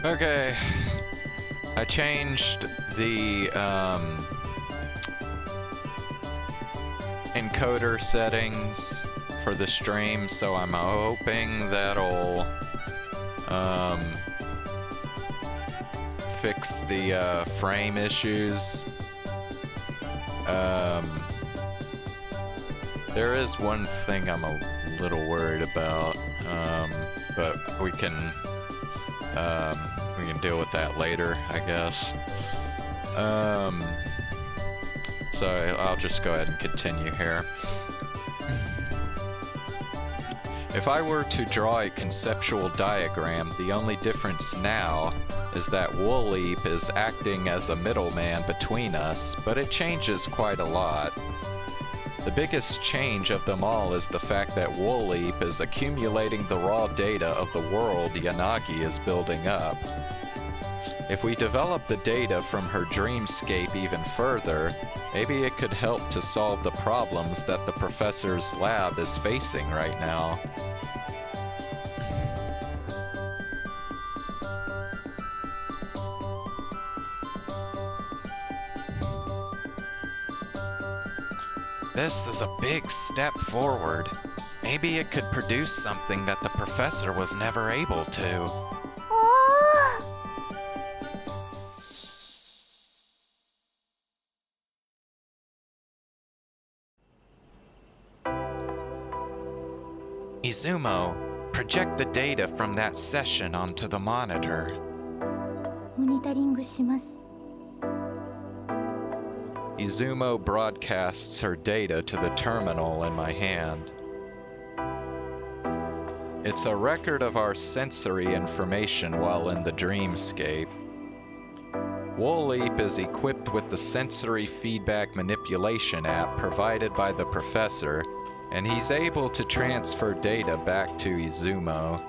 Okay, I changed the encoder settings for the stream, so I'm hoping that'll fix the frame issues. There is one thing I'm a little worried about, but we can deal with that later, I guess. So I'll just go ahead and continue here. If I were to draw a conceptual diagram, the only difference now is that Woolleap is acting as a middleman between us, but it changes quite a lot. The biggest change of them all is the fact that Woolleap is accumulating the raw data of the world Yanagi is building up. If we develop the data from her dreamscape even further, maybe it could help to solve the problems that the professor's lab is facing right now. This is a big step forward. Maybe it could produce something that the professor was never able to. Izumo, project the data from that session onto the monitor. モニタリングします。 Izumo broadcasts her data to the terminal in my hand. It's a record of our sensory information while in the dreamscape. Woolleap is equipped with the sensory feedback manipulation app provided by the professor, and he's able to transfer data back to Izumo.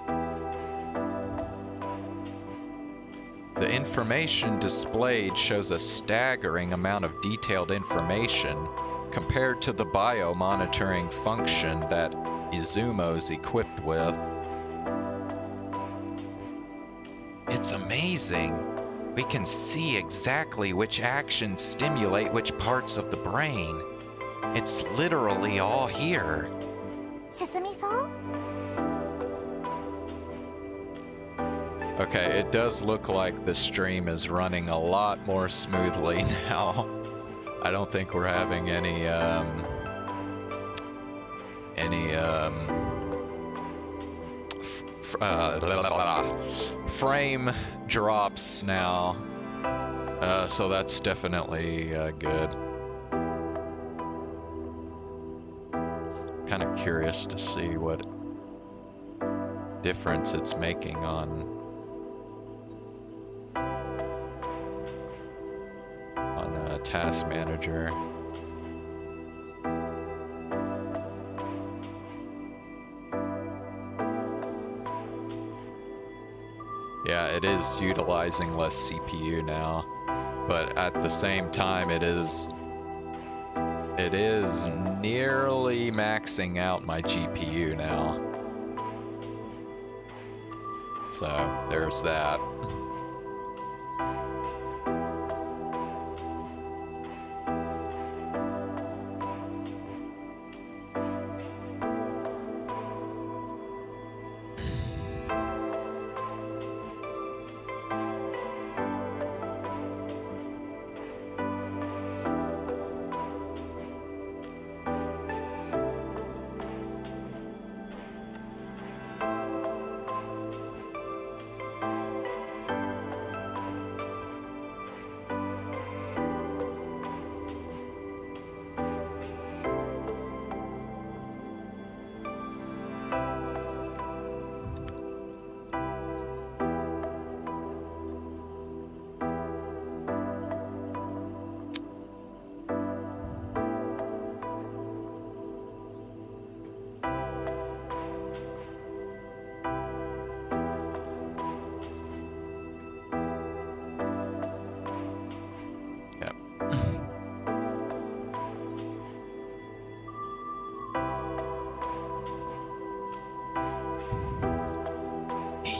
The information displayed shows a staggering amount of detailed information compared to the biomonitoring function that Izumo's equipped with. It's amazing. We can see exactly which actions stimulate which parts of the brain. It's literally all here. 進みそう? Okay, it does look like the stream is running a lot more smoothly now. I don't think we're having any frame drops now. So that's definitely good. Kind of curious to see what difference it's making on Task Manager. Yeah, it is utilizing less CPU now, but at the same time it is nearly maxing out my GPU now. So there's that.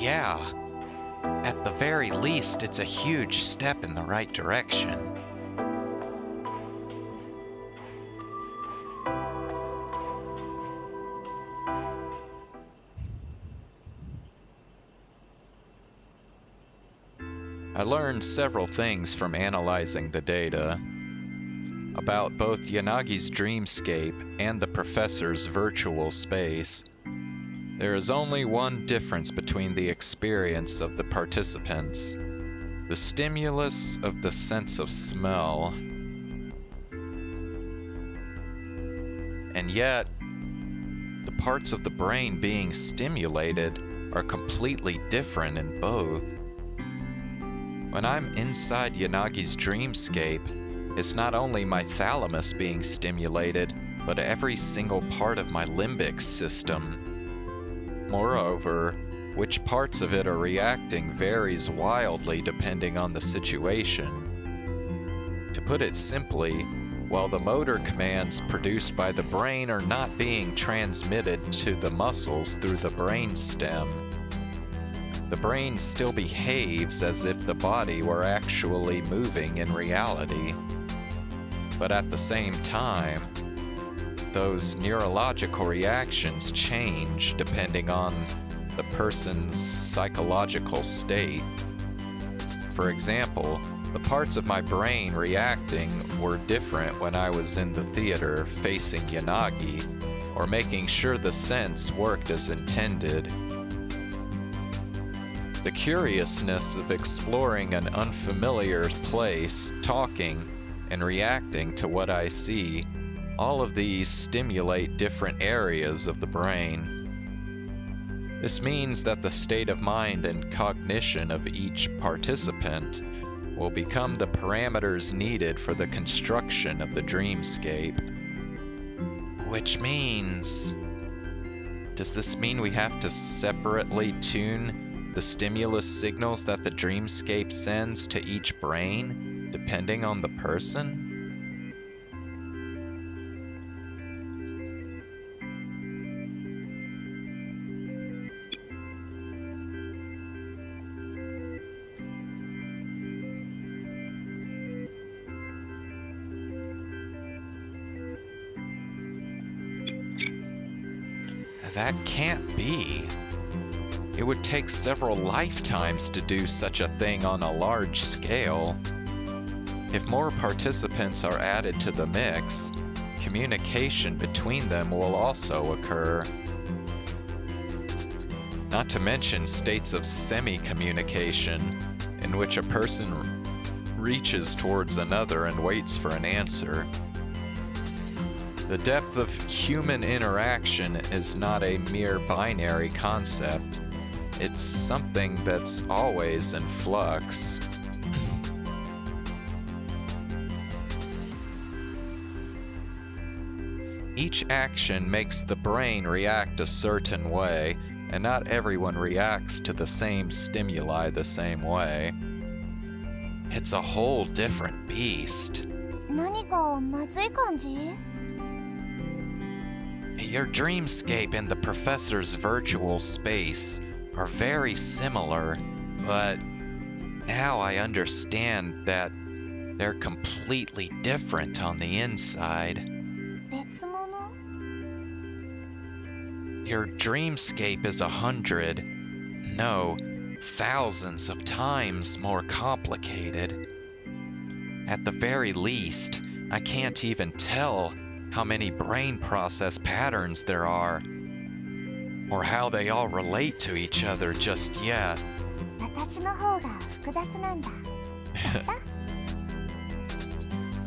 Yeah, At the very least, it's a huge step in the right direction. I learned several things from analyzing the data about both Yanagi's dreamscape and the professor's virtual space. There is only one difference between the experience of the participants: the stimulus of the sense of smell. And yet, the parts of the brain being stimulated are completely different in both. When I'm inside Yanagi's dreamscape, it's not only my thalamus being stimulated, but every single part of my limbic system. Moreover, which parts of it are reacting varies wildly depending on the situation. To put it simply, while the motor commands produced by the brain are not being transmitted to the muscles through the brainstem, the brain still behaves as if the body were actually moving in reality. But at the same time, those neurological reactions change depending on the person's psychological state. For example, the parts of my brain reacting were different when I was in the theater facing Yanagi, or making sure the sense worked as intended. The curiousness of exploring an unfamiliar place, talking, and reacting to what I see, all of these stimulate different areas of the brain. This means that the state of mind and cognition of each participant will become the parameters needed for the construction of the dreamscape. Which means... does this mean we have to separately tune the stimulus signals that the dreamscape sends to each brain, depending on the person? That can't be. It would take several lifetimes to do such a thing on a large scale. If more participants are added to the mix, communication between them will also occur. Not to mention states of semi-communication, in which a person reaches towards another and waits for an answer. The depth of human interaction is not a mere binary concept. It's something that's always in flux. Each action makes the brain react a certain way, and not everyone reacts to the same stimuli the same way. It's a whole different beast. 何かまずい感じ? Your dreamscape and the professor's virtual space are very similar, but now I understand that they're completely different on the inside. 別物? Your dreamscape is 100, no, thousands of times more complicated. At the very least, I can't even tell how many brain process patterns there are, or how they all relate to each other just yet. 私の方が複雑なんだ.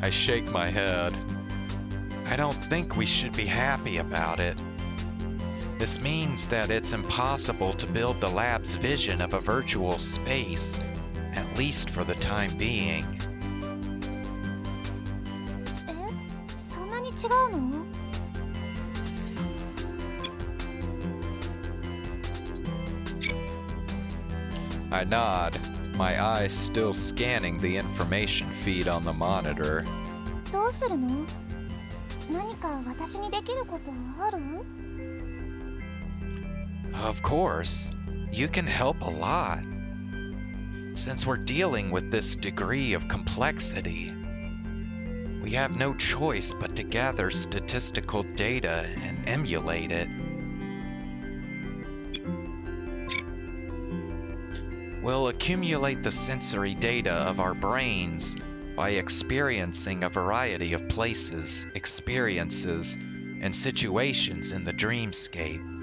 I shake my head. I don't think we should be happy about it. This means that it's impossible to build the lab's vision of a virtual space, at least for the time being. そんなに違うの? I nod, my eyes still scanning the information feed on the monitor. どうするの? 何か私にできることある? Of course, you can help a lot. Since we're dealing with this degree of complexity, we have no choice but to gather statistical data and emulate it. We'll accumulate the sensory data of our brains by experiencing a variety of places, experiences, and situations in the dreamscape.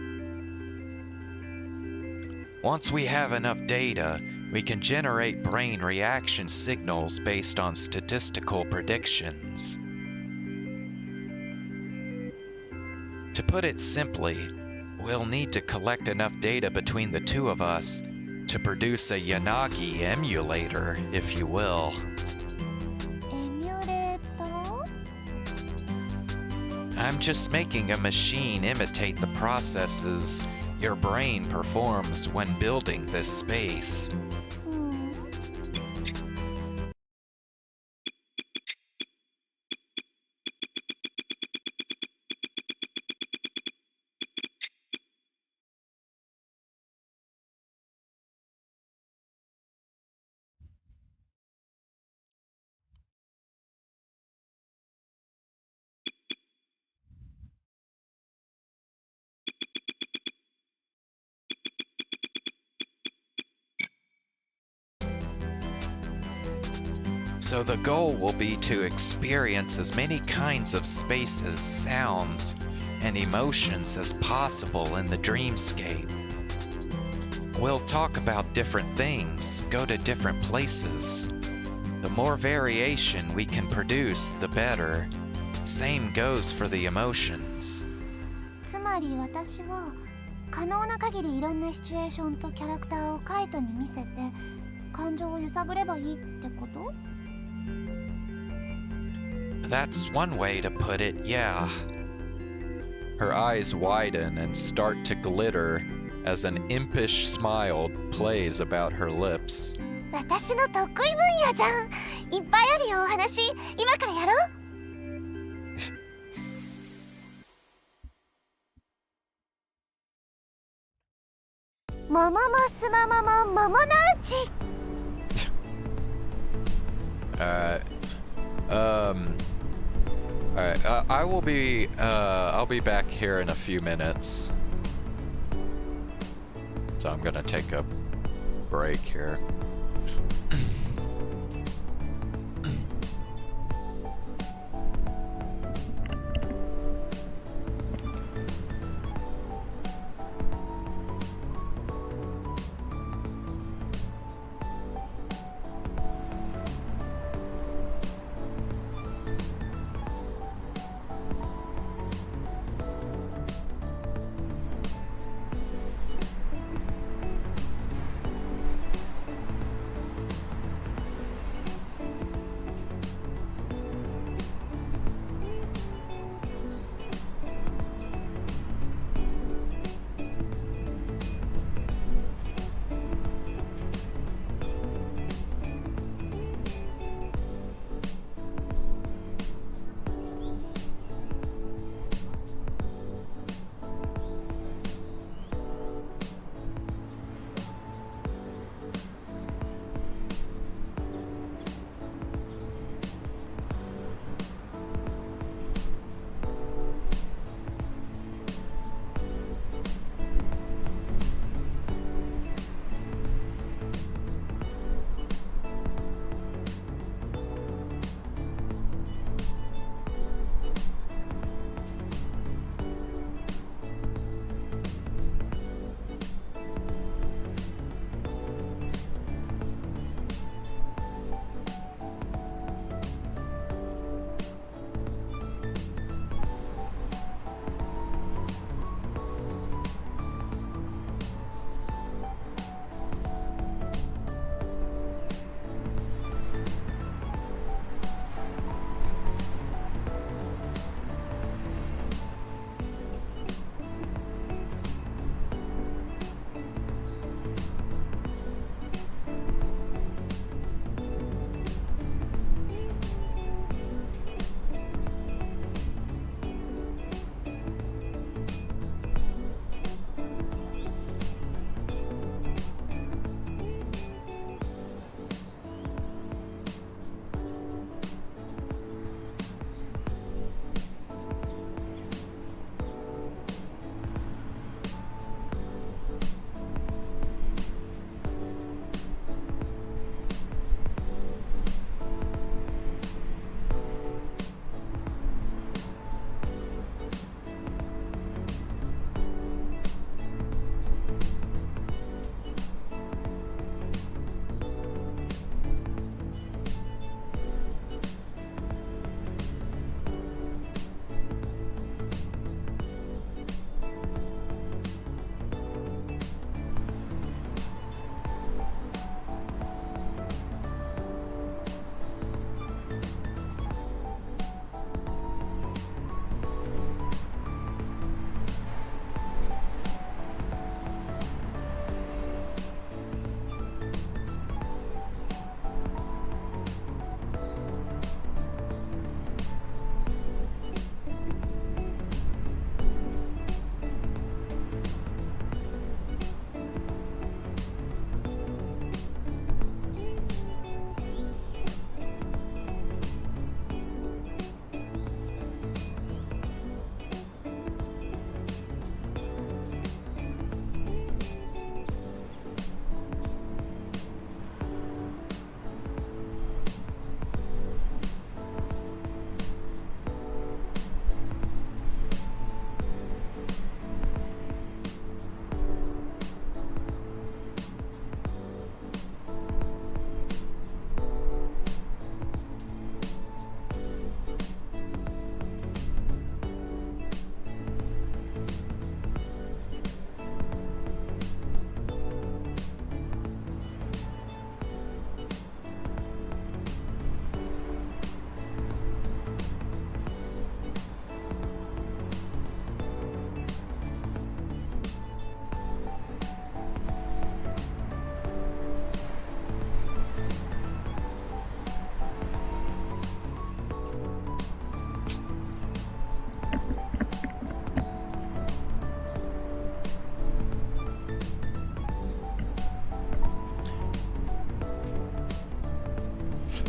Once we have enough data, we can generate brain reaction signals based on statistical predictions. To put it simply, we'll need to collect enough data between the two of us to produce a Yanagi emulator, if you will. エミュレーター？ I'm just making a machine imitate the processes your brain performs when building this space. うん。 So the goal will be to experience as many kinds of spaces, sounds, and emotions as possible in the dreamscape. We'll talk about different things, go to different places. The more variation we can produce, the better. Same goes for the emotions. つまり私は可能な限りいろんなシチュエーションとキャラクターをカイトに見せて感情を揺さぶればいいってこと？ That's one way to put it, yeah. Her eyes widen and start to glitter as an impish smile plays about her lips. 私の得意分野じゃん。いっぱいあるよお話。今からやろう。もももすまもももものうち。Alright, I'll be back here in a few minutes. So I'm gonna take a break here.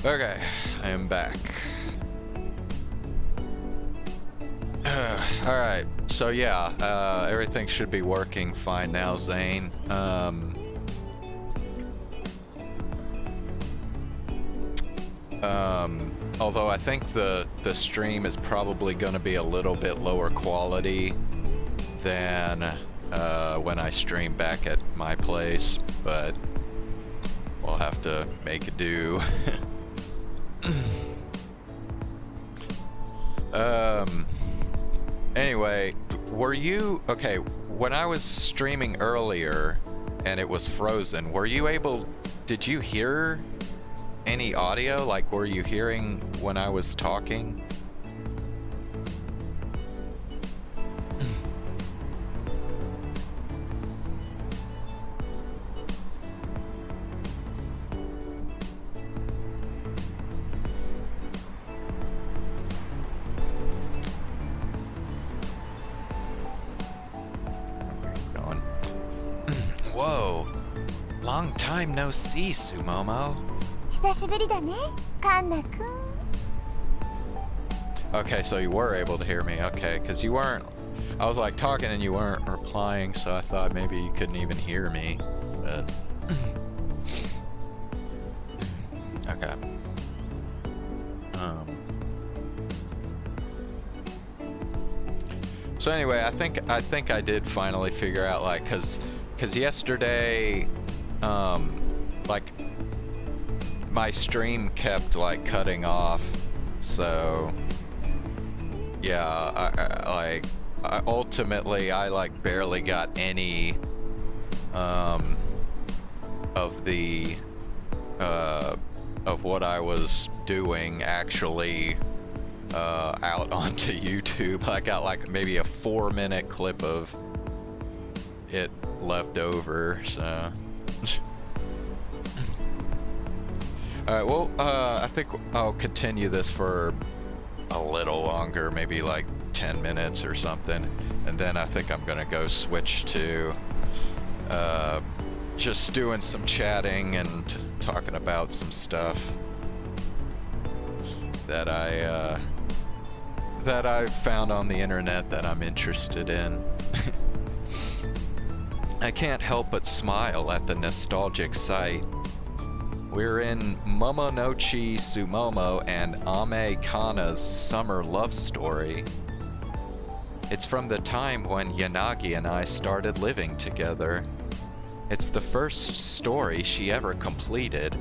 Okay, I am back. Alright, so yeah, everything should be working fine now, Zane. Although I think the stream is probably going to be a little bit lower quality than when I stream back at my place, but we'll have to make do. Anyway, were you okay when I was streaming earlier and it was frozen? Did you hear any audio? Like, were you hearing when I was talking? Going. Whoa, long time no see, Sumomo. 久しぶりだね、カンナくん。 Okay, so you were able to hear me. Okay, because you weren't. I was like talking and you weren't replying, so I thought maybe you couldn't even hear me. But okay. So anyway, I think I did finally figure out, like, cause yesterday, like, my stream kept like cutting off, so yeah, ultimately I like barely got any of what I was doing actually out onto YouTube. I got like maybe a 4-minute clip of it left over, so alright, well, I think I'll continue this for a little longer, maybe like 10 minutes or something, and then I think I'm gonna go switch to just doing some chatting and talking about some stuff that I found on the internet that I'm interested in. I can't help but smile at the nostalgic sight. We're in Momonochi Sumomo and Ame Kana's summer love story. It's from the time when Yanagi and I started living together. It's the first story she ever completed,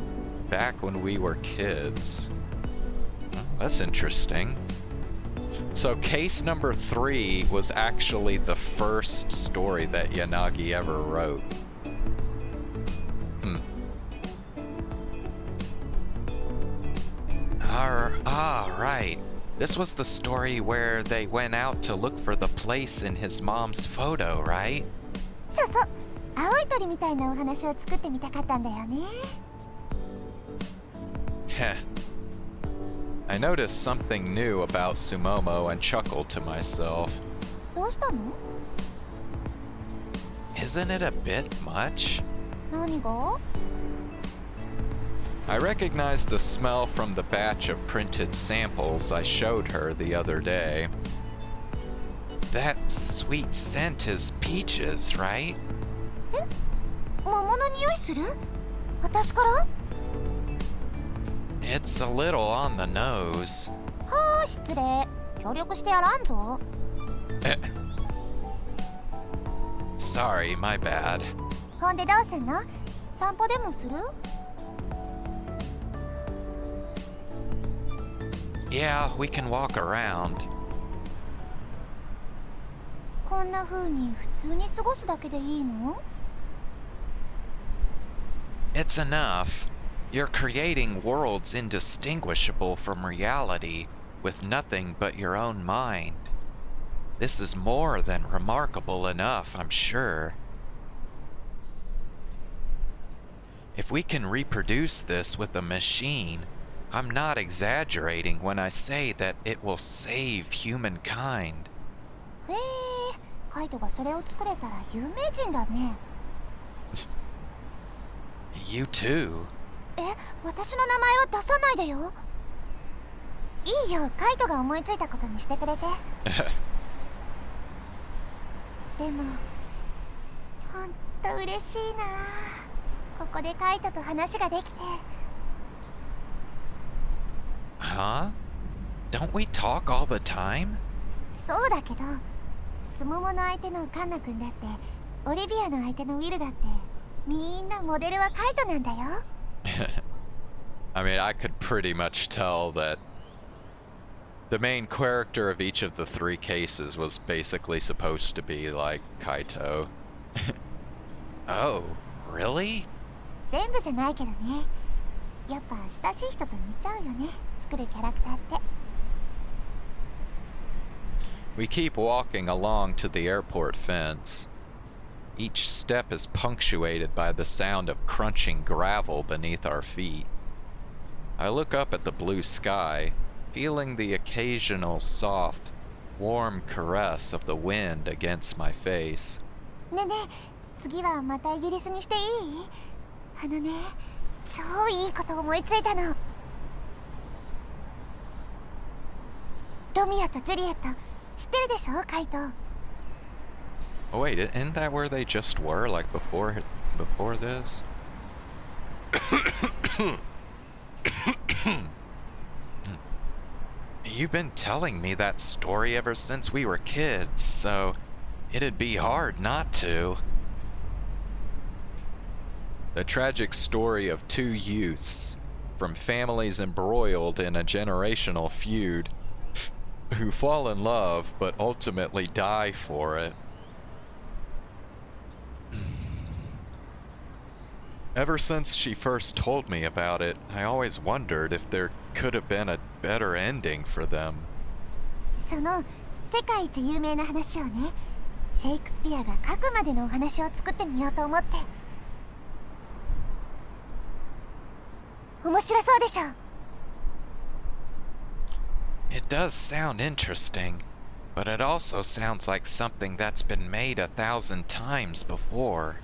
back when we were kids. Oh, that's interesting. So case number 3 was actually the first story that Yanagi ever wrote. Right. This was the story where they went out to look for the place in his mom's photo, right? そうそう、青い鳥みたいなお話を作ってみたかったんだよね。Heh. I noticed something new about Sumomo and chuckled to myself. どうしたの？ Isn't it a bit much? 何が？ I recognized the smell from the batch of printed samples I showed her the other day. That sweet scent is peaches, right? え？桃の匂いする？私から？ It's a little on the nose. はあ、失礼。協力してやらんぞ。Sorry, my bad. ほんでどうすんの？散歩でもする？ Yeah, we can walk around. こんな風に普通に過ごすだけでいいの？ It's enough. You're creating worlds indistinguishable from reality with nothing but your own mind. This is more than remarkable enough, I'm sure. If we can reproduce this with a machine, I'm not exaggerating when I say that it will save humankind. カイトがそれを作れたら有名人だね。 You too. え、私の名前は出さないでよ。いいよ、カイトが思いついたことにしてくれて。でもほんと嬉しいな。ここでカイトと話ができて。Huh? Don't we talk all the time? そうだけど、スモモの相手のカンナ君だって、オリビアの相手のウィルだって、みんなモデルはカイトなんだよ。I mean, I could pretty much tell that the main character of each of the three cases was basically supposed to be like Kaito. Oh, really? 全部じゃないけどね。やっぱ親しい人と似ちゃうよね、作るキャラクターって。We keep walking along to the airport fence. Each step is punctuated by the sound of crunching gravel beneath our feet. I look up at the blue sky, feeling the occasional soft, warm caress of the wind against my face. ねえねえ、次はまたイギリスにしていい？超いいこと思いついたの。ロミオとジュリエット、知ってるでしょ、カイト。Oh wait, isn't that where they just were, like before this? You've been telling me that story ever since we were kids, so it'd be hard not to. The tragic story of two youths from families embroiled in a generational feud who fall in love but ultimately die for it. Ever since she first told me about it, I always wondered if there could have been a better ending for them. その世界一有名な話をね、シェイクスピアが書くまでのお話を作ってみようと思って。面白そうでしょ。It does sound interesting, but it also sounds like something that's been made 1,000 times before.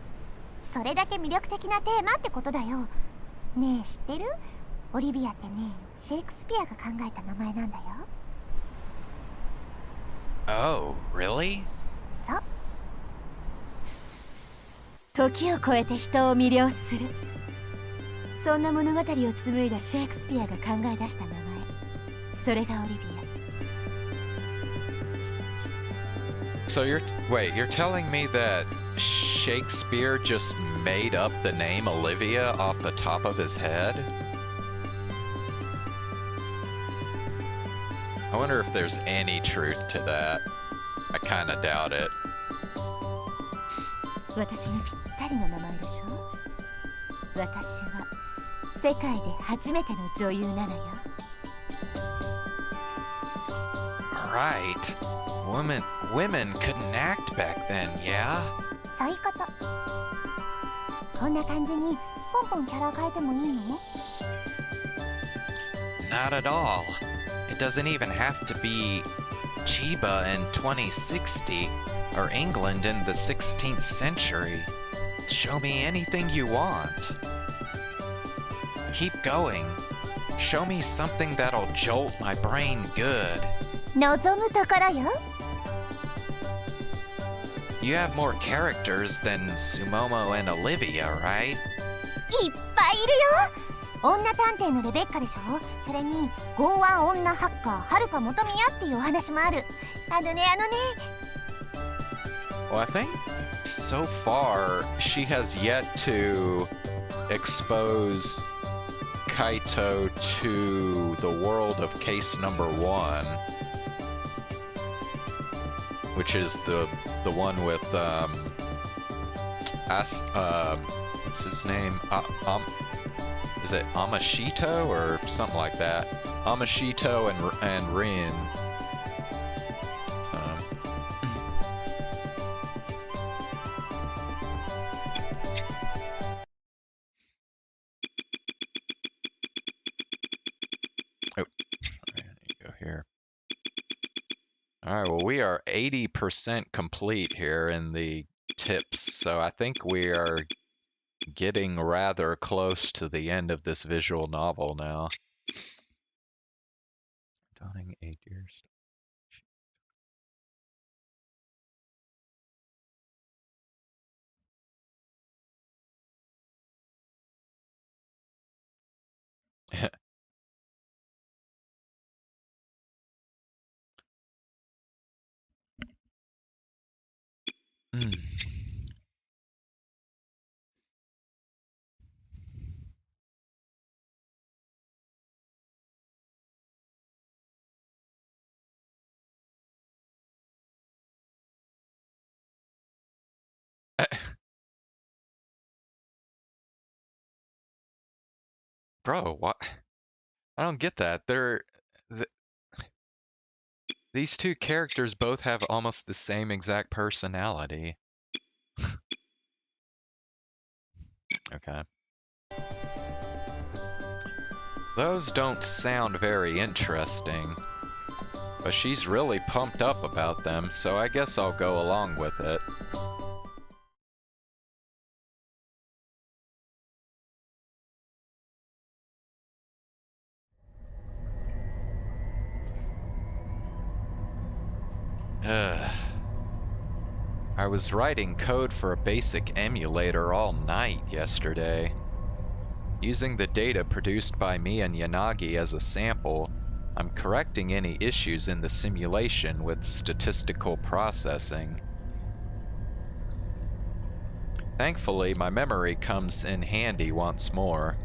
それだけ魅力的なテーマってことだよ。ねえ、知ってる？オリビアってね、シェイクスピアが考えた名前なんだよ。Oh, really? そう。時を超えて人を魅了する。そんな物語を紡いだシェイクスピアが考え出した名前。それがオリビア。So you're telling me that Shakespeare just made up the name Olivia off the top of his head? I wonder if there's any truth to that. I kinda doubt it. 私にぴったりの名前でしょ。私は世界で初めての女優なのよ。Right. Women couldn't act back then, yeah? そういうこと。こんな感じにポンポンキャラ変えてもいいの？ Not at all. It doesn't even have to be Chiba in 2060 or England in the 16th century. Show me anything you want. Keep going. Show me something that'll jolt my brain good. 望むところよ。You have more characters than Sumomo and Olivia, right? いっぱいいるよ。女探偵のレベッカでしょ。それに剛腕女ハッカーはるか元宮っていうお話もある。あのね。Well, I think so far she has yet to expose Kaito to the world of case number 1, which is the one with what's his name? Is it Amashito or something like that? Amashito and Rin. Alright, well we are 80% complete here in the tips, so I think we are getting rather close to the end of this visual novel now. Dawning 8 years. Mm. Bro, what? I don't get that. Th these two characters both have almost the same exact personality. Okay. Those don't sound very interesting, but she's really pumped up about them, so I guess I'll go along with it. I was writing code for a basic emulator all night yesterday. Using the data produced by me and Yanagi as a sample, I'm correcting any issues in the simulation with statistical processing. Thankfully, my memory comes in handy once more.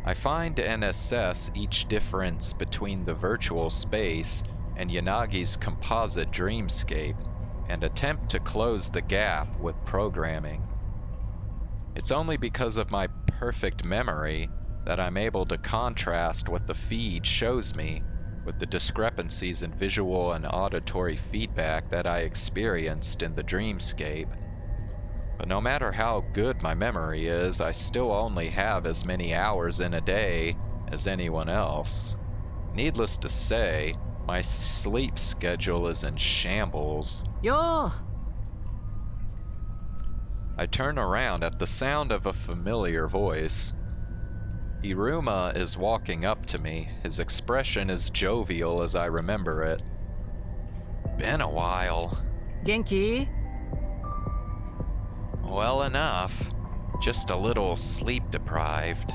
I find and assess each difference between the virtual space and Yanagi's composite dreamscape, and attempt to close the gap with programming. It's only because of my perfect memory that I'm able to contrast what the feed shows me with the discrepancies in visual and auditory feedback that I experienced in the dreamscape. But no matter how good my memory is, I still only have as many hours in a day as anyone else. Needless to say, my sleep schedule is in shambles. Yo! I turn around at the sound of a familiar voice. Iruma is walking up to me. His expression is jovial as I remember it. Been a while. Genki? Well enough. Just a little sleep deprived.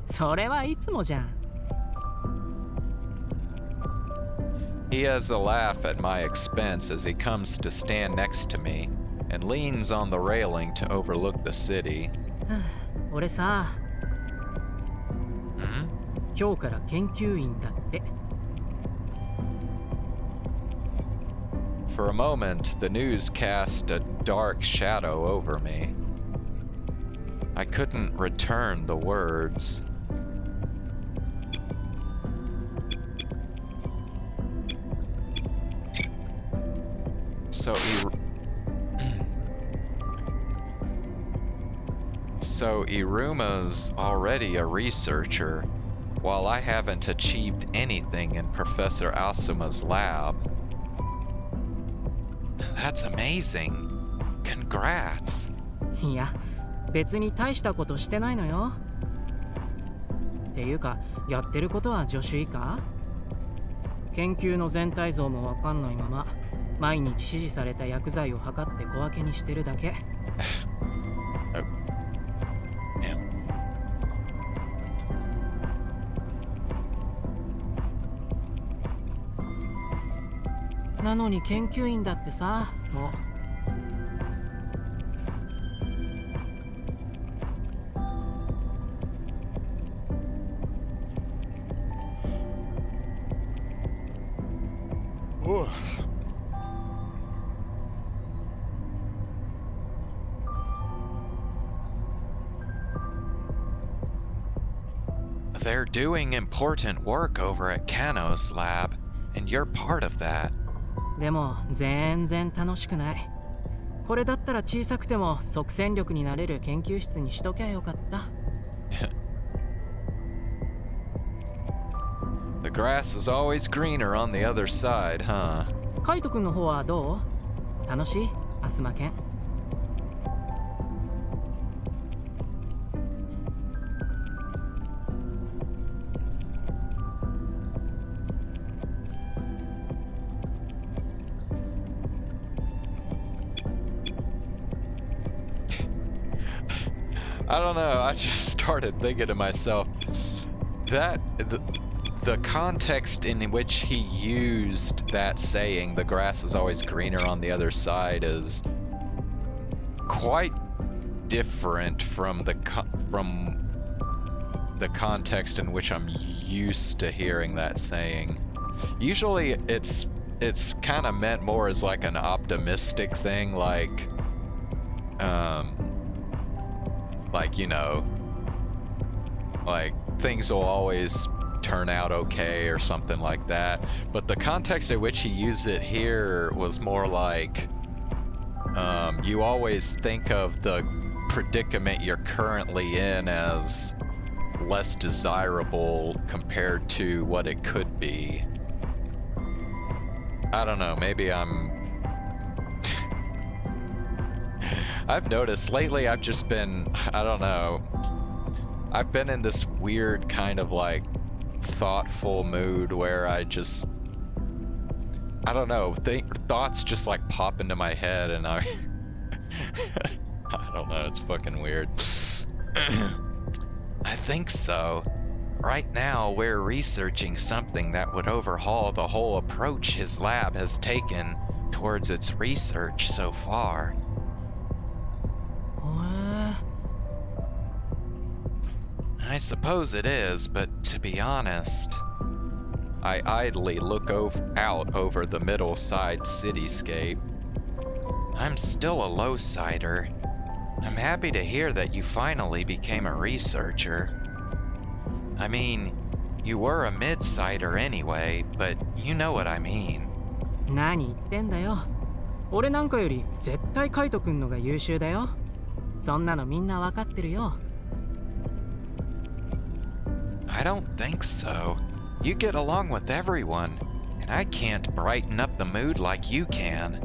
Soれはいつもじゃん。He has a laugh at my expense as he comes to stand next to me and leans on the railing to overlook the city. 俺さ、Hmm? 今日から研究員だって。For a moment, the news cast a dark shadow over me. I couldn't return the words. So Iruma's already a researcher, while I haven't achieved anything in Professor Asuma's lab. That's amazing. Congrats. いや、別に大したことしてないのよ。っていうか、やってることは助手以下？研究の全体像もわかんないまま、毎日指示された薬剤を測って小分けにしてるだけ。なのに研究員だってさ、もう。They're doing important work over at Kano's lab, and you're part of that. でも全然楽しくない。これだったら小さくても即戦力になれる研究室にしときゃよかった。The grass is always greener on the other side, huh? カイト君の方はどう？楽しい？アスマケン。I don't know, I just started thinking to myself that the context in which he used that saying, the grass is always greener on the other side, is quite different from the context in which I'm used to hearing that saying. Usually it's kind of meant more as like an optimistic thing, like you know, like things will always turn out okay or something like that. But the context in which he used it here was more like you always think of the predicament you're currently in as less desirable compared to what it could be. I don't know, maybe I've noticed lately I've just been, I don't know, I've been in this weird kind of like thoughtful mood where I don't know, thoughts just like pop into my head and I don't know, it's fucking weird. I think so. Right now we're researching something that would overhaul the whole approach his lab has taken towards its research so far. I suppose it is, but to be honest, I idly look out over the middle-side cityscape. I'm still a low-sider. I'm happy to hear that you finally became a researcher. I mean, you were a mid-sider anyway, but you know what I mean. 何言ってんだよ。俺なんかより絶対カイト君のが優秀だよ。そんなのみんなわかってるよ。I don't think so. You get along with everyone, and I can't brighten up the mood like you can.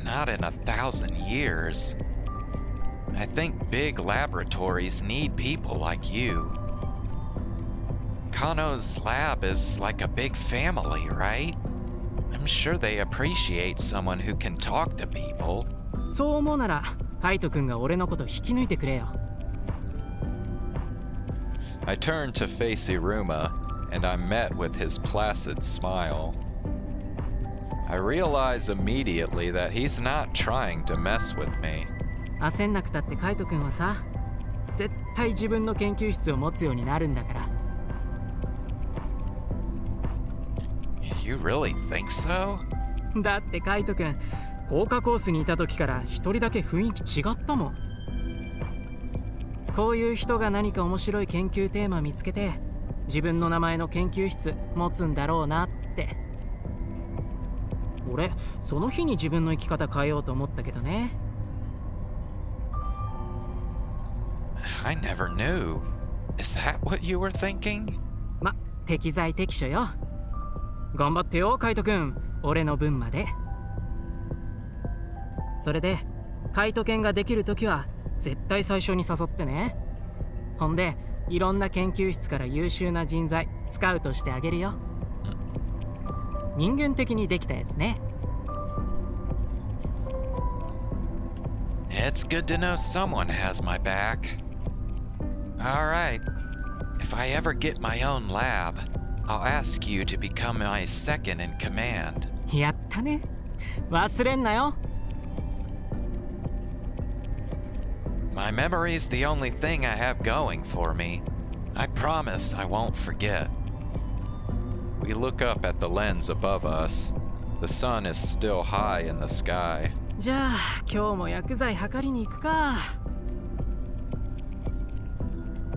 Not in 1,000 years. I think big laboratories need people like you. Kano's lab is like a big family, right? I'm sure they appreciate someone who can talk to people. そう思うなら、カイト君が俺のこと引き抜いてくれよ。I turned to face Iruma, and I'm met with his placid smile. I realize immediately that he's not trying to mess with me. 焦んなくたってカイト君はさ、絶対自分の研究室を持つようになるんだから。You really think so? だってカイト君、工科コースにいた時から一人だけ雰囲気違ったもん。こういう人が何か面白い研究テーマ見つけて、自分の名前の研究室持つんだろうなって。俺、その日に自分の生き方変えようと思ったけどね。I never knew. Is that what you were thinking? ま、適材適所よ。頑張ってよ、カイト君。俺の分まで。それで、カイト犬ができるときは絶対最初に誘ってね。ほんで、いろんな研究室から優秀な人材スカウトしてあげるよ。人間的にできたやつね。It's good to know someone has my back. All right. If I ever get my own lab, I'll ask you to become my second in command. やったね。忘れんなよ。My memory's the only thing I have going for me. I promise I won't forget. We look up at the lens above us. The sun is still high in the sky. じゃあ、今日も薬剤測りに行くか。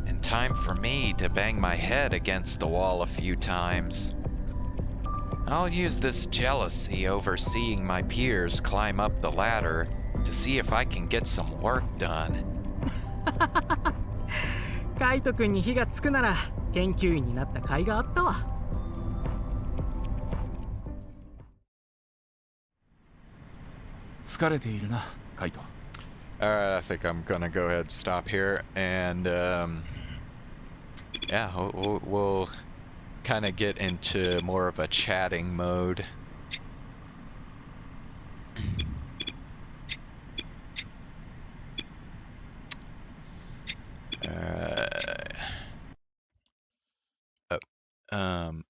And time for me to bang my head against the wall a few times. I'll use this jealousy over seeing my peers climb up the ladder to see if I can get some work done. カイト君に火がつくなら研究員になった甲斐があったわ。疲れているな、カイト。 Alright, I think I'm gonna go ahead and stop here, and yeah, we'll kind of get into more of a chatting mode.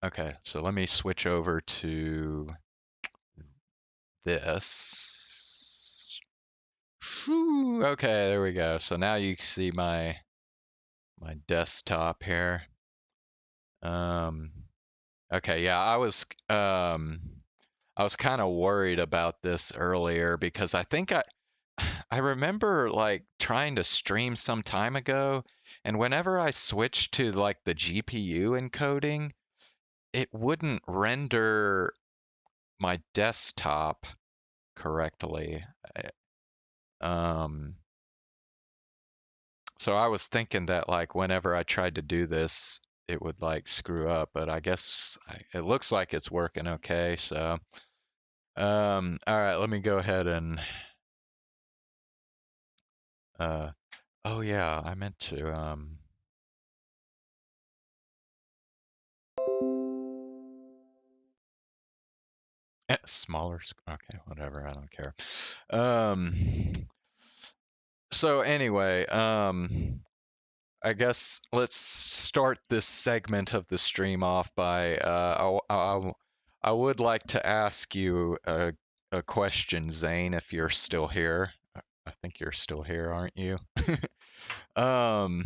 Okay, so let me switch over to this. Whew, okay, there we go. So now you can see my desktop here. Okay, yeah, I was kind of worried about this earlier because I think I remember like trying to stream some time ago, and whenever I switched to like the GPU encoding, it wouldn't render my desktop correctly. Um, so I was thinking that like whenever I tried to do this, it would like screw up, but I guess it looks like it's working okay. So, all right, let me go ahead and, oh yeah, I meant to, smaller, okay, whatever, I don't care. So anyway, I guess let's start this segment of the stream off by I would like to ask you a question, Zane, if you're still here. I think you're still here, aren't you? um,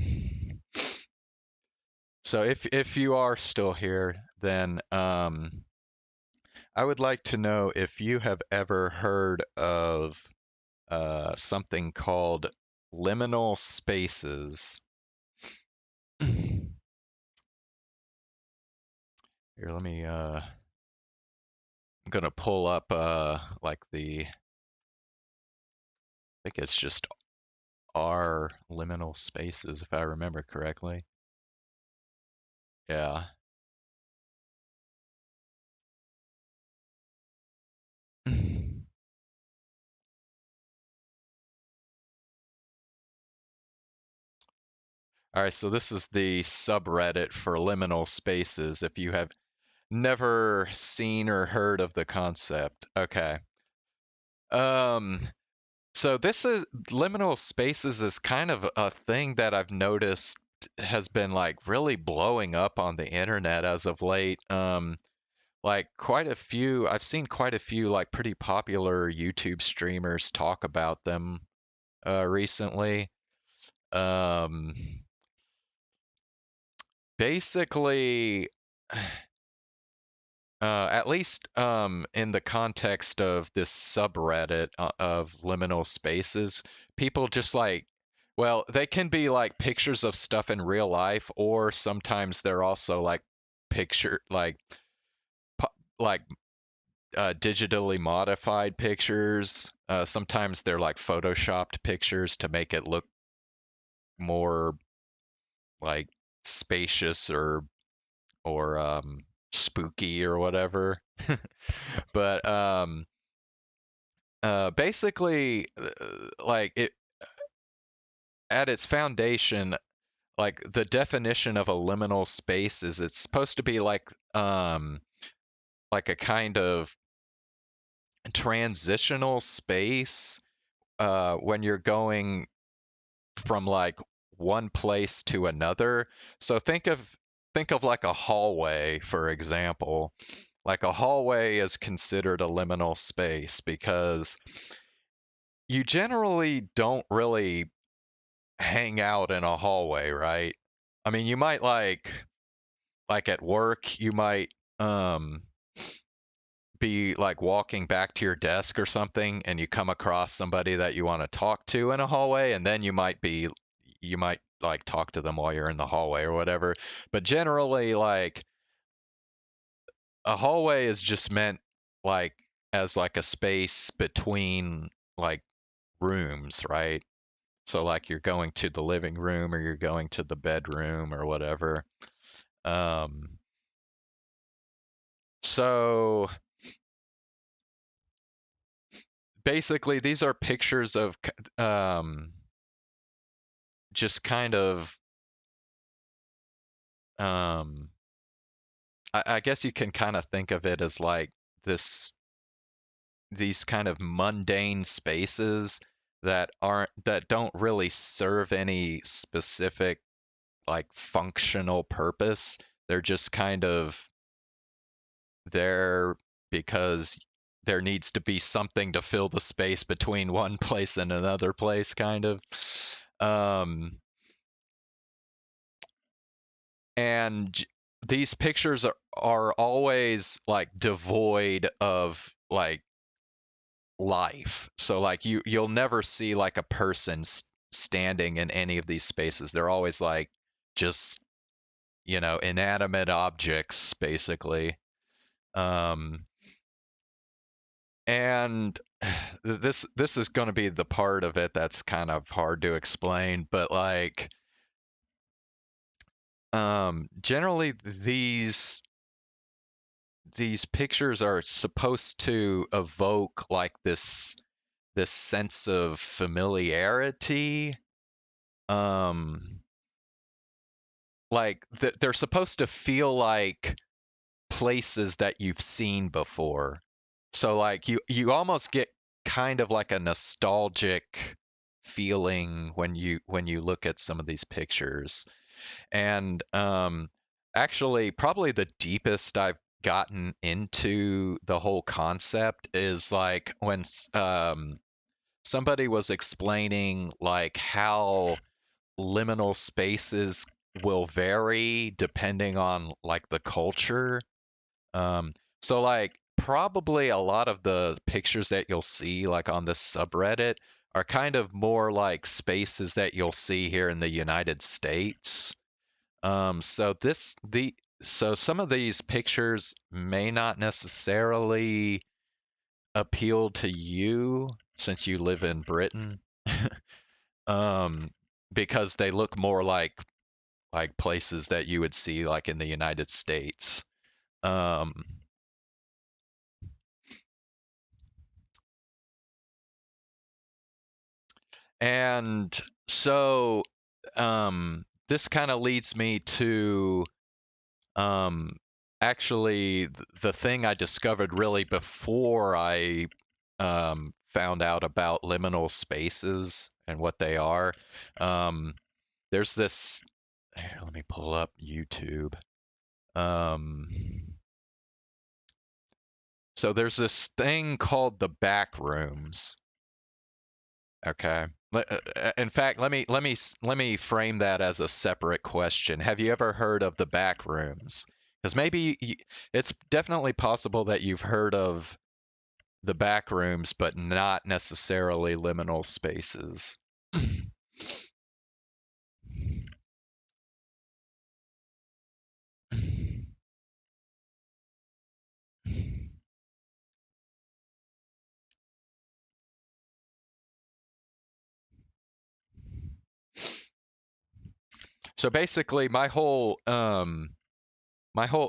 so if you are still here, then I would like to know if you have ever heard of something called liminal spaces. Here, let me I'm gonna pull up like I think it's just R liminal spaces if I remember correctly. Yeah. All right, so this is the subreddit for liminal spaces if you have never seen or heard of the concept. Okay. Um so this is liminal spaces is kind of a thing that I've noticed has been like really blowing up on the internet as of late. Like I've seen quite a few like pretty popular YouTube streamers talk about them recently. Um, Basically, at least in the context of this subreddit of liminal spaces, people just like, well, they can be like pictures of stuff in real life, or sometimes they're also like picture like digitally modified pictures. Sometimes they're like photoshopped pictures to make it look more like spacious or spooky or whatever. But basically, like it at its foundation, like the definition of a liminal space is it's supposed to be like a kind of transitional space when you're going from like one place to another. So think of like a hallway, for example. Like a hallway is considered a liminal space because you generally don't really hang out in a hallway, right? I mean, you might like at work, you might be like walking back to your desk or something and you come across somebody that you want to talk to in a hallway, and then you might like talk to them while you're in the hallway or whatever. But generally, like a hallway is just meant like as like a space between like rooms, right? So like you're going to the living room or you're going to the bedroom or whatever. um so basically these are pictures of just kind of I guess you can kind of think of it as like these kind of mundane spaces that don't really serve any specific like functional purpose. They're just kind of there because there needs to be something to fill the space between one place and another place, kind of. Um, and these pictures are always like devoid of like life. So like you'll never see like a person standing in any of these spaces. They're always like just, inanimate objects basically. And this is going to be the part of it that's kind of hard to explain, but like generally these pictures are supposed to evoke like this sense of familiarity. Like they're supposed to feel like places that you've seen before. So like you almost get kind of like a nostalgic feeling when you look at some of these pictures. And actually probably the deepest I've gotten into the whole concept is like when somebody was explaining like how liminal spaces will vary depending on like the culture. So like probably a lot of the pictures that you'll see like on this subreddit are kind of more like spaces that you'll see here in the United States. So so some of these pictures may not necessarily appeal to you since you live in Britain. um, because they look more like places that you would see like in the United States. Um, and so this kind of leads me to um, actually the thing I discovered really before I found out about liminal spaces and what they are. There's this. Here, let me pull up YouTube. Um, so there's this thing called the back rooms. Okay. In fact, let me frame that as a separate question. Have you ever heard of the back rooms? Because it's definitely possible that you've heard of the back rooms, but not necessarily liminal spaces. So basically, my whole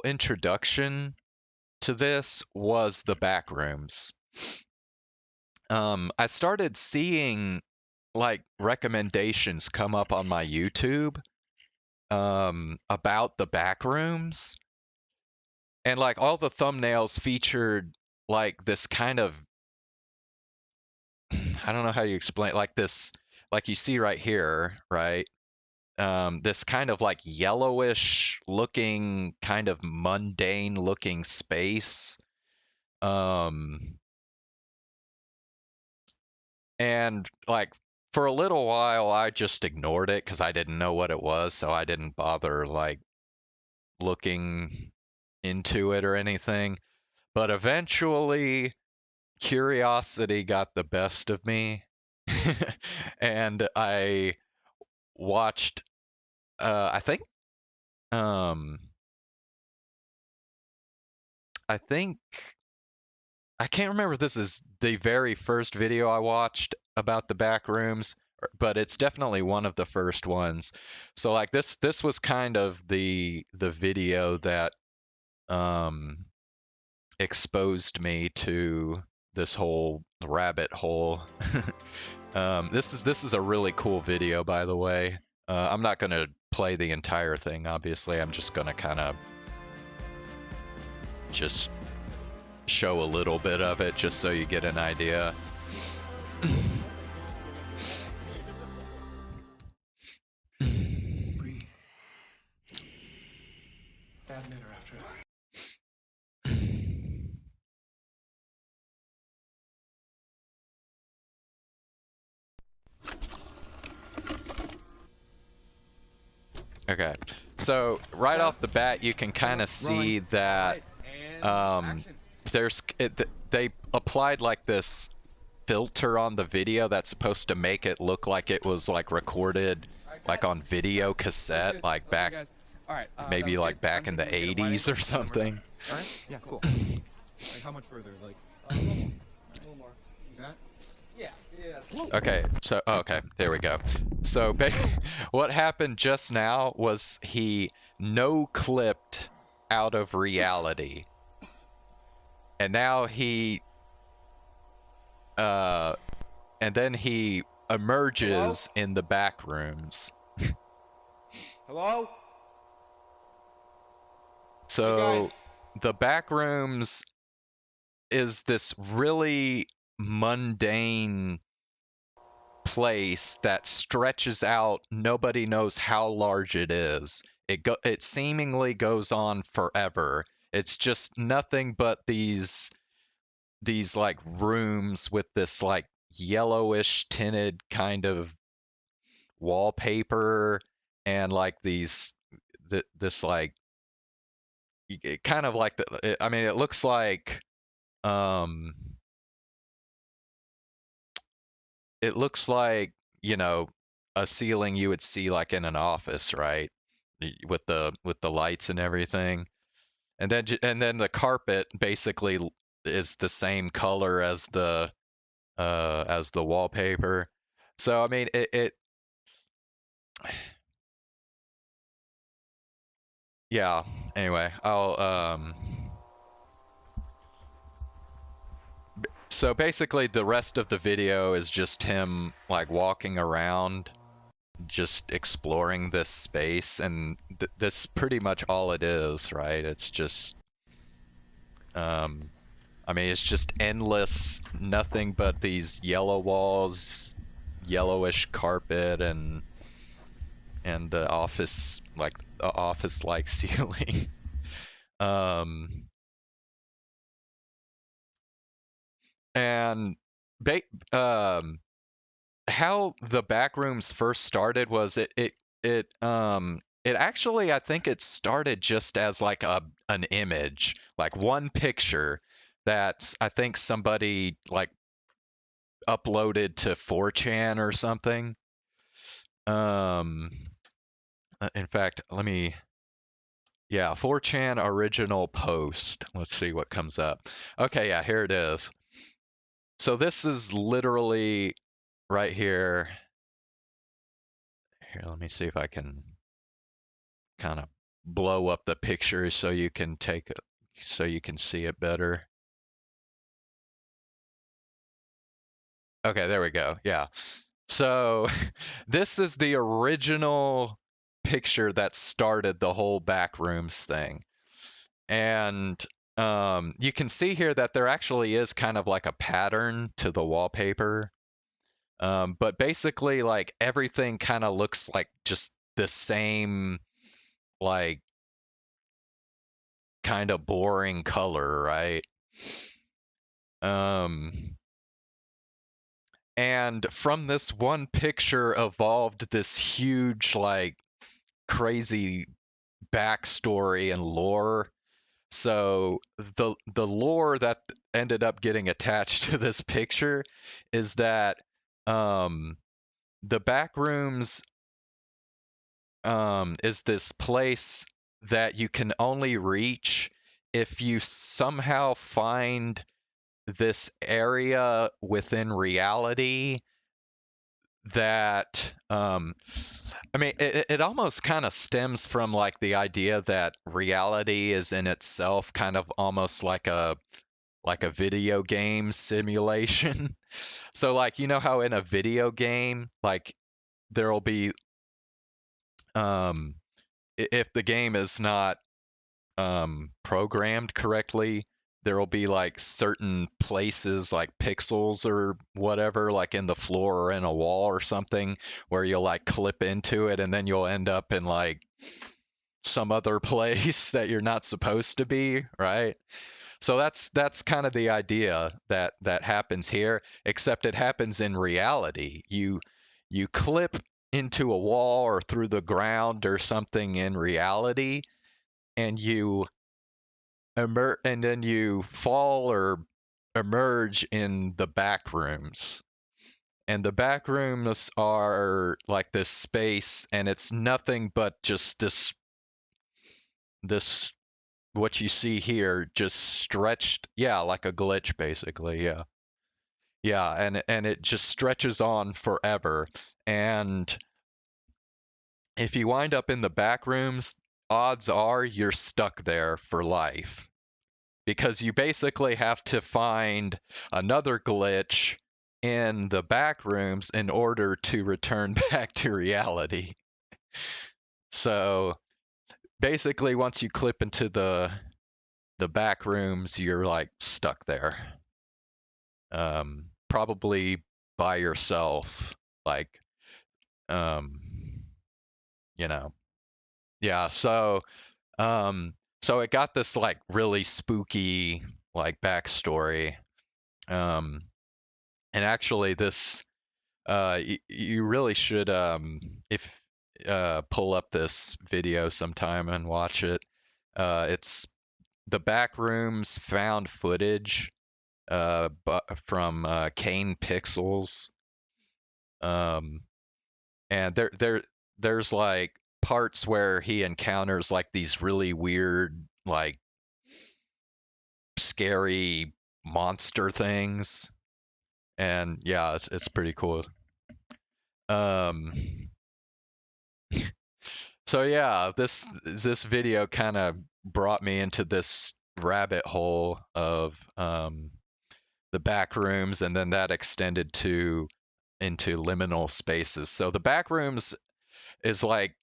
introduction to this was the back rooms. I started seeing like recommendations come up on my YouTube about the back rooms, and like all the thumbnails featured like this kind of I don't know how you explain like this, like you see right here, right? This kind of like yellowish looking, kind of mundane looking space. Um, and like for a little while, I just ignored it because I didn't know what it was, so I didn't bother like looking into it or anything. But eventually, curiosity got the best of me, and I watched. I think. Um, I think I can't remember if this is the very first video I watched about the back rooms, but it's definitely one of the first ones. So like this was kind of the video that um exposed me to this whole rabbit hole. This is a really cool video, by the way. I'm not gonna play the entire thing, obviously. I'm just gonna kind of just show a little bit of it, just so you get an idea. Breathe. Bad men are after us. Okay, so right off the bat, you can kind of see that they applied like this filter on the video that's supposed to make it look like it was like recorded like on video cassette, like back maybe like back in the 80s or something. Alright? Yeah, cool. Like how much further? Like a little more. That? Yeah. Okay, so okay, there we go. So what happened just now was he no-clipped out of reality. And now he and then he emerges in the back rooms. Hello? So the back rooms is this really mundane place that stretches out. Nobody knows how large it is. It seemingly goes on forever. It's just nothing but these like rooms with this like yellowish tinted kind of wallpaper, and like this like kind of like I mean, it looks like you know, a ceiling you would see like in an office, right? With the lights and everything. And then the carpet basically is the same color as the wallpaper. So I mean, it yeah. Anyway, so basically the rest of the video is just him like walking around, just exploring this space, and that's pretty much all it is, right? It's just I mean, it's just endless, nothing but these yellow walls, yellowish carpet, and the office like ceiling. And how the back rooms first started was it actually, I think it started just as like an image, like one picture that I think somebody like uploaded to 4chan or something. In fact, yeah, 4chan original post. Let's see what comes up. Okay, yeah, here it is. So this is literally right here. Here, let me see if I can kind of blow up the picture so you can see it better. Okay, there we go. Yeah. So this is the original picture that started the whole backrooms thing. And you can see here that there actually is kind of like a pattern to the wallpaper. But basically, like, everything kind of looks like just the same, like, kind of boring color, right? And from this one picture evolved this huge, like, crazy backstory and lore. So the lore that ended up getting attached to this picture is that the backrooms is this place that you can only reach if you somehow find this area within reality that I mean, it almost kind of stems from like the idea that reality is in itself kind of almost like a like a video game simulation. So like, you know how in a video game, like there'll be if the game is not programmed correctly, there will be like certain places like pixels or whatever, like in the floor or in a wall or something, where you'll like clip into it and then you'll end up in like some other place that you're not supposed to be, right? So that's kind of the idea that happens here, except it happens in reality. You clip into a wall or through the ground or something in reality, and and then you fall or emerge in the back rooms. And the back rooms are like this space, and it's nothing but just this what you see here, just stretched, yeah, like a glitch basically, yeah. Yeah, and it just stretches on forever. And if you wind up in the back rooms, odds are you're stuck there for life, because you basically have to find another glitch in the back rooms in order to return back to reality. So basically, once you clip into the back rooms, you're like stuck there. Probably by yourself, like, um, you know, yeah. So it got this like really spooky like backstory. Um, and actually, this you really should if pull up this video sometime and watch it. It's the Backrooms found footage from Kane Pixels. And there's like parts where he encounters like these really weird, like scary monster things. And yeah, it's pretty cool. Um, so yeah, this video kind of brought me into this rabbit hole of the back rooms, and then that extended to into liminal spaces. So the back rooms is like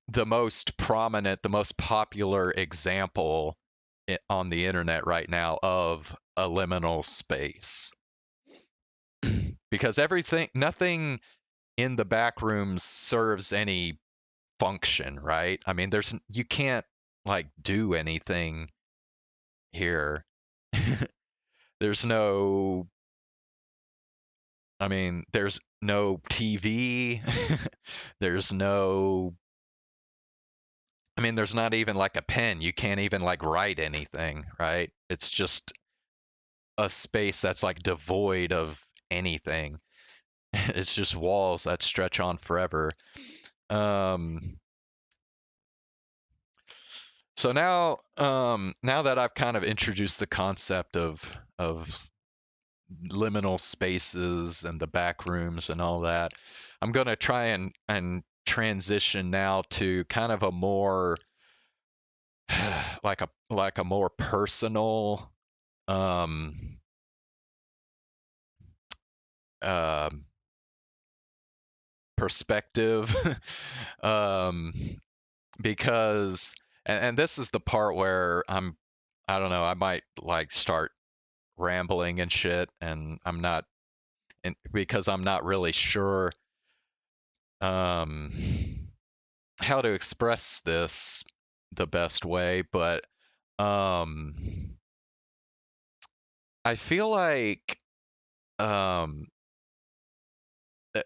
the most prominent, the most popular example on the internet right now of a liminal space. Because nothing in the back rooms serves any function, right? I mean, you can't like do anything here. There's no, I mean, there's no TV. There's no, I mean, there's not even like a pen. You can't even like write anything, right? It's just a space that's like devoid of anything. It's just walls that stretch on forever. So now that I've kind of introduced the concept of liminal spaces and the back rooms and all that, I'm gonna try and transition now to kind of a more like a more personal um uh, perspective. um because and this is the part where I don't know, I might like start rambling and shit, and because I'm not really sure um how to express this the best way, but um I feel like um uh,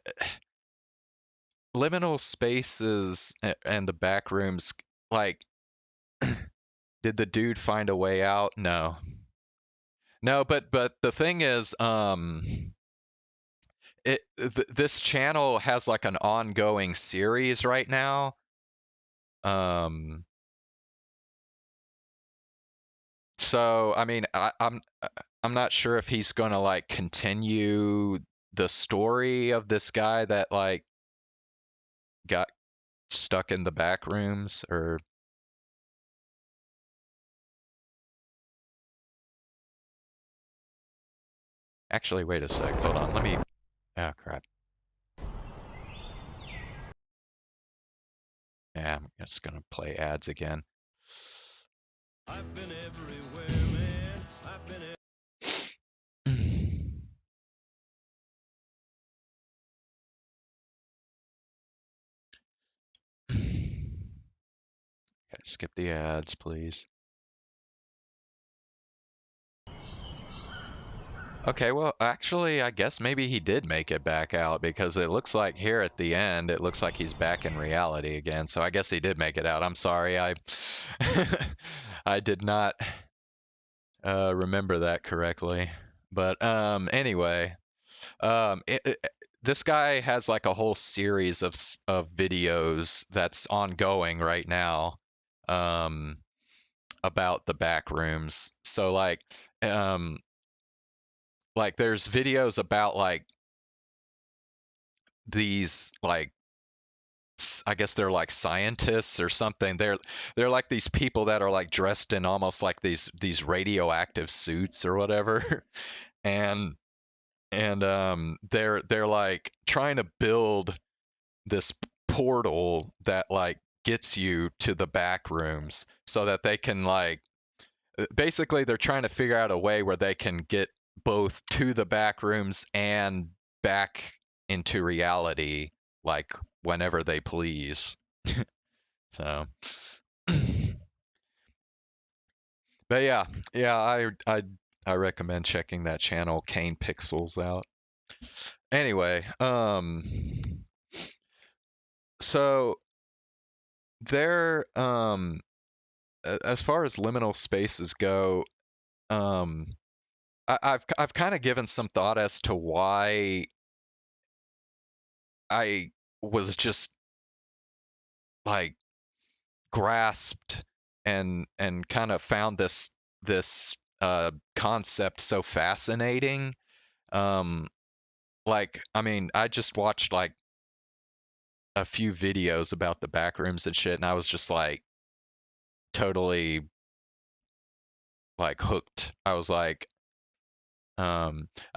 liminal spaces and the back rooms, like, did the dude find a way out? No, but the thing is, this channel has like an ongoing series right now. So I mean, I'm not sure if he's gonna like continue the story of this guy that like got stuck in the back rooms, or Actually, wait a sec. Hold on. Let me. Oh crap. Yeah, I'm just gonna play ads again. I've been everywhere, man. I've been Okay, skip the ads, please. Okay, well, actually, I guess maybe he did make it back out because it looks like here at the end, it looks like he's back in reality again. So I guess he did make it out. I'm sorry, I I did not remember that correctly. But anyway, this guy has like a whole series of videos that's ongoing right now about the back rooms. So like there's videos about like these like I guess they're like scientists or something. They're like these people that are like dressed in almost like these radioactive suits or whatever. and they're like trying to build this portal that like gets you to the back rooms so that they can like basically they're trying to figure out a way where they can get both to the back rooms and back into reality like whenever they please. So but yeah, I recommend checking that channel Kane Pixels out. Anyway, so there as far as liminal spaces go, I've kind of given some thought as to why I was just like grasped and kind of found this concept so fascinating. Like I mean, I just watched like a few videos about the back rooms and shit, and I was just like totally like hooked. I was like, I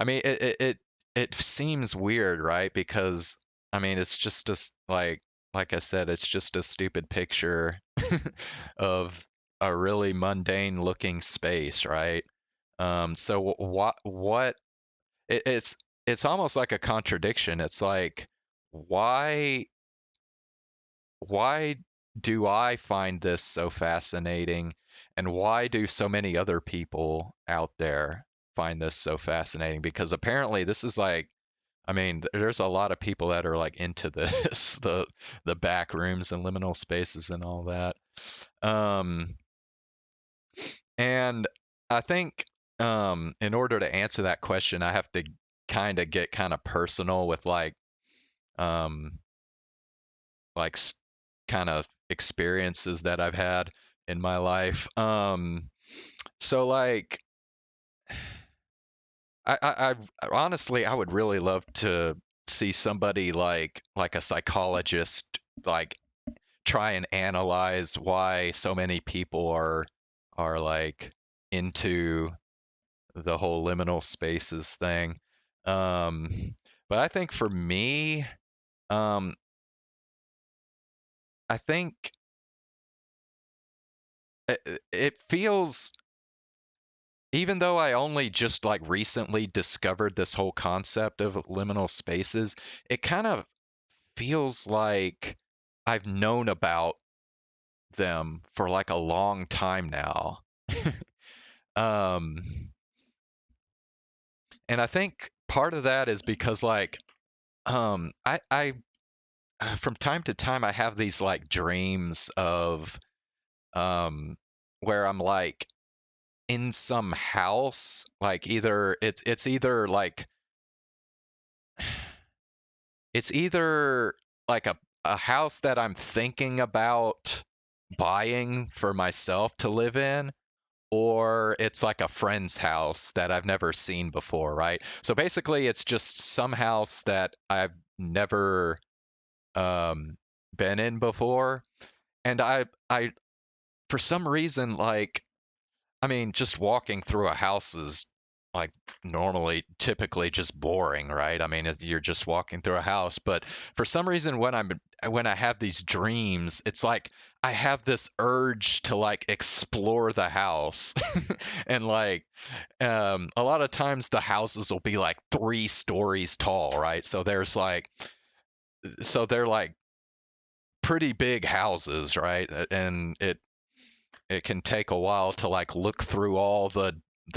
mean, it seems weird, right? Because I mean, it's just like I said, it's just a stupid picture of a really mundane looking space, right? So what it's almost like a contradiction. It's like why why do I find this so fascinating, and why do so many other people out there find this so fascinating? Because apparently this is like, I mean, there's a lot of people that are like into this, the back rooms and liminal spaces and all that. Um, and I think in order to answer that question, I have to get kind of personal with um, like kind of experiences that I've had in my life. So like honestly, I would really love to see somebody like a psychologist like try and analyze why so many people are like into the whole liminal spaces thing. Um, but I think for me, um, I think it feels, even though I only just like recently discovered this whole concept of liminal spaces, it kind of feels like I've known about them for like a long time now. um, and I think part of that is because like I from time to time I have these like dreams of um where I'm like in some house, like either it's either like it's either like a house that I'm thinking about buying for myself to live in, or it's like a friend's house that I've never seen before, right? So basically it's just some house that I've never been in before. And I for some reason, like, I mean, just walking through a house is like normally typically just boring, right? I mean, you're just walking through a house, but for some reason when I have these dreams, it's like I have this urge to like explore the house. And like a lot of times the houses will be like 3 stories tall, right? So they're like pretty big houses, right? And it can take a while to like look through all the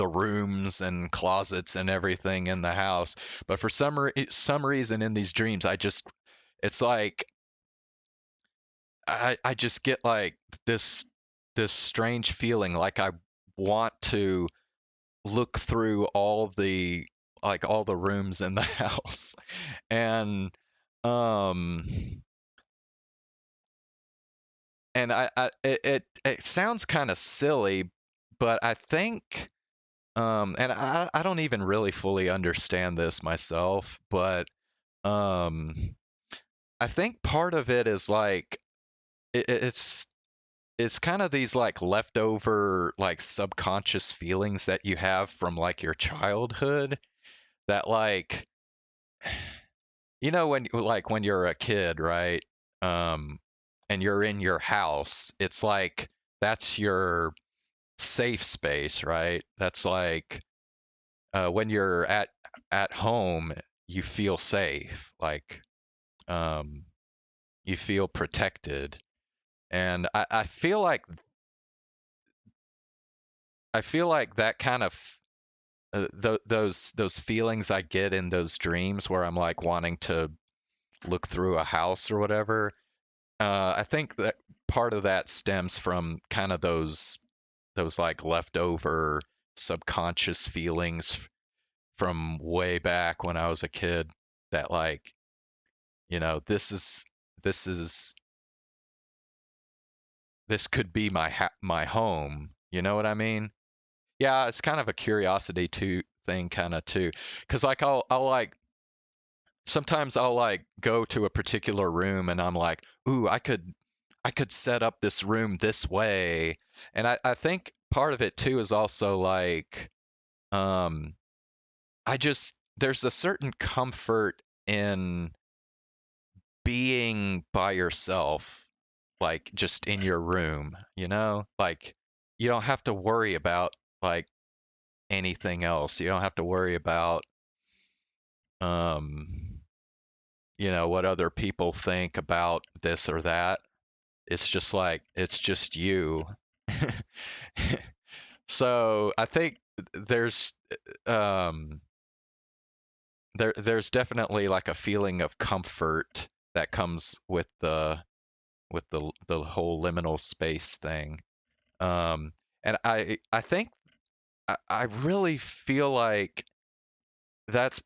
rooms and closets and everything in the house. But for some reason in these dreams, it's like I just get like this this strange feeling like I want to look through all the rooms in the house. And um and it sounds kind of silly, but I think and I don't even really fully understand this myself, but um I think part of it is like it's kind of these like leftover like subconscious feelings that you have from like your childhood that like when you're a kid, right? Um and you're in your house, it's like that's your safe space, right? That's like when you're at home, you feel safe, like um, you feel protected, and I feel like that kind of those feelings I get in those dreams where I'm like wanting to look through a house or whatever. I think that part of that stems from kind of those like leftover subconscious feelings from way back when I was a kid that like, this is this could be my home. You know what I mean? Yeah, it's kind of a curiosity too thing kind of too. 'Cause like I'll like sometimes I'll like go to a particular room and I'm like, "Ooh, I could set up this room this way." And I think part of it too is also like um I just there's a certain comfort in being by yourself, like just in your room, you know? Like you don't have to worry about like anything else. You don't have to worry about um what other people think about this or that. It's just like it's just you. So I think there's um there's definitely like a feeling of comfort that comes with the whole liminal space thing. Um, and I think I really feel like that's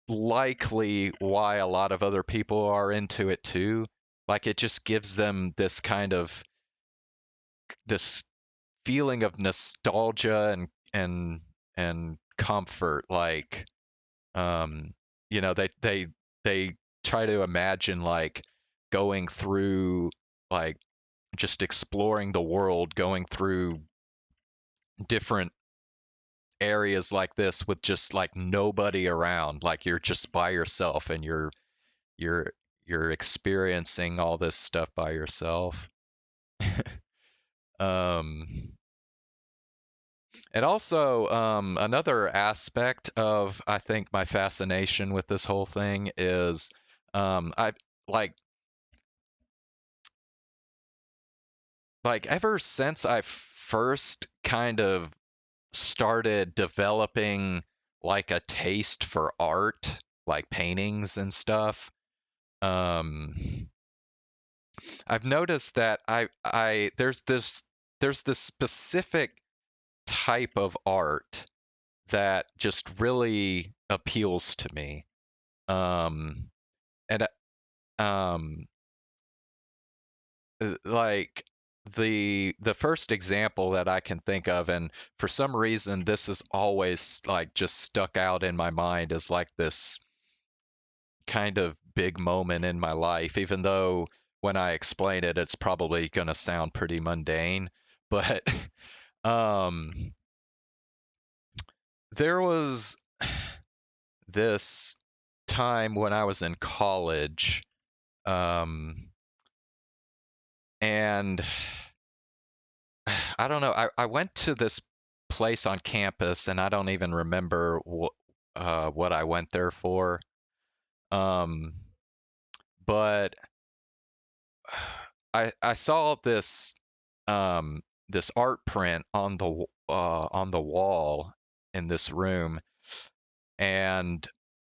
likely why a lot of other people are into it too. Like it just gives them this feeling of nostalgia and comfort. Like they try to imagine like going through like just exploring the world, going through different areas like this with just like nobody around, like you're just by yourself and you're you're experiencing all this stuff by yourself. um and also another aspect of I think my fascination with this whole thing is I like ever since I first kind of started developing like a taste for art, like paintings and stuff. Um, I've noticed that I there's this specific type of art that just really appeals to me. Um, and um, like the first example that I can think of, and for some reason this is always like just stuck out in my mind as like this kind of big moment in my life, even though when I explain it, it's probably going to sound pretty mundane. But um, there was this time when I was in college, and I don't know. I went to this place on campus, and I don't even remember what I went there for. Um, but I saw this art print on the wall in this room, and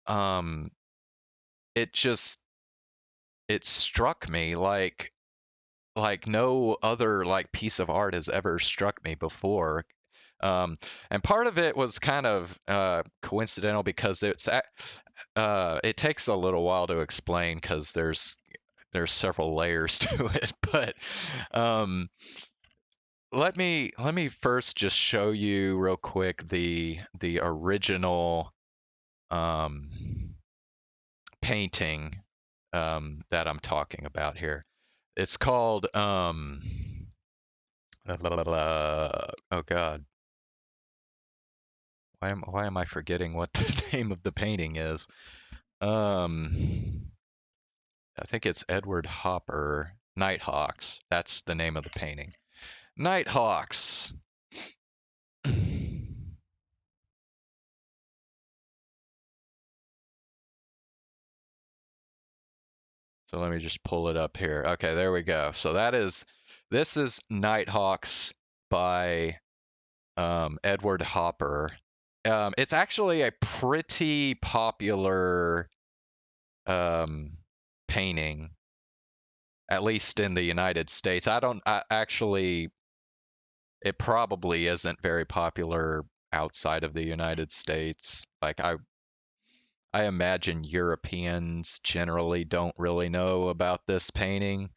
um, it just it struck me like no other like piece of art has ever struck me before. And part of it was kind of coincidental because it takes a little while to explain because there's several layers to it. But um, let me first just show you real quick the original um, painting that I'm talking about here. It's called oh God, why am I forgetting what the name of the painting is? Um, I think it's Edward Hopper. Nighthawks. That's the name of the painting. Nighthawks. So let me just pull it up here. Okay, there we go. So this is Nighthawks by Edward Hopper. It's actually a pretty popular painting, at least in the United States. I actually, it probably isn't very popular outside of the United States. Like I imagine Europeans generally don't really know about this painting.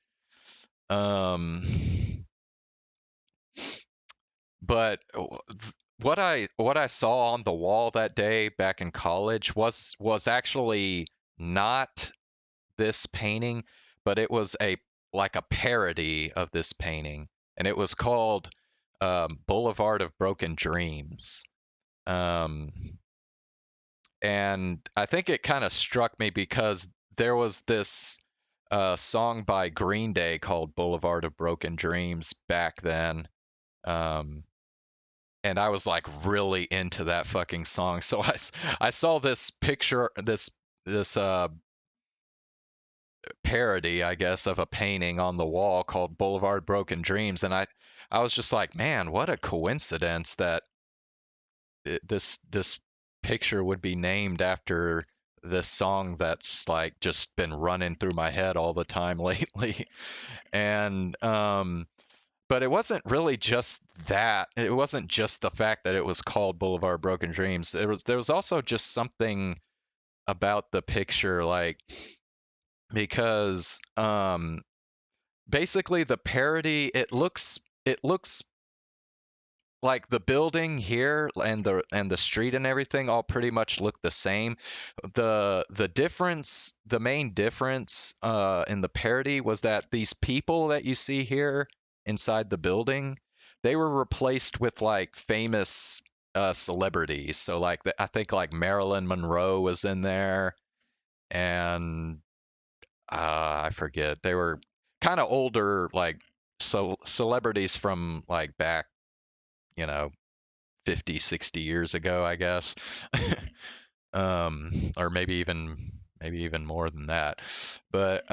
Um, but what I saw on the wall that day back in college was actually not this painting, but it was a like a parody of this painting, and it was called Boulevard of Broken Dreams. Um, and I think it kind of struck me because there was this song by Green Day called Boulevard of Broken Dreams back then. Um, and I was like really into that fucking song. So I saw this picture, this parody, I guess, of a painting on the wall called Boulevard Broken Dreams, and I was just like, man, what a coincidence that this picture would be named after this song that's like just been running through my head all the time lately. And but it wasn't really just that. It wasn't just the fact that it was called Boulevard Broken Dreams. There was also just something about the picture, like because basically the parody, it looks like the building here and the street and everything all pretty much look the same. The main difference in the parody was that these people that you see here inside the building, they were replaced with like famous celebrities. So like I think like Marilyn Monroe was in there, and I forget, they were kind of older, like so celebrities from like back, you know, 50, 60 years ago, I guess. Or maybe even more than that. But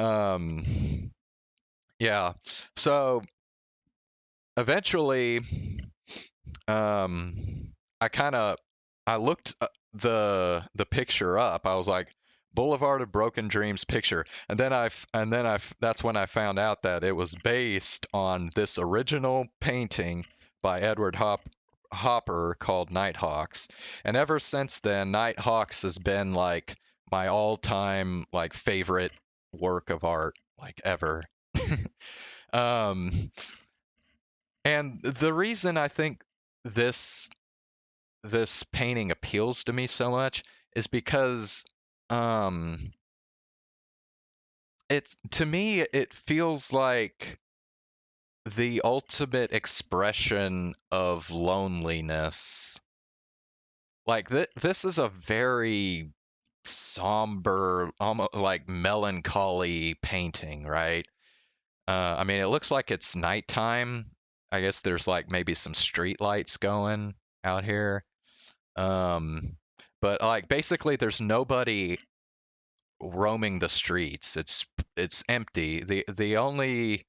yeah. So eventually, um, I kind of I looked the picture up. I was like, Boulevard of Broken Dreams picture, and then I that's when I found out that it was based on this original painting by Edward Hopper called Nighthawks. And ever since then, Nighthawks has been like my all-time like favorite work of art like ever. um and the reason I think this this painting appeals to me so much is because um it's to me it feels like the ultimate expression of loneliness. like this is a very somber, almost like melancholy painting, right? I mean, it looks like it's nighttime. I guess there's like maybe some street lights going out here. Um, but like basically there's nobody roaming the streets. It's empty. The only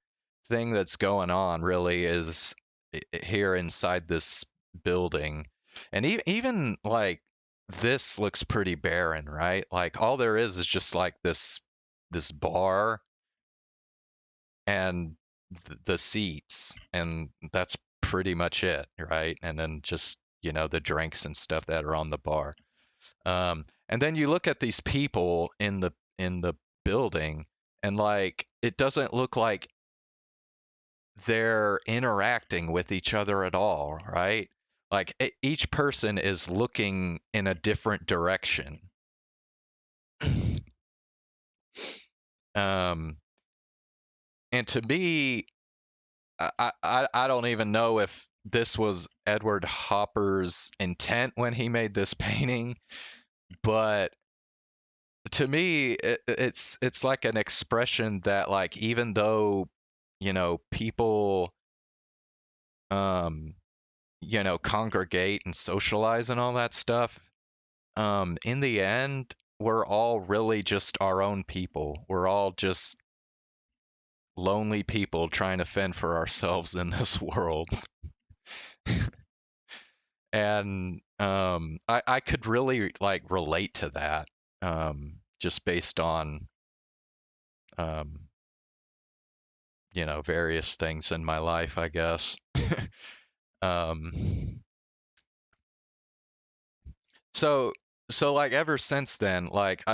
thing that's going on really is here inside this building. And even like this looks pretty barren, right? Like all there is just like this bar and the seats, and that's pretty much it, right? And then just, the drinks and stuff that are on the bar. And then you look at these people in the building, and like it doesn't look like they're interacting with each other at all, right? Like each person is looking in a different direction. um, and to me, I don't even know if this was Edward Hopper's intent when he made this painting, but to me it's like an expression that, like, even though people um congregate and socialize and all that stuff, in the end we're all really just our own people. We're all just lonely people trying to fend for ourselves in this world. And I could really like relate to that, just based on um, various things in my life, I guess. um, so so like ever since then, like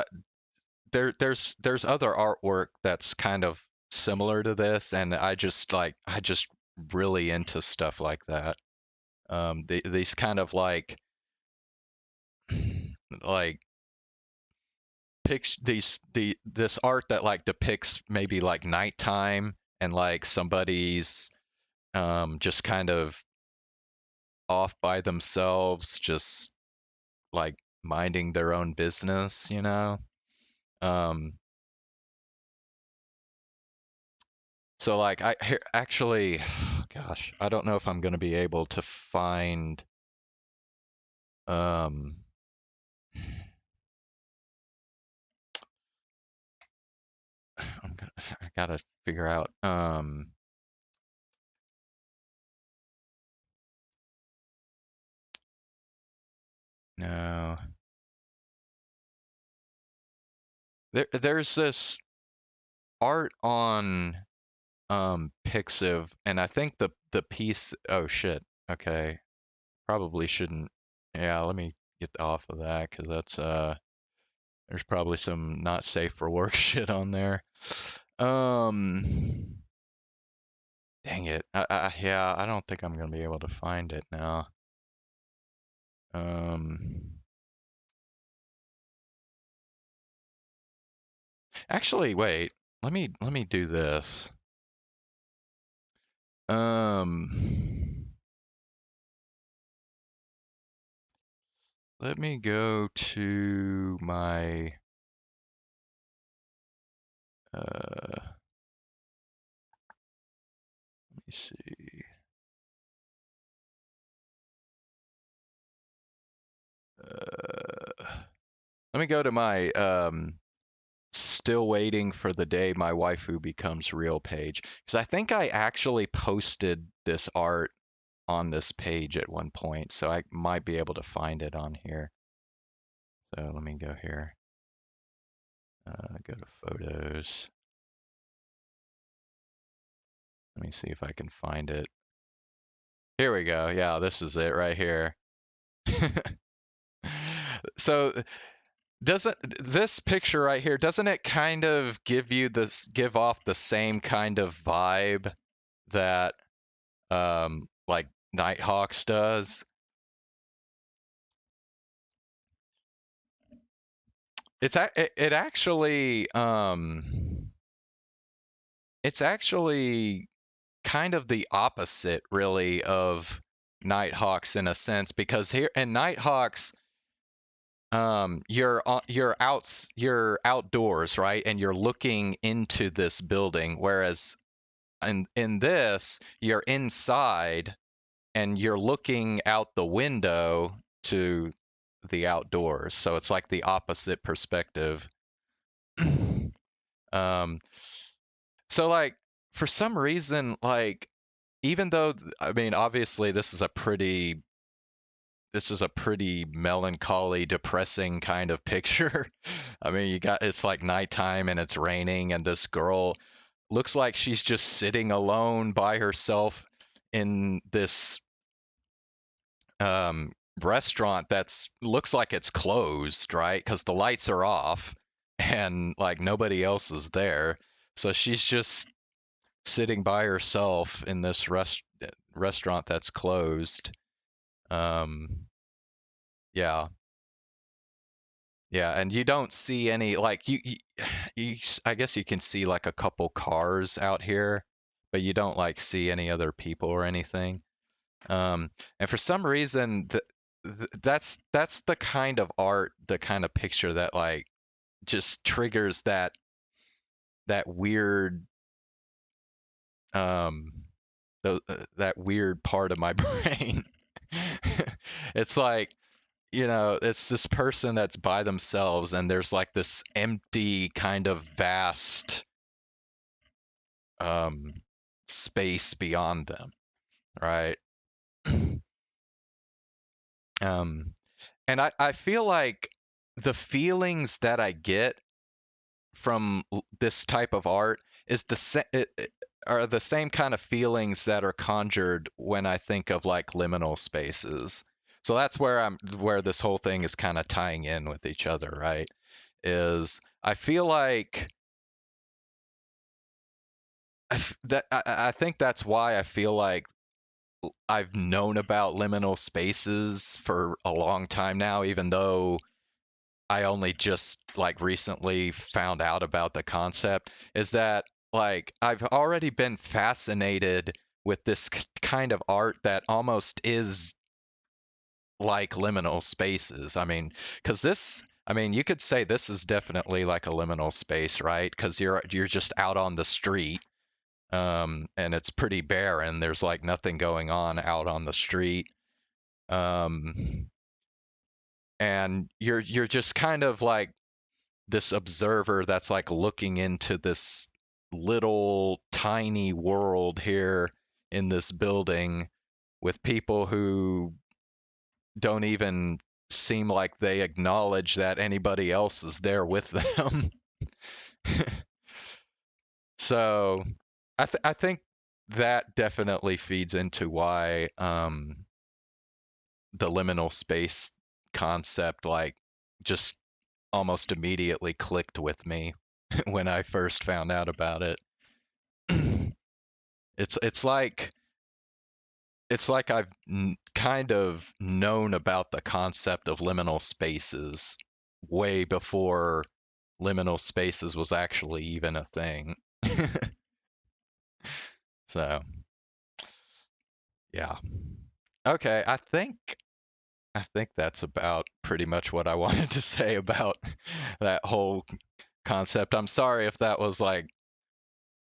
there's other artwork that's kind of similar to this, and I just really into stuff like that. These kind of like this art that like depicts maybe like nighttime, and like somebody's just kind of off by themselves, just like minding their own business. Um, so like actually, gosh, I don't know if I'm going to be able to find um I gotta figure out no, there's this art on Pixiv, and I think the piece, oh shit, okay, probably shouldn't, yeah, let me get off of that, because that's there's probably some not safe for work shit on there. um Dang it, yeah, I don't think I'm gonna be able to find it now. Actually, wait, let me do this. Let me go to my let me see. Let me go to my still waiting for the day my waifu becomes real page, because I think I actually posted this art on this page at one point, so I might be able to find it on here. So let me go here. Go to photos. Let me see if I can find it. Here we go. Yeah, this is it right here. So doesn't this picture right here, doesn't it kind of give off the same kind of vibe that like Nighthawks does? It's actually kind of the opposite really of Nighthawks in a sense, because here in Nighthawks you're outdoors, right? And you're looking into this building, whereas in this, you're inside and you're looking out the window to the outdoors. So it's like the opposite perspective. um, so like for some reason, like even though I mean obviously this is a pretty melancholy, depressing kind of picture. I mean, it's like nighttime and it's raining, and this girl looks like she's just sitting alone by herself in this restaurant that's looks like it's closed, right? Because the lights are off and like nobody else is there. So she's just sitting by herself in this restaurant that's closed. Um, yeah. Yeah, and you don't see any like I guess you can see like a couple cars out here, but you don't like see any other people or anything. And for some reason, that's the kind of art, the kind of picture that like just triggers that weird um that weird part of my brain. It's like it's this person that's by themselves and there's like this empty kind of vast um space beyond them, right? um and I feel like the feelings that I get from this type of art is are the same kind of feelings that are conjured when I think of like liminal spaces. So that's where this whole thing is kind of tying in with each other, right? Is I feel like I think that's why I feel like I've known about liminal spaces for a long time now, even though I only just like recently found out about the concept, is that like I've already been fascinated with this kind of art that almost is like liminal spaces. I mean, because I mean, you could say this is definitely like a liminal space, right? Because you're just out on the street, and it's pretty barren. There's like nothing going on out on the street, um, and you're just kind of like this observer that's like looking into this little tiny world here in this building with people who don't even seem like they acknowledge that anybody else is there with them. So I think that definitely feeds into why the liminal space concept like just almost immediately clicked with me when I first found out about it. It's like I've kind of known about the concept of liminal spaces way before liminal spaces was actually even a thing. So, yeah. Okay, I think that's about pretty much what I wanted to say about that whole concept. I'm sorry if that was like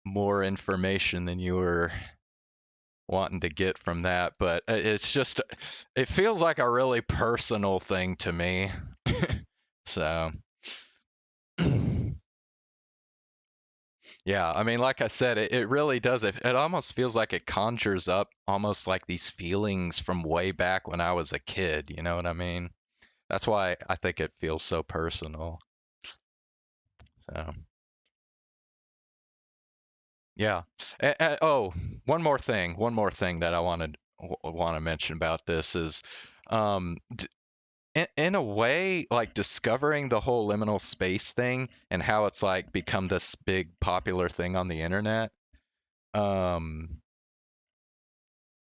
more information than you were wanting to get from that, but it's just it feels like a really personal thing to me. So yeah, I mean, like I said, it really does. It almost feels like it conjures up almost like these feelings from way back when I was a kid. You know what I mean? That's why I think it feels so personal. So yeah. Oh, one more thing that I want to mention about this is, um, in a way, like discovering the whole liminal space thing and how it's like become this big popular thing on the internet. Um,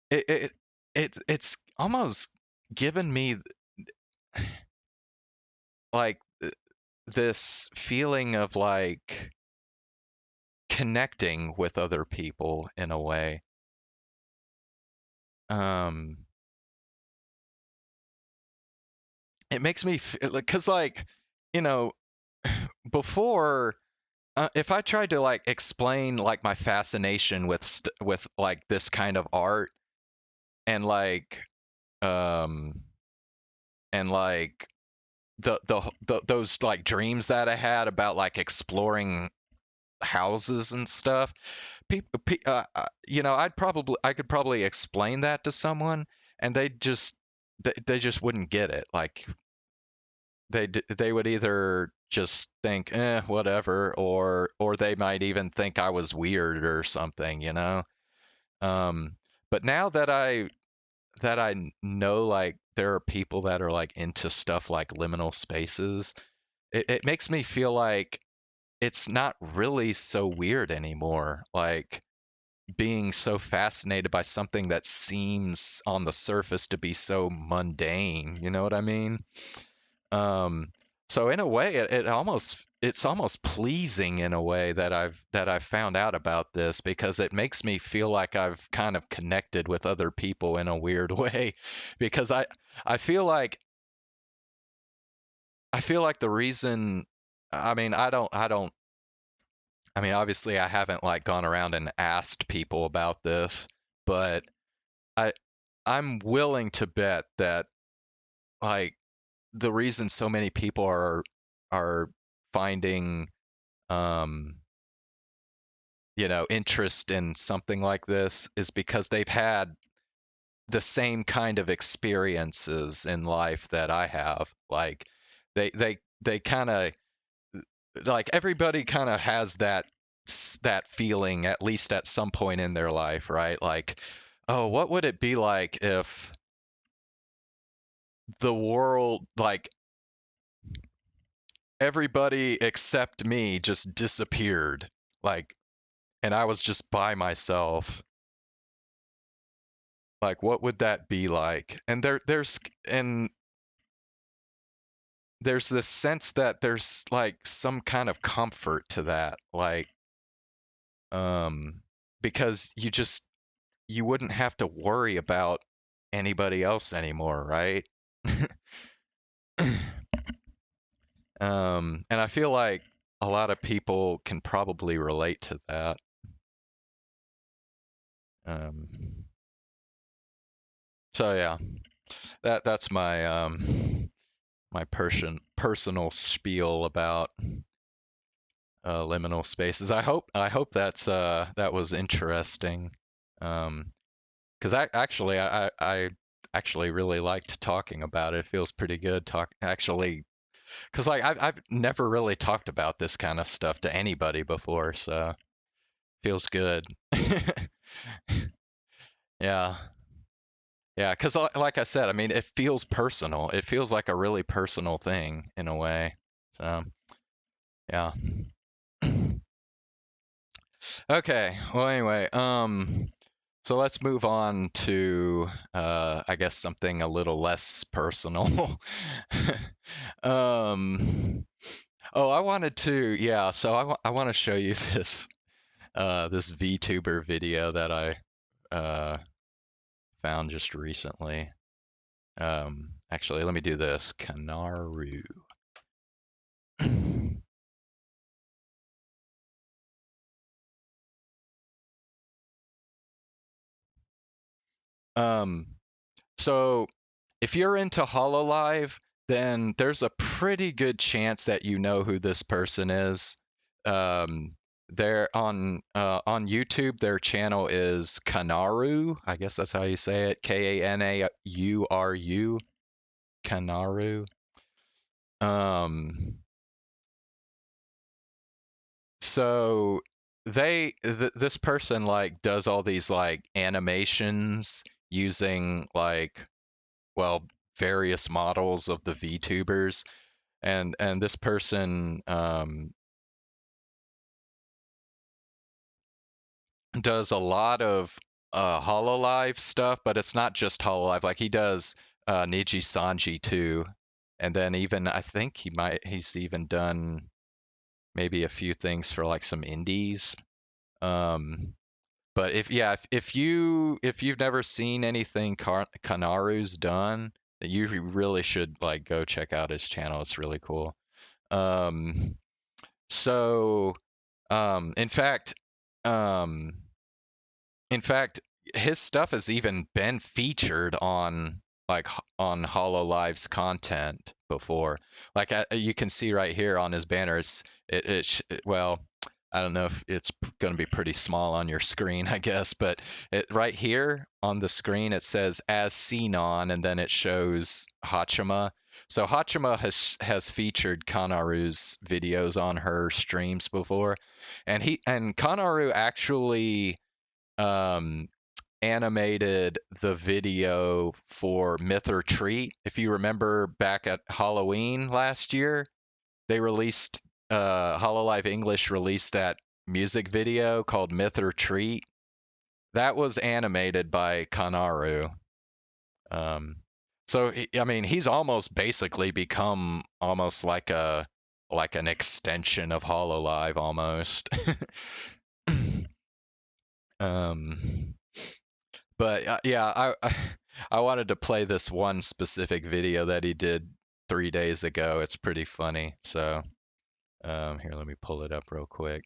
it, it it's almost given me like this feeling of like connecting with other people in a way. Um, it makes me feel because like, you know, before if I tried to like explain like my fascination with with like this kind of art and um like those like dreams that I had about like exploring houses and stuff, people, I could probably explain that to someone, and they just wouldn't get it. Like they would either just think, whatever, or they might even think I was weird or something, you know. Um, but now that I know like there are people that are like into stuff like liminal spaces, it makes me feel like it's not really so weird anymore. Like being so fascinated by something that seems on the surface to be so mundane, you know what I mean? Um, so in a way, it's almost pleasing in a way that I've found out about this because it makes me feel like I've kind of connected with other people in a weird way because I feel like the reason I mean obviously I haven't like gone around and asked people about this, but I I'm willing to bet that like the reason so many people are finding um interest in something like this is because they've had the same kind of experiences in life that I have. Like they kind of like everybody kind of has that feeling at least at some point in their life, right? Like, oh, what would it be like if the world, like everybody except me just disappeared, like, and I was just by myself? Like, what would that be like? And there's this sense that there's like some kind of comfort to that, like, um because you wouldn't have to worry about anybody else anymore, right? And I feel like a lot of people can probably relate to that. um so yeah, that's my my personal spiel about liminal spaces. I hope that was interesting. Because I actually really liked talking about it. It feels pretty good talk actually, because like I've never really talked about this kind of stuff to anybody before, so feels good. Yeah, yeah. Because like I said, I mean, it feels personal. It feels like a really personal thing in a way. So yeah. Okay. Well, anyway, so let's move on to I guess something a little less personal. um, oh, I wanted to, yeah. So I want to show you this VTuber video that I uh, found just recently. Actually, let me do this. Kanaru. um, so if you're into Hololive, then there's a pretty good chance that you know who this person is. They're on YouTube. Their channel is Kanaru. I guess that's how you say it. Kanauru. Kanaru. Um, so this person like does all these like animations using like, well, various models of the VTubers, and this person does a lot of Hololive stuff, but it's not just Hololive. Like he does Niji Sanji too, and then even I think he's even done maybe a few things for like some indies. But if you've never seen anything Kanaru's done, You really should like go check out his channel. It's really cool. So in fact, um, his stuff has even been featured on like on HoloLive's content before. Like you can see right here on his banner, well, I don't know if it's going to be pretty small on your screen, I guess, but right here on the screen it says as seen on, and then it shows Hachima. So Hachima has featured Kanaru's videos on her streams before, and Kanaru actually animated the video for Myth or Treat. If you remember back at Halloween last year, they released Hololive English released that music video called Myth or Treat. That was animated by Kanaru. So I mean, he's almost basically become almost like an extension of Hololive almost. But yeah, I wanted to play this one specific video that he did 3 days ago. It's pretty funny. So here, let me pull it up real quick.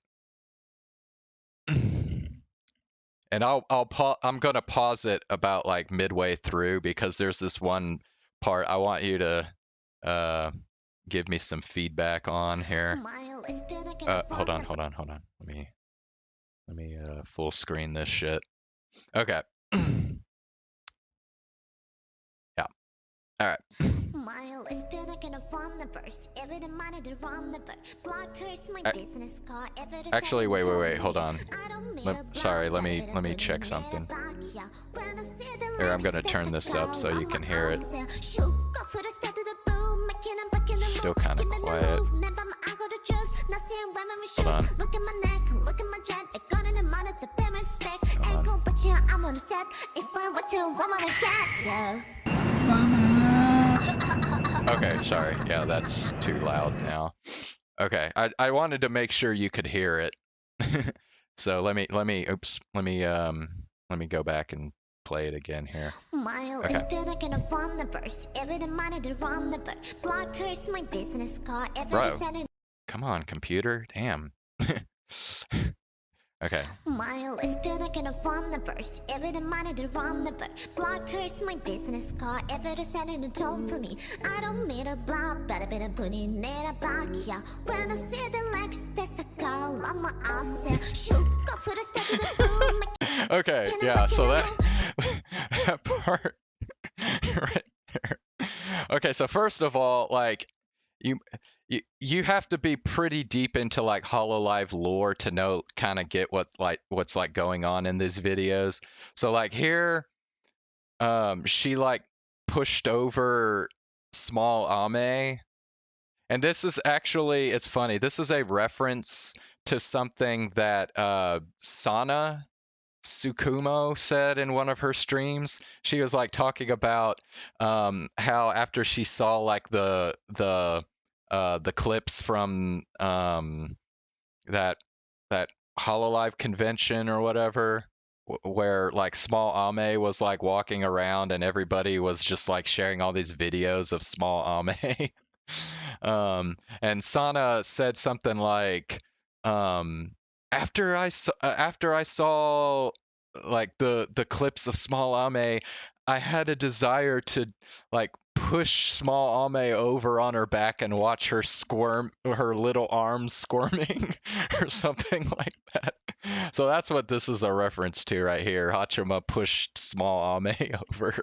And I'm gonna pause it about like midway through because there's this one part I want you to give me some feedback on here. Hold on. Let me full screen this shit. Okay. Yeah. All right. Actually, wait. Hold on. Sorry, let me check something. Here, I'm gonna turn this up so you can hear it. Still kind of quiet. Hold on. Okay, sorry. Yeah, that's too loud now. Okay, I wanted to make sure you could hear it. So let me go back and play it again here. Okay. Bro, come on, computer. Damn. Okay. Okay, yeah, so that part right there. Okay, so first of all, like you have to be pretty deep into like Hololive lore to know kind of get what's like going on in these videos. So like here she like pushed over small Ame, and this is actually, it's funny, this is a reference to something that Sana Tsukumo said in one of her streams. She was like talking about how after she saw like the clips from that Hololive convention or whatever, where like small Ame was like walking around and everybody was just like sharing all these videos of small Ame. And Sana said something like, after I saw like the clips of small Ame, I had a desire to like push small Ame over on her back and watch her squirm, her little arms squirming or something like that. So that's what this is a reference to right here. Hachima pushed small Ame over.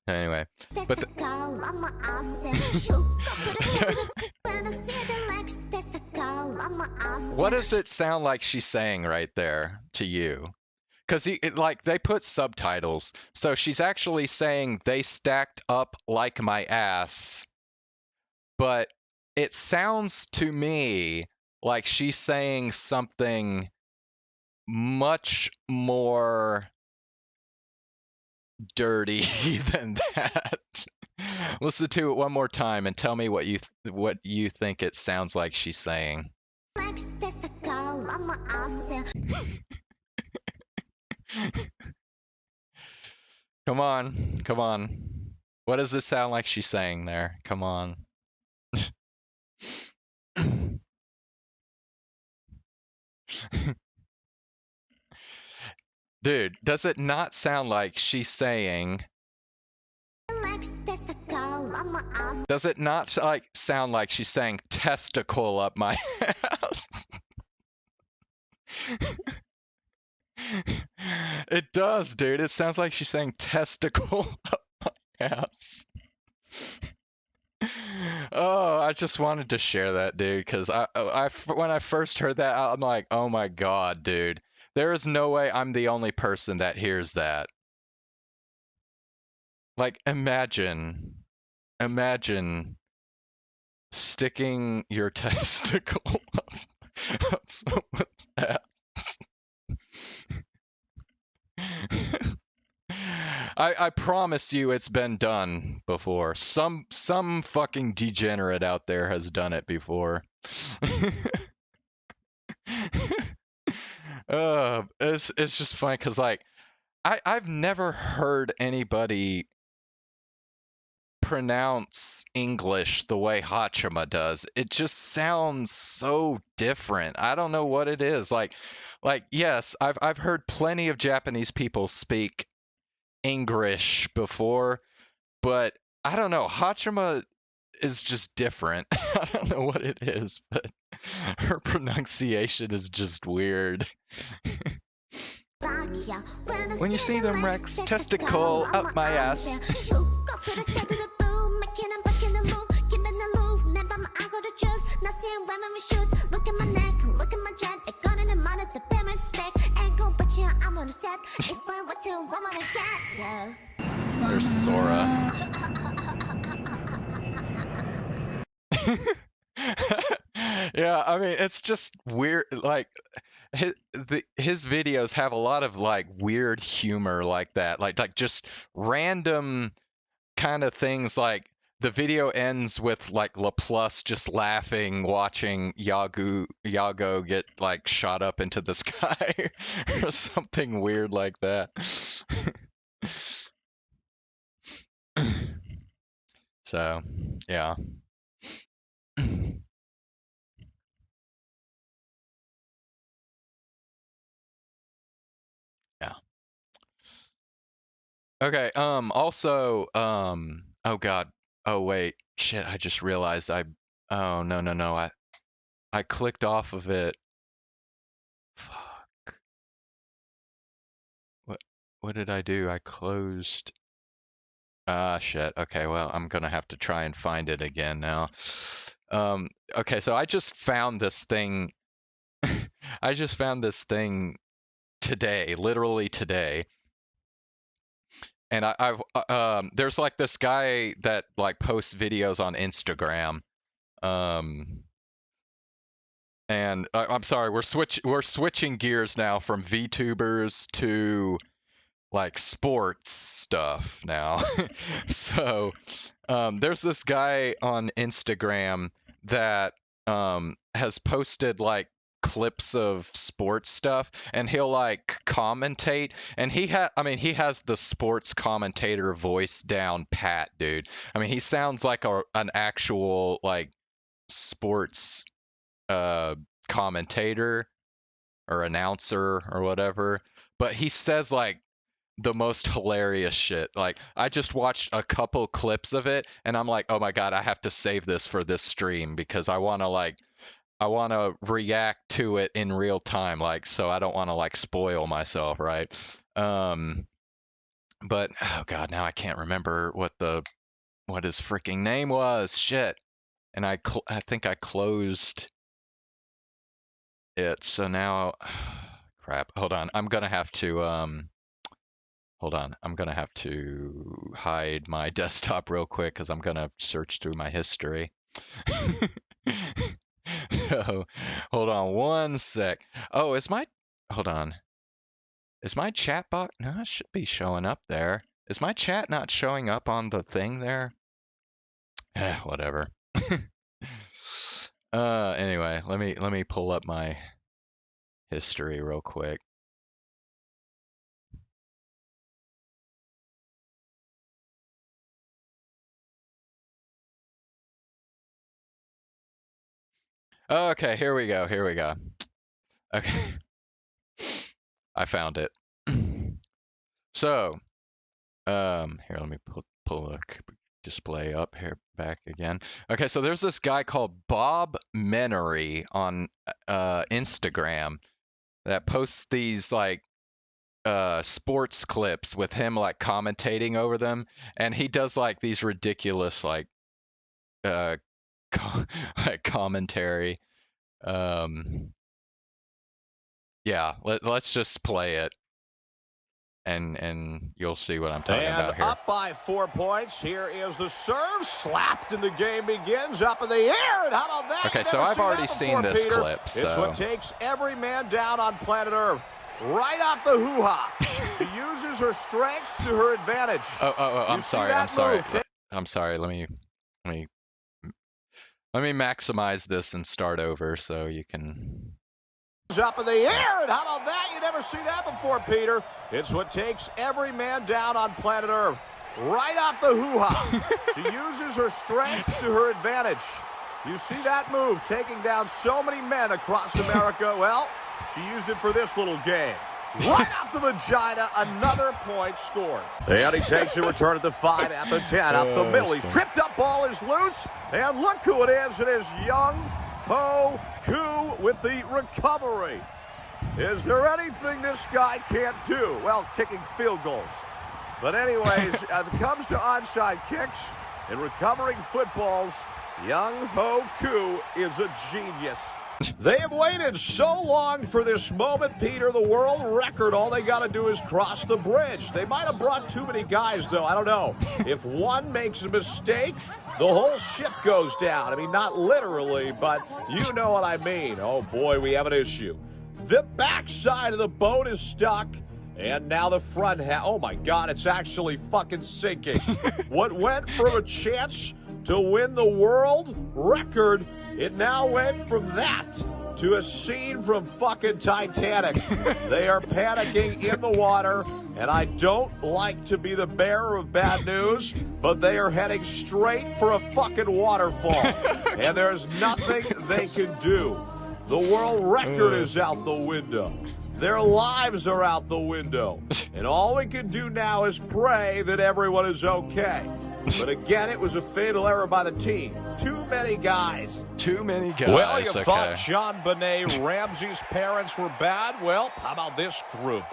Anyway, but what does it sound like she's saying right there to you? Because like they put subtitles, so she's actually saying they stacked up like my ass, but it sounds to me like she's saying something much more dirty than that. Listen to it one more time and tell me what you think it sounds like she's saying. Come on, come on. What does this sound like she's saying there? Come on. Dude, does it not sound like she's saying... Does it not like sound like she's saying testicle up my ass? It does, dude. It sounds like she's saying testicle up my ass. Oh, I just wanted to share that, dude, because when I first heard that, I'm like, oh my god, dude. There is no way I'm the only person that hears that. Like, imagine sticking your testicle up someone's ass. I promise you it's been done before. Some fucking degenerate out there has done it before. It's just funny because like I've never heard anybody pronounce English the way Hachima does. It just sounds so different. I don't know what it is. Like yes, I've heard plenty of Japanese people speak English before, but I don't know. Hachima is just different. I don't know what it is, but her pronunciation is just weird. When you see them Rex testicle up my ass. There's Sora. Yeah, I mean, it's just weird. Like, his videos have a lot of like weird humor like that. Like just random kind of things. Like the video ends with like LaPlus just laughing, watching Yago get like shot up into the sky or something weird like that. So, yeah. Yeah. Okay, also, oh god. Oh wait, shit, I just realized oh no, I clicked off of it. Fuck. What did I do? I closed. Ah, shit. Okay, well, I'm gonna have to try and find it again now. Okay, so I just found this thing. I just found this thing today, literally today. And there's like this guy that like posts videos on Instagram. And I'm sorry, we're switching gears now from VTubers to like sports stuff now. So there's this guy on Instagram that has posted like clips of sports stuff, and he'll like commentate, and he has the sports commentator voice down pat, dude. I mean, he sounds like an actual like sports commentator or announcer or whatever, but he says like the most hilarious shit. Like I just watched a couple clips of it and I'm like, oh my god, I have to save this for this stream because I want to react to it in real time, like, so I don't want to like spoil myself, right? But oh god, now I can't remember what his freaking name was. Shit. And I think I closed it. So now crap. Hold on. I'm going to have to hold on. I'm going to have to hide my desktop real quick cuz I'm going to search through my history. So, hold on one sec. Oh, hold on. Is my chat box? No, it should be showing up there. Is my chat not showing up on the thing there? Whatever. Anyway, let me pull up my history real quick. Okay, here we go. Here we go. Okay. I found it. So, here, let me pull a display up here back again. Okay, so there's this guy called Bob Menery on Instagram that posts these like sports clips with him like commentating over them, and he does like these ridiculous like like commentary. Yeah, let's just play it, and you'll see what I'm talking about here. Up by 4 points. Here is the serve, slapped, and the game begins. Up in the air, and how about that? Okay, so I've already seen this clip. So it's what takes every man down on planet Earth. Right off the hoo-ha. She uses her strengths to her advantage. I'm sorry. I'm sorry. Let me maximize this and start over so you can. Up in the air, and how about that? You never see that before, Peter. It's what takes every man down on planet Earth. Right off the hoo-ha. She uses her strengths to her advantage. You see that move, taking down so many men across America. Well, she used it for this little game. Right off the vagina, another point scored. And he takes a return at the 5, at the 10, up the middle. He's tripped up, ball is loose. And look who it is. It is Young Ho Koo with the recovery. Is there anything this guy can't do? Well, kicking field goals. But anyways, it comes to onside kicks and recovering footballs. Young Ho Koo is a genius. They have waited so long for this moment, Peter. The world record, all they got to do is cross the bridge. They might have brought too many guys, though. I don't know. If one makes a mistake, the whole ship goes down. I mean, not literally, but you know what I mean. Oh, boy, we have an issue. The backside of the boat is stuck, and now the front half. Oh, my God, it's actually fucking sinking. What went from a chance to win the world record, it now went from that to a scene from fucking Titanic. They are panicking in the water, and I don't like to be the bearer of bad news, but they are heading straight for a fucking waterfall, and there's nothing they can do. The world record is out the window. Their lives are out the window, and all we can do now is pray that everyone is okay. But again, it was a fatal error by the team. Too many guys. Too many guys. Well, you thought John Benet Ramsey's parents were bad? Well, how about this group?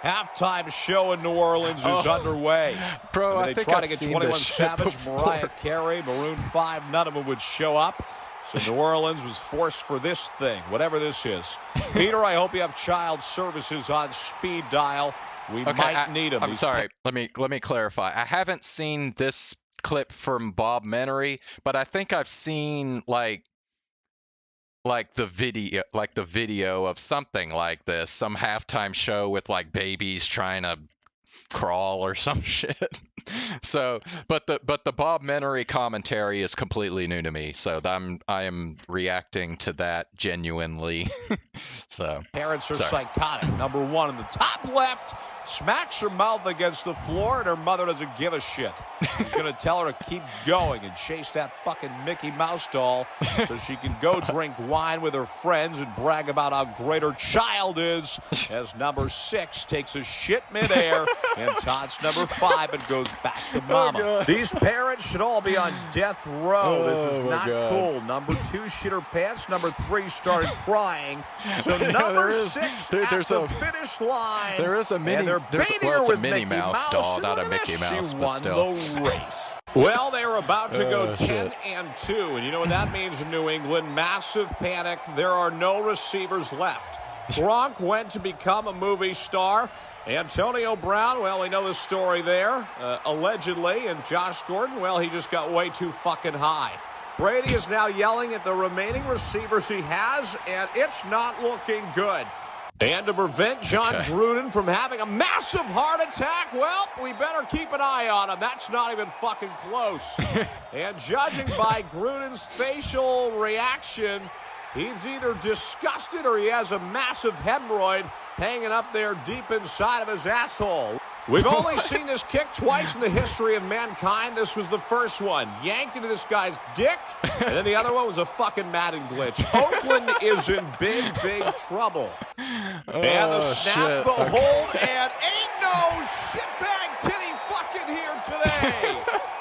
Halftime show in New Orleans is underway. Bro, I mean, they tried to get 21 Savage, Mariah Carey, Maroon 5. None of them would show up. So New Orleans was forced for this thing, whatever this is. Peter, I hope you have child services on speed dial. We might need them. I'm sorry. Let me clarify. I haven't seen this clip from Bob Menery, but I think I've seen like the video of something like this, some halftime show with like babies trying to crawl or some shit. So, but the Bob Menery commentary is completely new to me, so I am reacting to that genuinely. So parents are psychotic. Number one in the top left smacks her mouth against the floor, and her mother doesn't give a shit. She's going to tell her to keep going and chase that fucking Mickey Mouse doll so she can go drink wine with her friends and brag about how great her child is, as number 6 takes a shit midair and taunts number 5 and goes back to mama. These parents should all be on death row. This is not cool. Number 2 shit her pants. Number 3 started crying. So number 6 at the finish line. There is a mini. It's a Minnie Mouse doll, not a Mickey Mouse, but still. The race. Well, they were about to go 10-2, and you know what that means in New England? Massive panic. There are no receivers left. Gronk went to become a movie star. Antonio Brown, well, we know the story there, allegedly. And Josh Gordon, well, he just got way too fucking high. Brady is now yelling at the remaining receivers he has, and it's not looking good. And to prevent John Gruden from having a massive heart attack, well, we better keep an eye on him. That's not even fucking close. And judging by Gruden's facial reaction, he's either disgusted or he has a massive hemorrhoid hanging up there deep inside of his asshole. We've only seen this kick twice in the history of mankind. This was the first one. Yanked into this guy's dick, and then the other one was a fucking Madden glitch. Oakland is in big, big trouble. And the snap, shit. the hold, and ain't no shitbag titty fucking here today.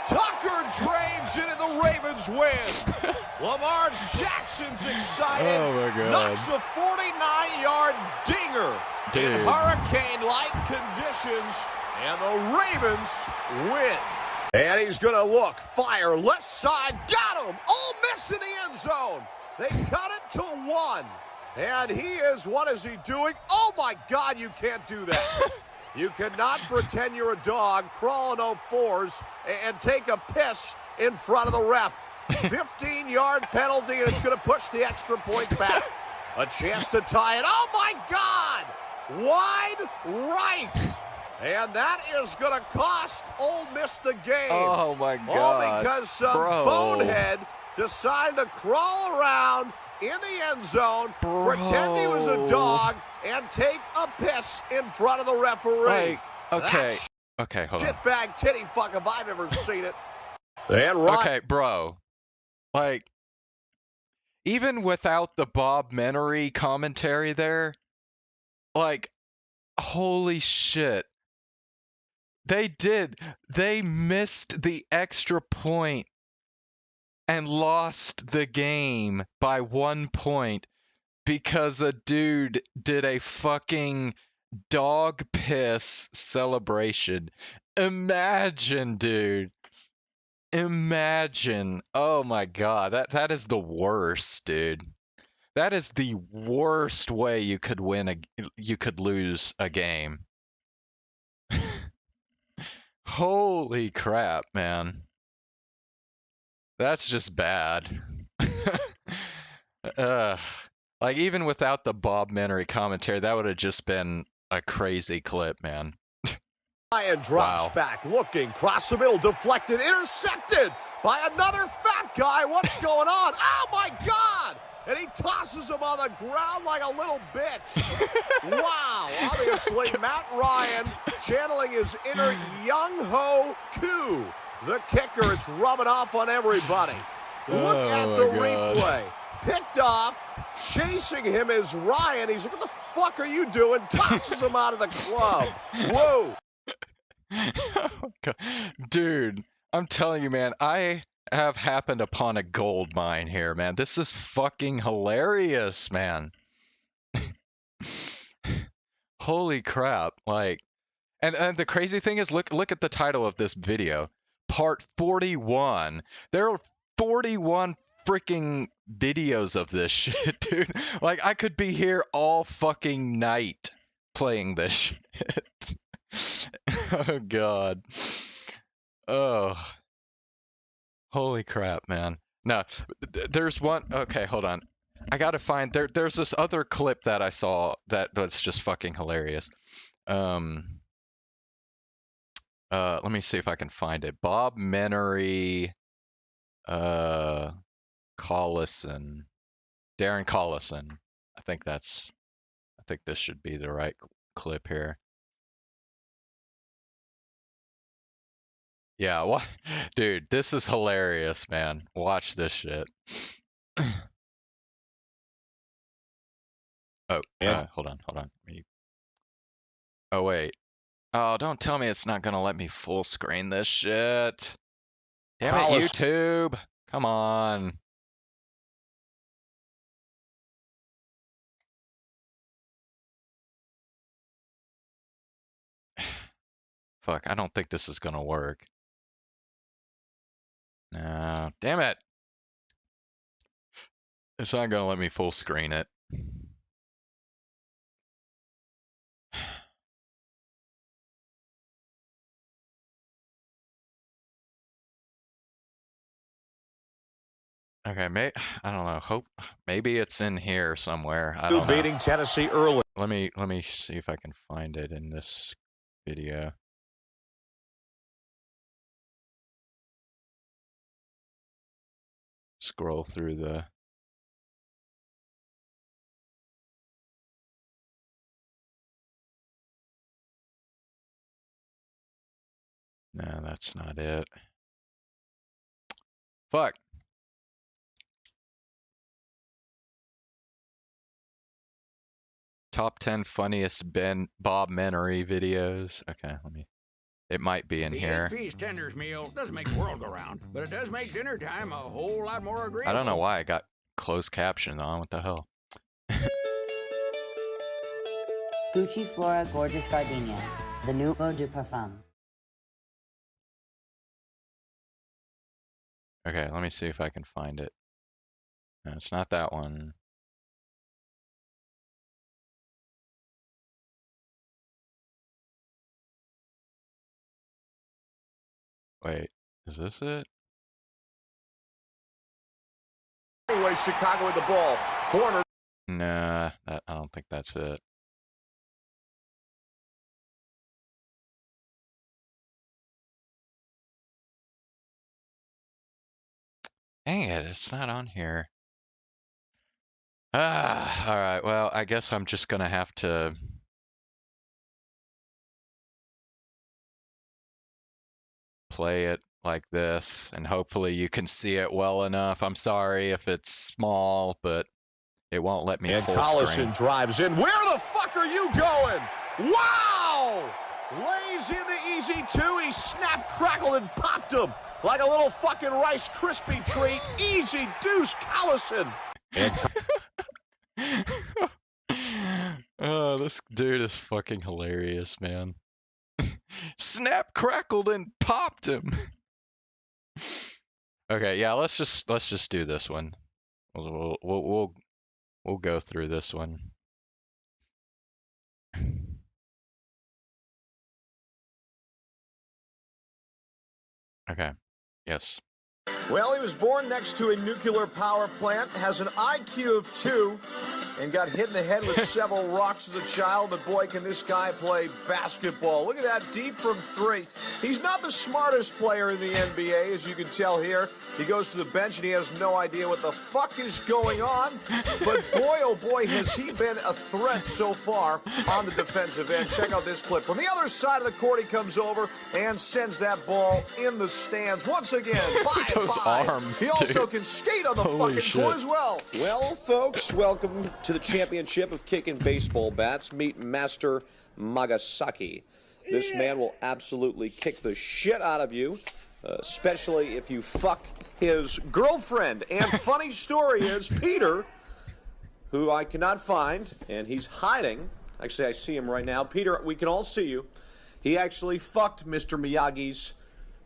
Tucker drains it, and the Ravens win. Lamar Jackson's excited. Oh, my God. Knocks a 49-yard dinger in Dude. hurricane-like conditions, and the Ravens win. And he's going to look, fire, left side, got him. Ole Miss in the end zone. They cut it to 1. And he is, what is he doing? Oh, my God, you can't do that. You cannot pretend you're a dog, crawl on all fours, and take a piss in front of the ref. 15-yard penalty, and it's going to push the extra point back. A chance to tie it. Oh, my God! Wide right. And that is going to cost Ole Miss the game. Oh, my God. All because some Bro. bonehead decided to crawl around in the end zone, pretend he was a dog, and take a piss in front of the referee. Like, okay. That's Okay, hold on. shitbag titty fuck if I've ever seen it. And right. Okay, bro. Like, even without the Bob Menery commentary there, like, holy shit. They missed the extra point and lost the game by 1 point because a dude did a fucking dog piss celebration. Imagine, dude. Imagine. Oh my God. That is the worst, dude. That is the worst way you could you could lose a game. Holy crap, man. That's just bad. Like, even without the Bob Menery commentary, that would have just been a crazy clip, man. Ryan drops back, looking, cross the middle, deflected, intercepted by another fat guy. What's going on? Oh, my God! And he tosses him on the ground like a little bitch. Wow. Obviously, Matt Ryan channeling his inner Young-Ho Koo. The kicker, it's rubbing off on everybody. Look at the replay. Picked off, chasing him is Ryan. He's like, what the fuck are you doing? Tosses him out of the club. Whoa. Oh, God. Dude, I'm telling you, man, I have happened upon a gold mine here, man. This is fucking hilarious, man. Holy crap. Like, and the crazy thing is, look at the title of this video. Part 41. There are 41 freaking videos of this shit, dude. Like, I could be here all fucking night playing this shit. Oh, God. Oh. Holy crap, man. No, there's one. Okay, hold on. I gotta find. There's this other clip that I saw that's just fucking hilarious. Let me see if I can find it. Bob Menery, Collison, Darren Collison. I think this should be the right clip here. Yeah, what, dude, this is hilarious, man. Watch this shit. Oh, hold on. Oh, wait. Oh, don't tell me it's not gonna let me full screen this shit. Damn it, YouTube. Come on. Fuck, I don't think this is gonna work. No, damn it. It's not gonna let me full screen it. Okay, I don't know. Maybe it's in here somewhere. I don't know. Beating Tennessee early. Let me see if I can find it in this video. Scroll through the. No, that's not it. Fuck. Top 10 funniest Bob Menery videos. Okay, let me. It might be in here. The 8-piece tenders meal doesn't make the world go round, but it does make dinner time a whole lot more agreeable. I don't know why I got closed caption on. What the hell? Gucci Flora Gorgeous Gardenia, the new eau de parfum. Okay, let me see if I can find it. No, it's not that one. Wait, is this it? Anyway, Chicago with the ball. Corner. Nah, I don't think that's it. Dang it, it's not on here. Ah, alright, well, I guess I'm just gonna have to play it like this, and hopefully you can see it well enough. I'm sorry if it's small, but it won't let me And full Collison screen. drives in. Where the fuck are you going? Wow! Lays in the easy two. He snapped, crackled, and popped him like a little fucking Rice Krispie treat. Easy deuce, Collison. Oh, this dude is fucking hilarious, man. Snap, crackled, and popped him. Okay, yeah, let's just do this one. We'll go through this one. Okay. Yes. Well, he was born next to a nuclear power plant, has an IQ of 2, and got hit in the head with several rocks as a child. But boy, can this guy play basketball. Look at that, deep from 3. He's not the smartest player in the NBA, as you can tell here. He goes to the bench and he has no idea what the fuck is going on. But boy, oh boy, has he been a threat so far on the defensive end. Check out this clip. From the other side of the court, he comes over and sends that ball in the stands. Once again, Those arms, he also dude. can skate on the Holy fucking shit. court as well. Well, folks, welcome to the championship of kicking baseball bats. Meet Master Magasaki. This man will absolutely kick the shit out of you, especially if you fuck his girlfriend. And funny story is, Peter, who I cannot find, and he's hiding. Actually, I see him right now. Peter, we can all see you. He actually fucked Mr. Miyagi's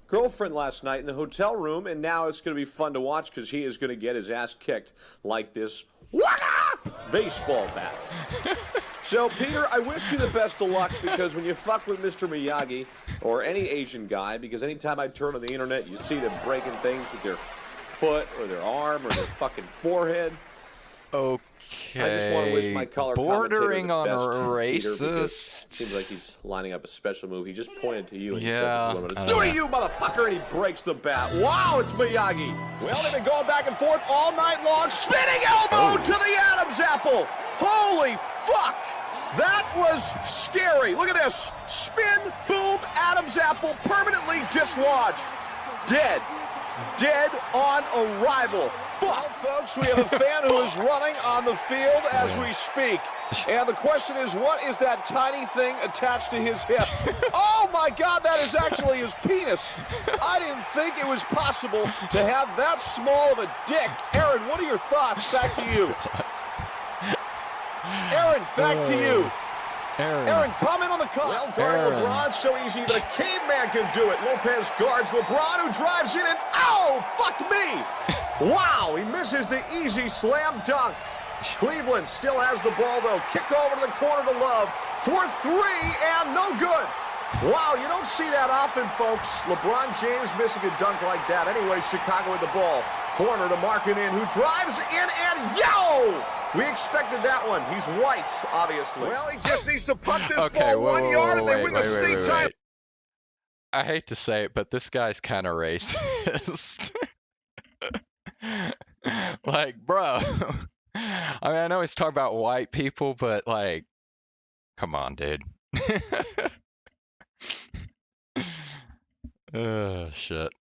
girlfriend last night in the hotel room, and now it's going to be fun to watch because he is going to get his ass kicked like this baseball bat. So, Peter, I wish you the best of luck, because when you fuck with Mr. Miyagi or any Asian guy, because anytime I turn on the internet, you see them breaking things with their foot or their arm or their fucking forehead. Okay. I just want to wish my color bordering on racist. racist. It seems like he's lining up a special move. He just pointed to you and Yeah, he said, "This is what I'm gonna do to you, motherfucker!" And he breaks the bat. Wow, it's Miyagi. Well, they've been going back and forth all night long. Spinning elbow to the Adam's apple. Holy fuck! That was scary. Look at this. Spin, boom, Adam's apple permanently dislodged. Dead. Dead on arrival. Fuck, folks, we have a fan who is running on the field as we speak. And the question is, what is that tiny thing attached to his hip? Oh, my God, that is actually his penis. I didn't think it was possible to have that small of a dick. Aaron, what are your thoughts? Back to you. Aaron, back to you. Aaron, comment on the call. Well, guarding LeBron, it's so easy, but a caveman can do it. Lopez guards LeBron, who drives in and, oh, fuck me. Wow, he misses the easy slam dunk. Cleveland still has the ball, though. Kick over to the corner to Love for 3, and no good. Wow, you don't see that often, folks. LeBron James missing a dunk like that. Anyway, Chicago with the ball. Corner to Markkanen, who drives in, and yo! We expected that one. He's white, obviously. Well, he just needs to punt this ball 1 yard, and they win the state title. I hate to say it, but this guy's kind of racist. Like, bro. I mean, I know he's talking about white people, but, like, come on, dude. Oh shit.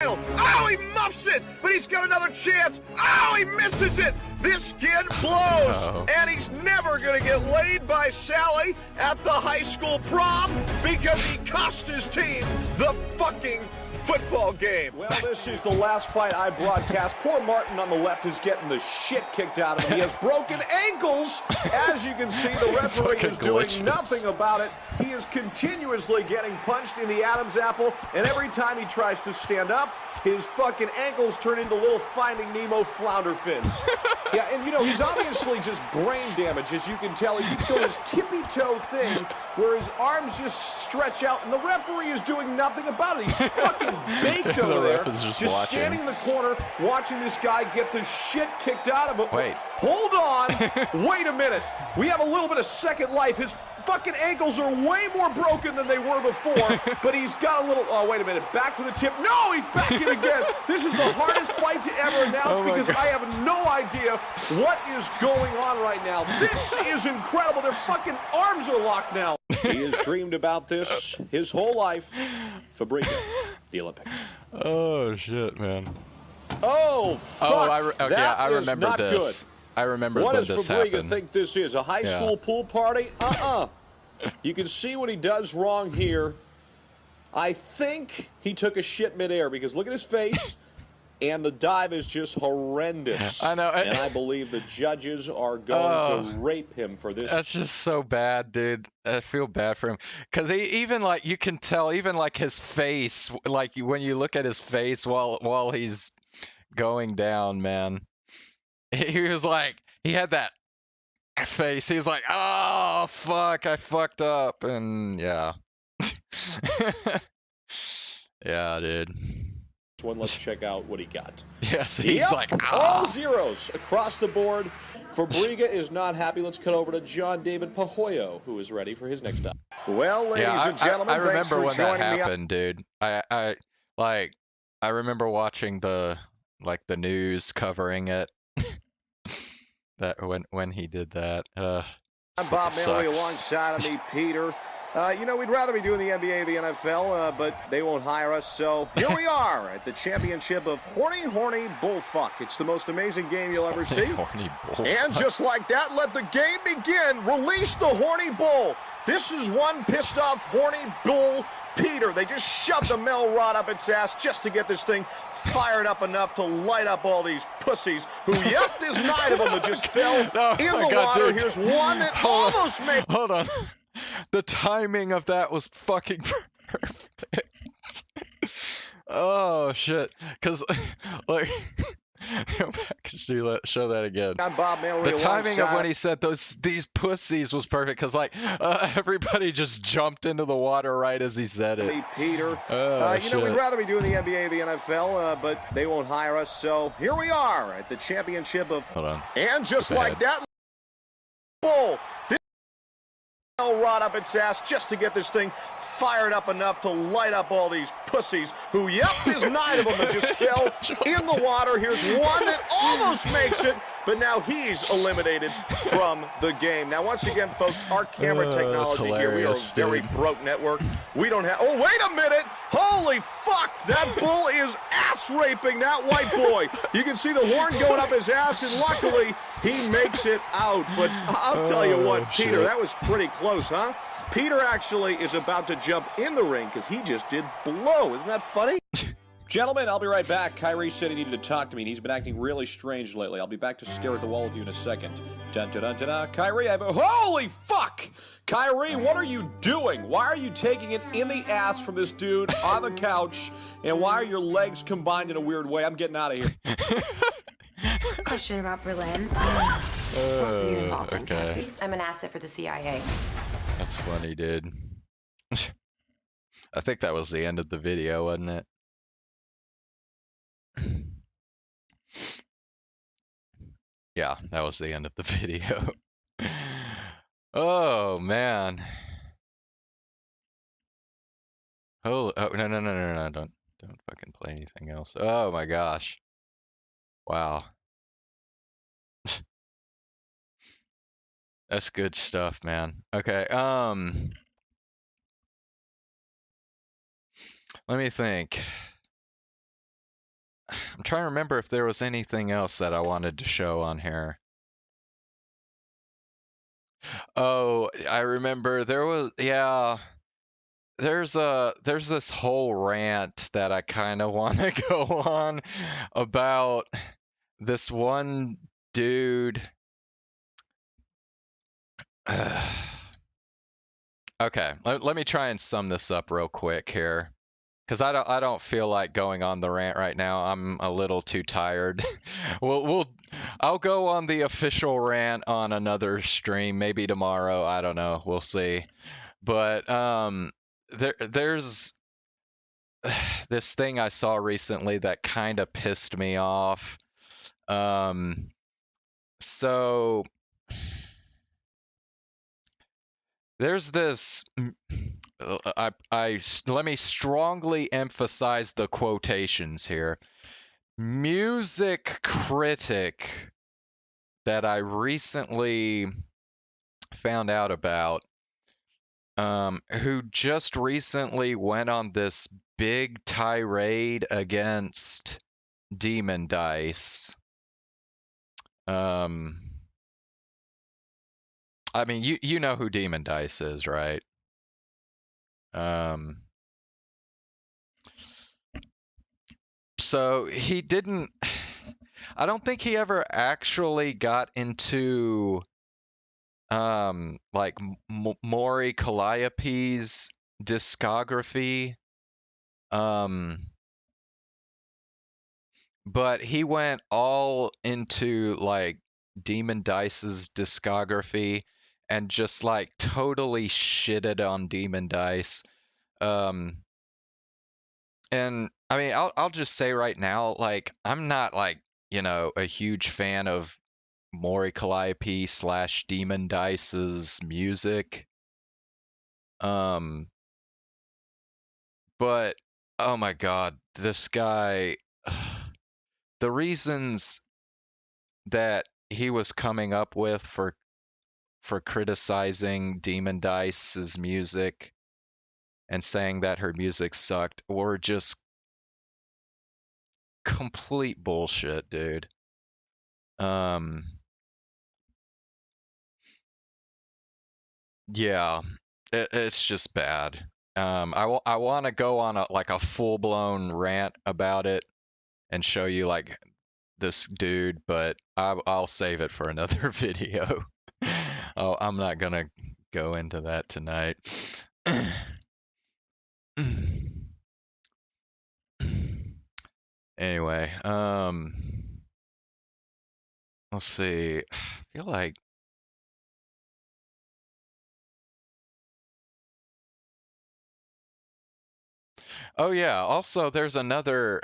Oh, he muffs it, but he's got another chance. Oh, he misses it. This kid blows, and he's never going to get laid by Sally at the high school prom because he cost his team the fucking football game. Well, this is the last fight I broadcast. Poor Martin on the left is getting the shit kicked out of him. He has broken ankles. As you can see, the referee is doing nothing about it. He is continuously getting punched in the Adam's apple, and every time he tries to stand up, his fucking ankles turn into little Finding Nemo flounder fins. Yeah, and you know, he's obviously just brain damage, as you can tell. He keeps doing his tippy-toe thing where his arms just stretch out, and the referee is doing nothing about it. He's fucking baked over there, just standing in the corner, watching this guy get the shit kicked out of him. Wait. Hold on. Wait a minute. We have a little bit of second life. His fucking ankles are way more broken than they were before, but he's got a little... Oh, wait a minute. Back to the tip. No, he's back in again. This is the hardest fight to ever announce because I have no idea what is going on right now. This is incredible. Their fucking arms are locked now. He has dreamed about this his whole life. Fabrica, the Olympics. Oh shit, man. Oh, fuck. Oh, yeah, I remember this. Good. I remember what when does this Fabrica happened. think this is? A high school pool party? You can see what he does wrong here. I think he took a shit midair because look at his face, and the dive is just horrendous. I know. And I believe the judges are going to rape him for this. That's just so bad, dude. I feel bad for him. Because even, like, you can tell, even, like, his face, like, when you look at his face while he's going down, man. He was like, he had that face. He was like, oh, fuck, I fucked up. And, yeah. Yeah, dude. One, let's check out what he got. Yes, he's like, all zeros across the board. Fabrica is not happy. Let's cut over to John David Pahoyo, who is ready for his next time. Well, ladies and gentlemen, I remember when that me happened, dude. I remember watching the news covering it. That when he did that. I'm Bob Mallory alongside of me, Peter. You know, we'd rather be doing the NBA, the NFL, but they won't hire us, so here we are at the championship of Horny Bullfuck. It's the most amazing game you'll ever see. Horny bull. And just like that, let the game begin. Release the Horny Bull. This is one pissed off Horny Bull, Peter. They just shoved a metal rod up its ass just to get this thing fired up enough to light up all these pussies who, yep, there's 9 of them that just fell in the water. Dude. Here's one that almost made... Hold on. The timing of that was fucking perfect. Oh, shit. Because, like... Go back and show that again. I'm Bob Mallory. The timing of when he said these pussies was perfect because everybody just jumped into the water right as he said it. Peter. You know, we'd rather be doing the NBA, the NFL, but they won't hire us. So here we are at the championship of. Hold on. And just like that, bull. This rod up its ass just to get this thing fired up enough to light up all these pussies who, yep, there's 9 of them that just fell in the water. Here's one that almost makes it, but now he's eliminated from the game. Now, once again, folks, our camera technology here, we are a very broke network. We don't have... Oh, wait a minute! Holy fuck! That bull is ass-raping that white boy. You can see the horn going up his ass, and luckily, he makes it out. But I'll tell you what, Peter, that was pretty close, huh? Peter actually is about to jump in the ring because he just did blow. Isn't that funny? Gentlemen, I'll be right back. Kyrie said he needed to talk to me, and he's been acting really strange lately. I'll be back to stare at the wall with you in a second. Dun-dun-dun-dun-dun. Kyrie, I have a... Holy fuck! Kyrie, what are you doing? Why are you taking it in the ass from this dude on the couch? And why are your legs combined in a weird way? I'm getting out of here. Question about Berlin. What were you involved in, okay. Cassie? I'm an asset for the CIA. That's funny, dude. I think that was the end of the video, wasn't it? Yeah, that was the end of the video. Oh, man. Oh, no, don't fucking play anything else. Oh my gosh. Wow. That's good stuff, man. Okay, Let me think. I'm trying to remember if there was anything else that I wanted to show on here. Oh, I remember there was, yeah, there's this whole rant that I kind of want to go on about this one dude. Okay, let me try and sum this up real quick here, because I don't feel like going on the rant right now. I'm a little too tired. I'll go on the official rant on another stream, maybe tomorrow. I don't know. We'll see. But there's this thing I saw recently that kind of pissed me off. So there's this. Let me strongly emphasize the quotations here. Music critic that I recently found out about, who just recently went on this big tirade against Demon Dice. I mean, you know who Demon Dice is, right? So he didn't. I don't think he ever actually got into like Maury Calliope's discography. But he went all into like Demon Dice's discography and just like totally shitted on Demon Dice. And I mean, I'll just say right now, like, I'm not like, you know, a huge fan of Maury Calliope / Demon Dice's music. But oh my god, this guy, the reasons that he was coming up with for criticizing Demon Dice's music and saying that her music sucked were just complete bullshit, dude. Yeah, it's just bad. I want to go on a full-blown rant about it and show you like this dude, but I'll save it for another video. Oh, I'm not gonna go into that tonight. Anyway, let's see. I feel like oh yeah, also there's another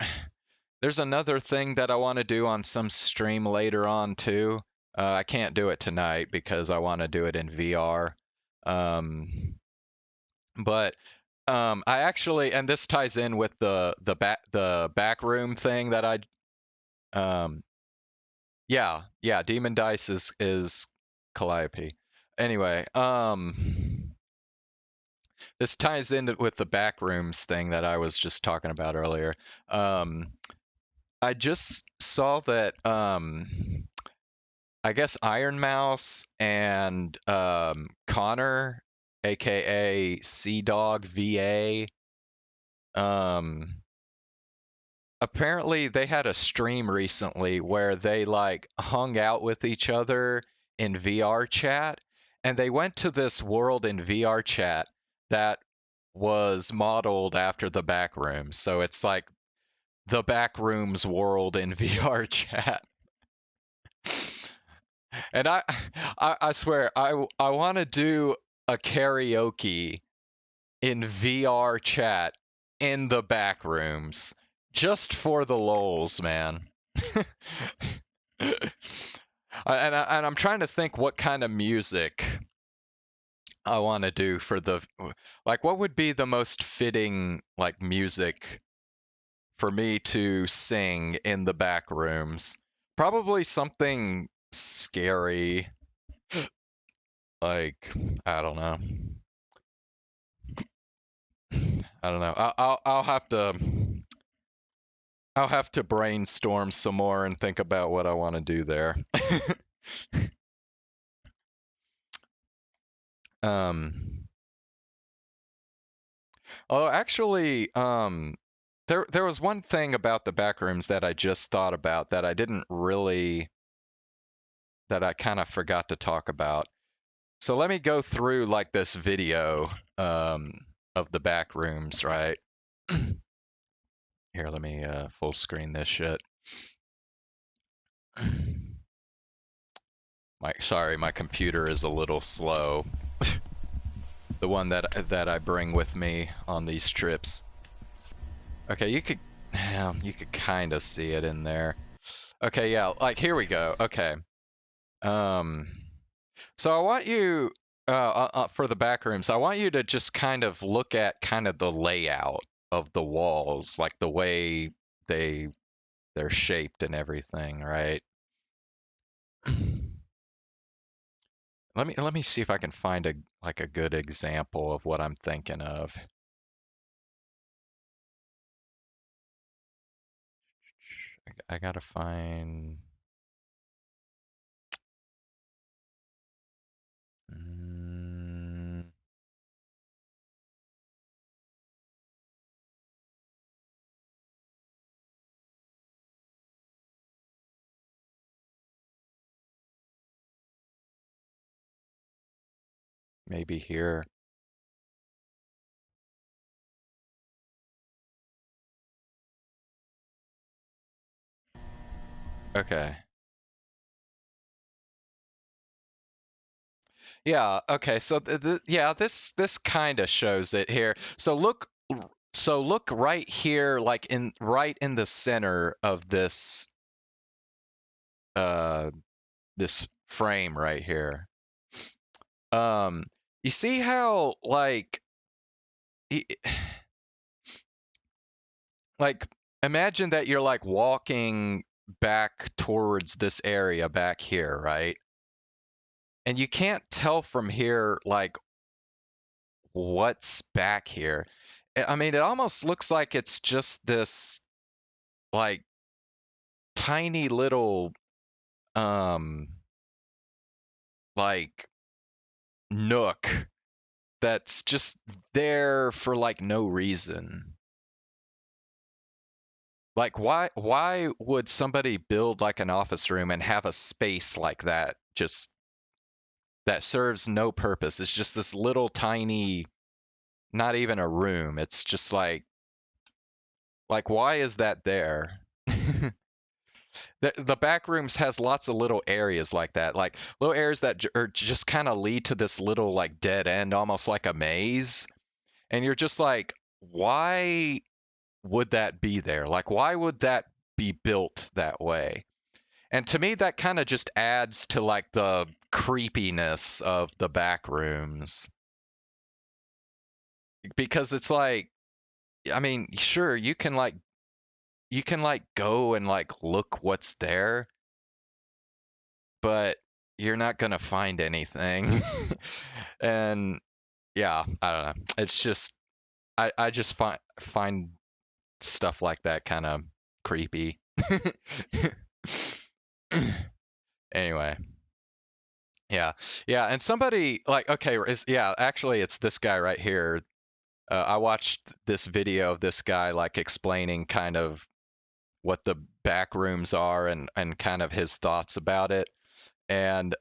thing that I want to do on some stream later on too. I can't do it tonight because I want to do it in VR. But I actually, and this ties in with the back room thing that yeah, Demon Dice is Calliope. Anyway, this ties in with the back rooms thing that I was just talking about earlier. I just saw that I guess Iron Mouse and Connor, aka Sea Dog VA, apparently they had a stream recently where they like hung out with each other in VR chat, and they went to this world in VR chat that was modeled after the back rooms. So it's like the back rooms world in VR chat. And I swear I want to do a karaoke in VR chat in the back rooms just for the lols, man. and I'm trying to think what kind of music I want to do for the like what would be the most fitting like music for me to sing in the back rooms. Probably something scary. Like, I don't know. I don't know. I'll have to brainstorm some more and think about what I want to do there. Oh, actually, there was one thing about the backrooms that I just thought about that I didn't really, that I kind of forgot to talk about. So let me go through like this video of the backrooms, right? Here, let me full screen this shit. Sorry, my computer is a little slow. The one that I bring with me on these trips. Okay, you could kind of see it in there. Okay, yeah, like here we go. Okay. So I want you for the back rooms, I want you to just kind of look at kind of the layout of the walls, like the way they're shaped and everything, right? Let me see if I can find a good example of what I'm thinking of. I gotta find. Maybe here. Okay. Yeah, okay. So yeah, this kind of shows it here. So look right here, like right in the center of this this frame right here. You see how like like imagine that you're like walking back towards this area back here, right? And you can't tell from here like what's back here. I mean, it almost looks like it's just this like tiny little like nook that's just there for like no reason. Like why would somebody build like an office room and have a space like that just that serves no purpose? It's just this little tiny, not even a room. It's just like why is that there? The back rooms has lots of little areas like that, like little areas that are just kind of lead to this little like dead end, almost like a maze. And you're just like, why would that be there? Like, why would that be built that way? And to me, that kind of just adds to like the creepiness of the back rooms. Because it's like, I mean, sure, you can go and like look what's there, but you're not gonna find anything. And yeah, I don't know. It's just I just find stuff like that kind of creepy. Anyway. Yeah. Yeah, and somebody like okay, actually it's this guy right here. I watched this video of this guy like explaining kind of what the back rooms are and kind of his thoughts about it. And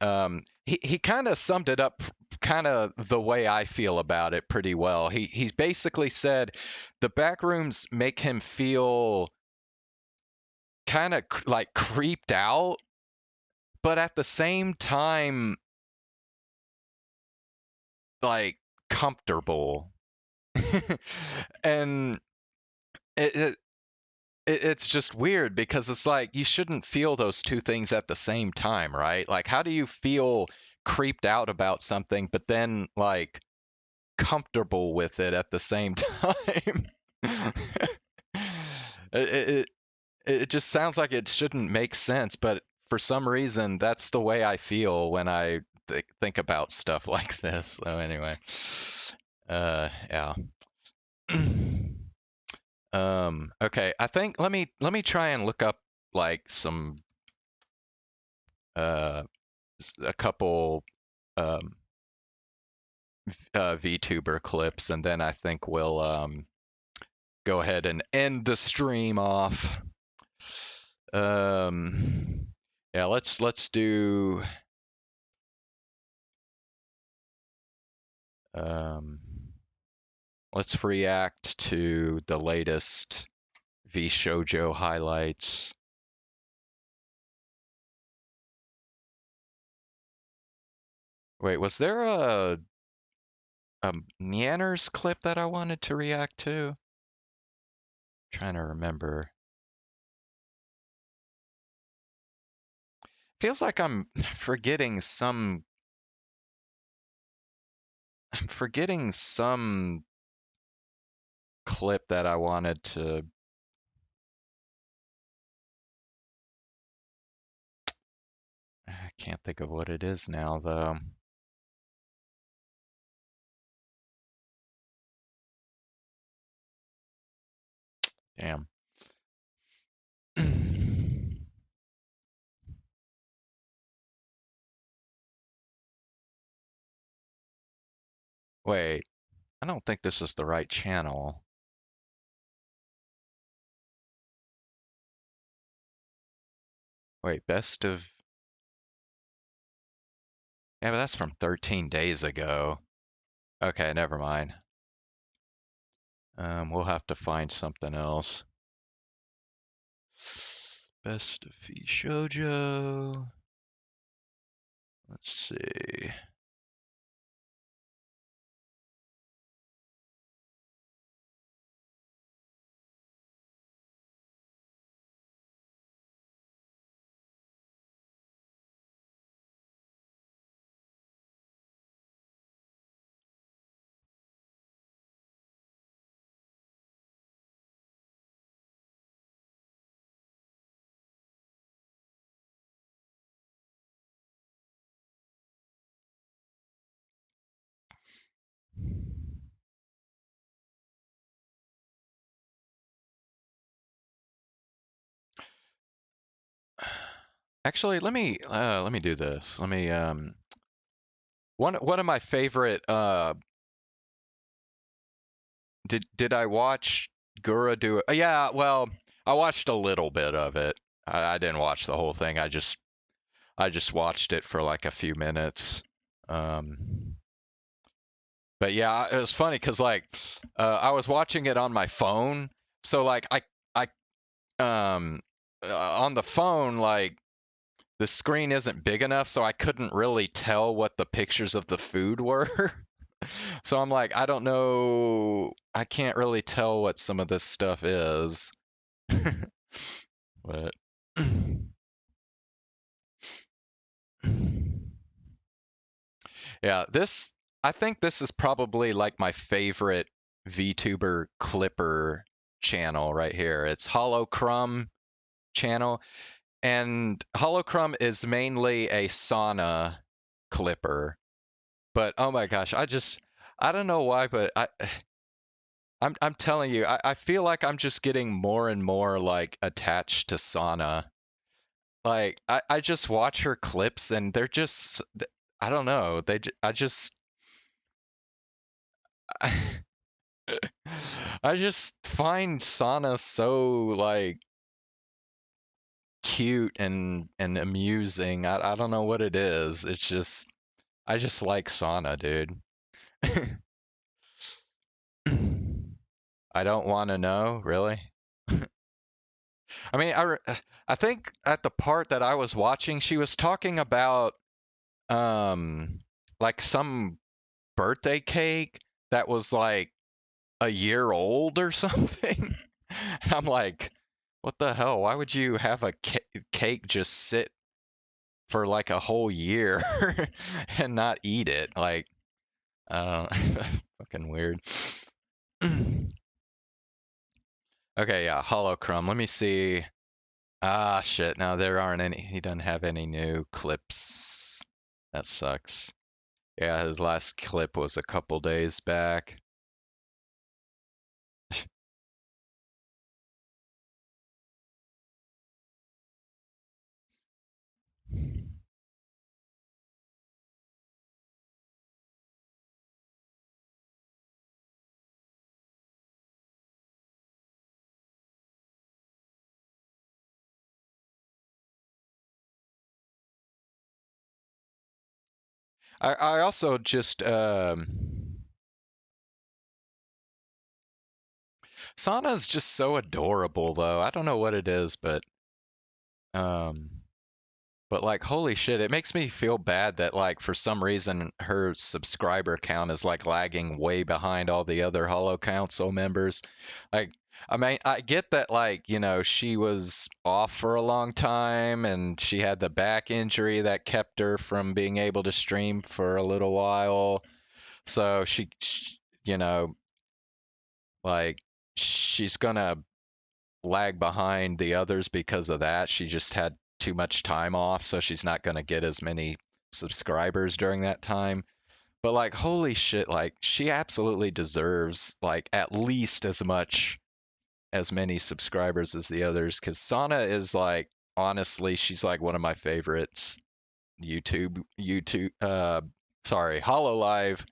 he kind of summed it up kind of the way I feel about it pretty well. He basically said the back rooms make him feel kind of like creeped out, but at the same time like comfortable. And it's just weird because it's like you shouldn't feel those two things at the same time, right? Like how do you feel creeped out about something but then like comfortable with it at the same time? it, it just sounds like it shouldn't make sense, but for some reason that's the way I feel when I think about stuff like this. So anyway, yeah. Okay, I think let me try and look up like some a couple um VTuber clips, and then I think we'll go ahead and end the stream off. Yeah, let's do let's react to the latest V-Shoujo highlights. Wait, was there a Nyanners clip that I wanted to react to? Trying to remember. Feels like I'm forgetting some clip that I wanted to. I can't think of what it is now though. Damn. Wait, I don't think this is the right channel. Wait, best of. Yeah, but that's from 13 days ago. Okay, never mind. We'll have to find something else. Best of V-Shoujo. Let's see. Actually, let me do this. Let me one of my favorite did I watch Gura do it? Yeah, well, I watched a little bit of it. I didn't watch the whole thing. I just watched it for like a few minutes. But yeah, it was funny because like I was watching it on my phone, so like I on the phone like the screen isn't big enough, so I couldn't really tell what the pictures of the food were. So I'm like, I don't know, I can't really tell what some of this stuff is. But yeah, I think this is probably like my favorite VTuber clipper channel right here. It's Holocrum channel, and Holocrum is mainly a sauna clipper. But oh my gosh, I don't know why, but I'm telling you, I feel like I'm just getting more and more like attached to sauna. Like I just watch her clips and they're just I don't know, I just I just find Sana so like cute and amusing. I don't know what it is. It's just I just like Sana, dude. I don't want to know, really. I mean, I think at the part that I was watching, she was talking about like some birthday cake that was like a year old or something. And I'm like, what the hell? Why would you have a cake just sit for like a whole year and not eat it? Like, I don't know. Fucking weird. Okay, yeah, Holocrum. Let me see. Ah, shit. No, there aren't any. He doesn't have any new clips. That sucks. Yeah, his last clip was a couple days back. I also just Sana's just so adorable though. I don't know what it is, um but like holy shit, it makes me feel bad that like for some reason her subscriber count is like lagging way behind all the other Hollow Council members. Like I mean, I get that like, you know, she was off for a long time and she had the back injury that kept her from being able to stream for a little while. So you know, like she's gonna lag behind the others because of that. She just had too much time off, so she's not gonna get as many subscribers during that time. But like, holy shit, like she absolutely deserves like at least as many subscribers as the others, because Sana is like honestly, she's like one of my favorites. YouTube, Hololive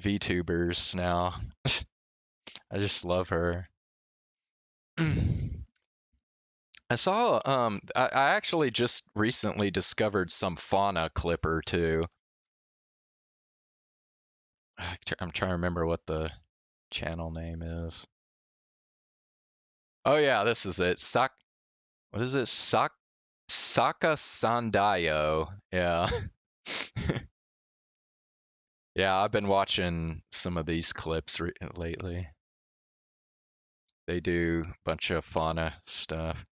VTubers now. I just love her. I saw I actually just recently discovered some fauna clipper too. I'm trying to remember what the channel name is. Oh yeah, this is it. What is it? Saka Sandayo. Yeah. Yeah, I've been watching some of these clips lately. They do a bunch of fauna stuff.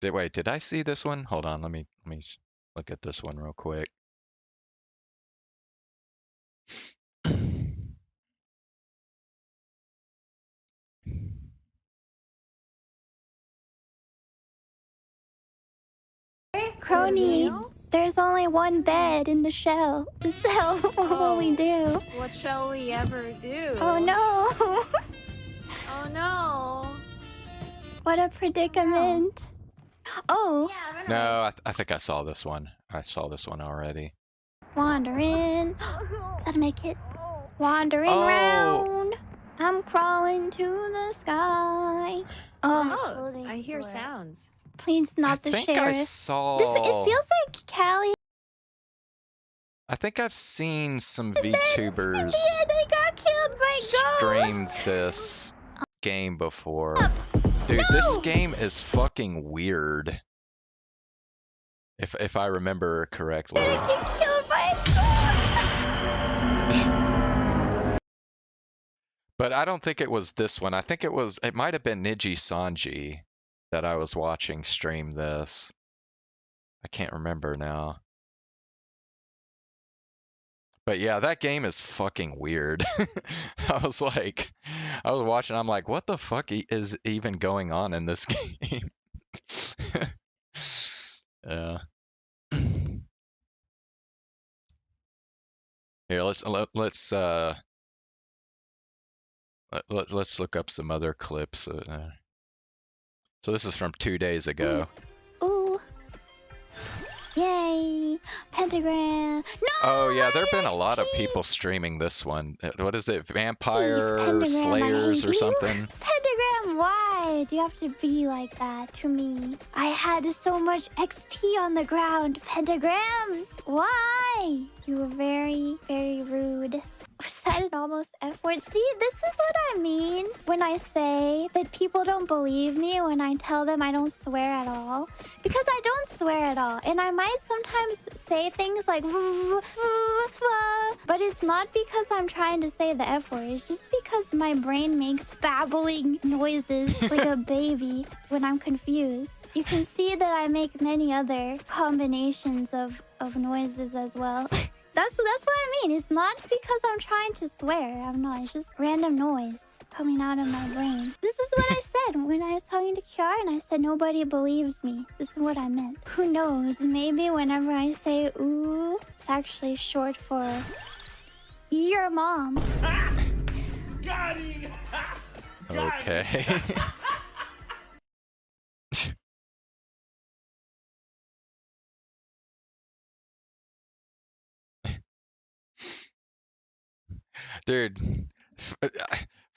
Wait, did I see this one? Hold on, let me look at this one real quick. Crony, there's only one bed in the shell. So what will we do? What shall we ever do? Oh no! Oh no! What a predicament. Oh! No, I think I saw this one. I saw this one already. Wandering. Does that make it? Wandering Oh. round. I'm crawling to the sky. Oh, I hear sounds. Please, not the I think sheriff. I saw. It feels like Callie. I think I've seen some VTubers I got killed by streamed ghosts. this game before. Dude, this game is fucking weird. If I remember correctly. I get killed by ghosts. But I don't think it was this one. I think it might have been Niji Sanji that I was watching stream this. I can't remember now. But yeah, that game is fucking weird. I was watching, I'm like, what the fuck is even going on in this game? Yeah. Here, let's look up some other clips. So this is from 2 days ago. Ooh. Yay. Pentagram. No! Oh yeah, there've been a lot of people streaming this one. What is it? Vampire Pentagram, Slayers I or hate you. something? Pentagram, why do you have to be like that to me? I had so much XP on the ground. Pentagram, why? You were very, very rude. Was that an almost F word? See, this is what I mean when I say that people don't believe me when I tell them I don't swear at all. Because I don't swear at all. And I might sometimes say things like, but it's not because I'm trying to say the F word. It's just because my brain makes babbling noises like a baby when I'm confused. You can see that I make many other combinations of noises as well. That's what I mean. It's not because I'm trying to swear. I'm not. It's just random noise coming out of my brain. This is what I said when I was talking to Kiara and I said nobody believes me. This is what I meant. Who knows? Maybe whenever I say ooh, it's actually short for your mom. Got it! Okay. Dude,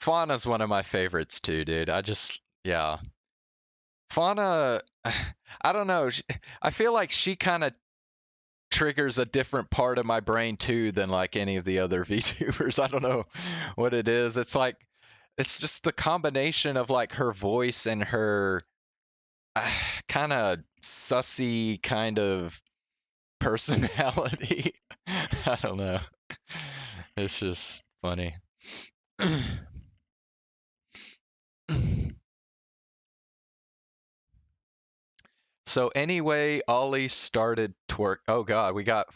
Fauna's one of my favorites too, dude. Yeah. Fauna, I don't know. I feel like she kind of triggers a different part of my brain too than like any of the other VTubers. I don't know what it is. It's like, it's just the combination of like her voice and her kind of sussy kind of personality. I don't know. It's just funny. So anyway, Ollie started twerk. Oh God, we got.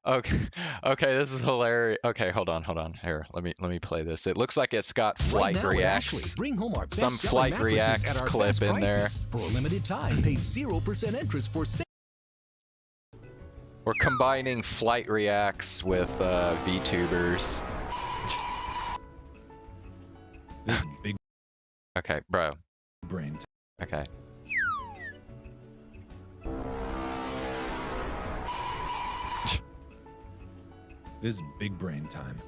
Okay, okay, this is hilarious. Okay, hold on. Here, let me play this. It looks like it's got flight right now reacts. Ashley, bring home our Some best-selling flight mattresses reacts at our clip best in there. prices. For a limited time, pay 0% interest for 6. We're combining flight reacts with VTubers. This big. Okay, bro. Brain. Okay. This is big brain time.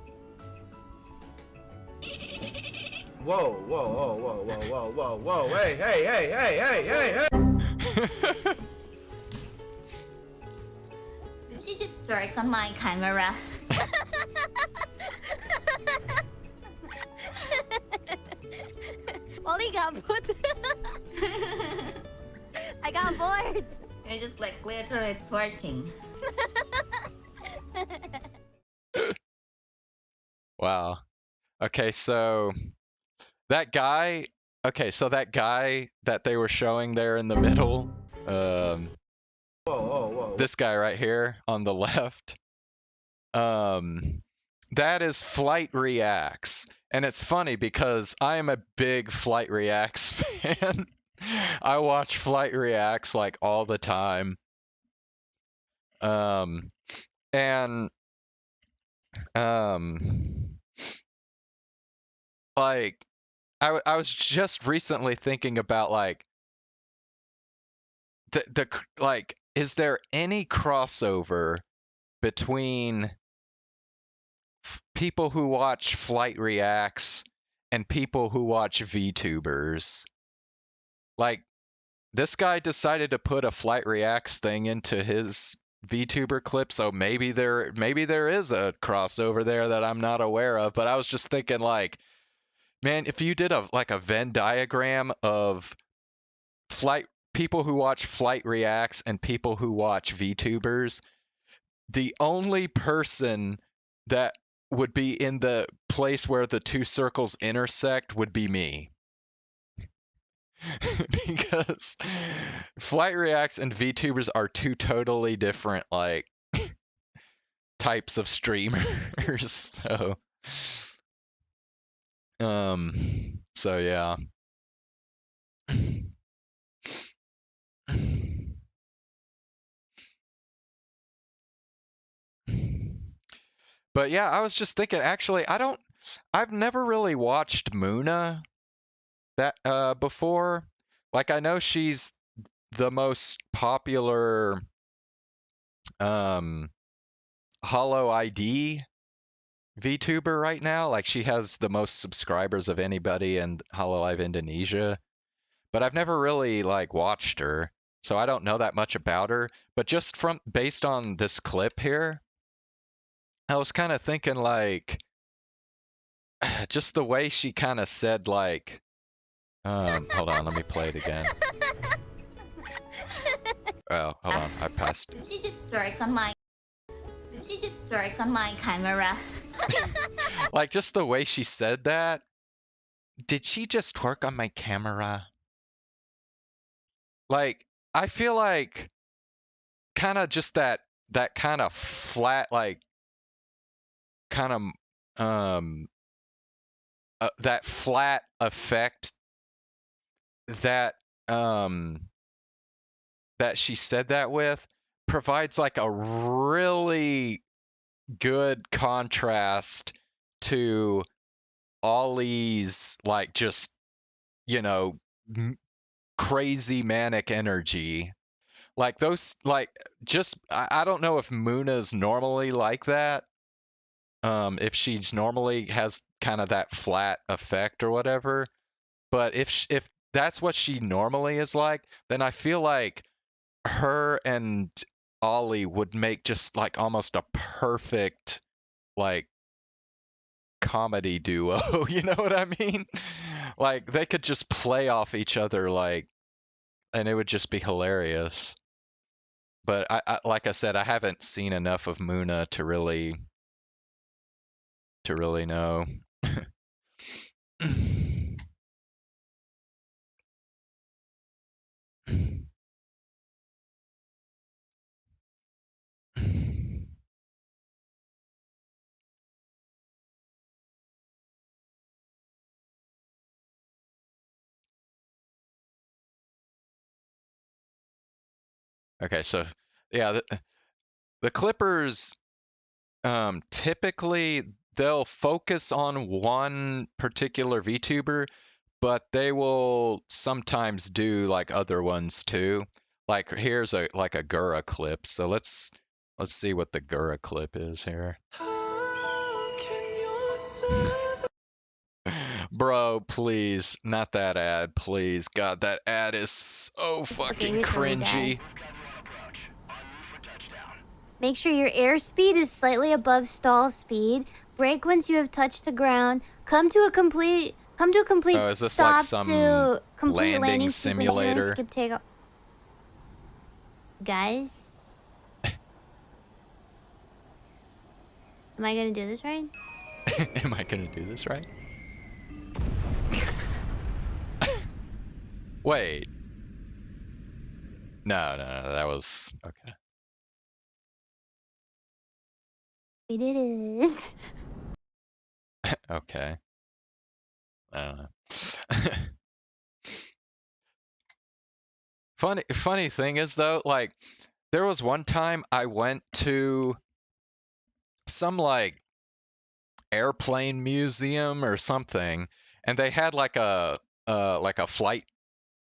Whoa, whoa, whoa, whoa, whoa, whoa, whoa, whoa, hey, hey, hey, hey, hey, hey, hey! Did she just jerk on my camera? Ollie got put. I got bored. It's just like literally twerking. Wow. Okay, so that guy. Okay, so that guy that they were showing there in the middle. Whoa, whoa, whoa. This guy right here on the left. That is Flight Reacts. And it's funny because I am a big Flight Reacts fan. I watch Flight Reacts like all the time. Like I was just recently thinking about like the like, is there any crossover between people who watch Flight Reacts and people who watch VTubers? Like, this guy decided to put a Flight Reacts thing into his VTuber clip, so maybe there is a crossover there that I'm not aware of. But I was just thinking, like, man, if you did a Venn diagram of people who watch Flight Reacts and people who watch VTubers, the only person that would be in the place where the two circles intersect would be me. Because Flight Reacts and VTubers are two totally different like types of streamers. So yeah. But yeah, I was just thinking, actually, I've never really watched Muna that before. Like, I know she's the most popular Hollow ID VTuber right now. Like, she has the most subscribers of anybody in Hololive Indonesia. But I've never really like watched her, so I don't know that much about her. But just based on this clip here, I was kind of thinking like, just the way she kind of said like, hold on, let me play it again. Oh, hold on, I passed. Did she just jerk on my camera? Like, just the way she said that. Did she just twerk on my camera? Like, I feel like kind of just that kind of flat, like, kind of that flat effect that that she said that with provides like a really good contrast to Ollie's like just, you know, crazy manic energy. Like those, like, just I don't know if Muna's normally like that, if she's normally has kind of that flat effect or whatever. But if that's what she normally is like, then I feel like her and Ollie would make just like almost a perfect like comedy duo. You know what I mean? Like they could just play off each other like, and it would just be hilarious. But I like I said, I haven't seen enough of Muna to really know. Okay, so yeah, the Clippers typically they'll focus on one particular VTuber, but they will sometimes do like other ones too. Like here's a Gura clip. So let's see what the Gura clip is here. Bro, please, not that ad, please. God, that ad is so fucking cringy. Make sure your airspeed is slightly above stall speed. Brake once you have touched the ground. Come to a complete Oh, is this stop like some to complete landing simulator? Skip takeoff. Guys, am I gonna do this right? Am I gonna do this right? Wait. No, that was okay. We did it. Okay. I don't know. Funny thing is though, like there was one time I went to some like airplane museum or something, and they had like a flight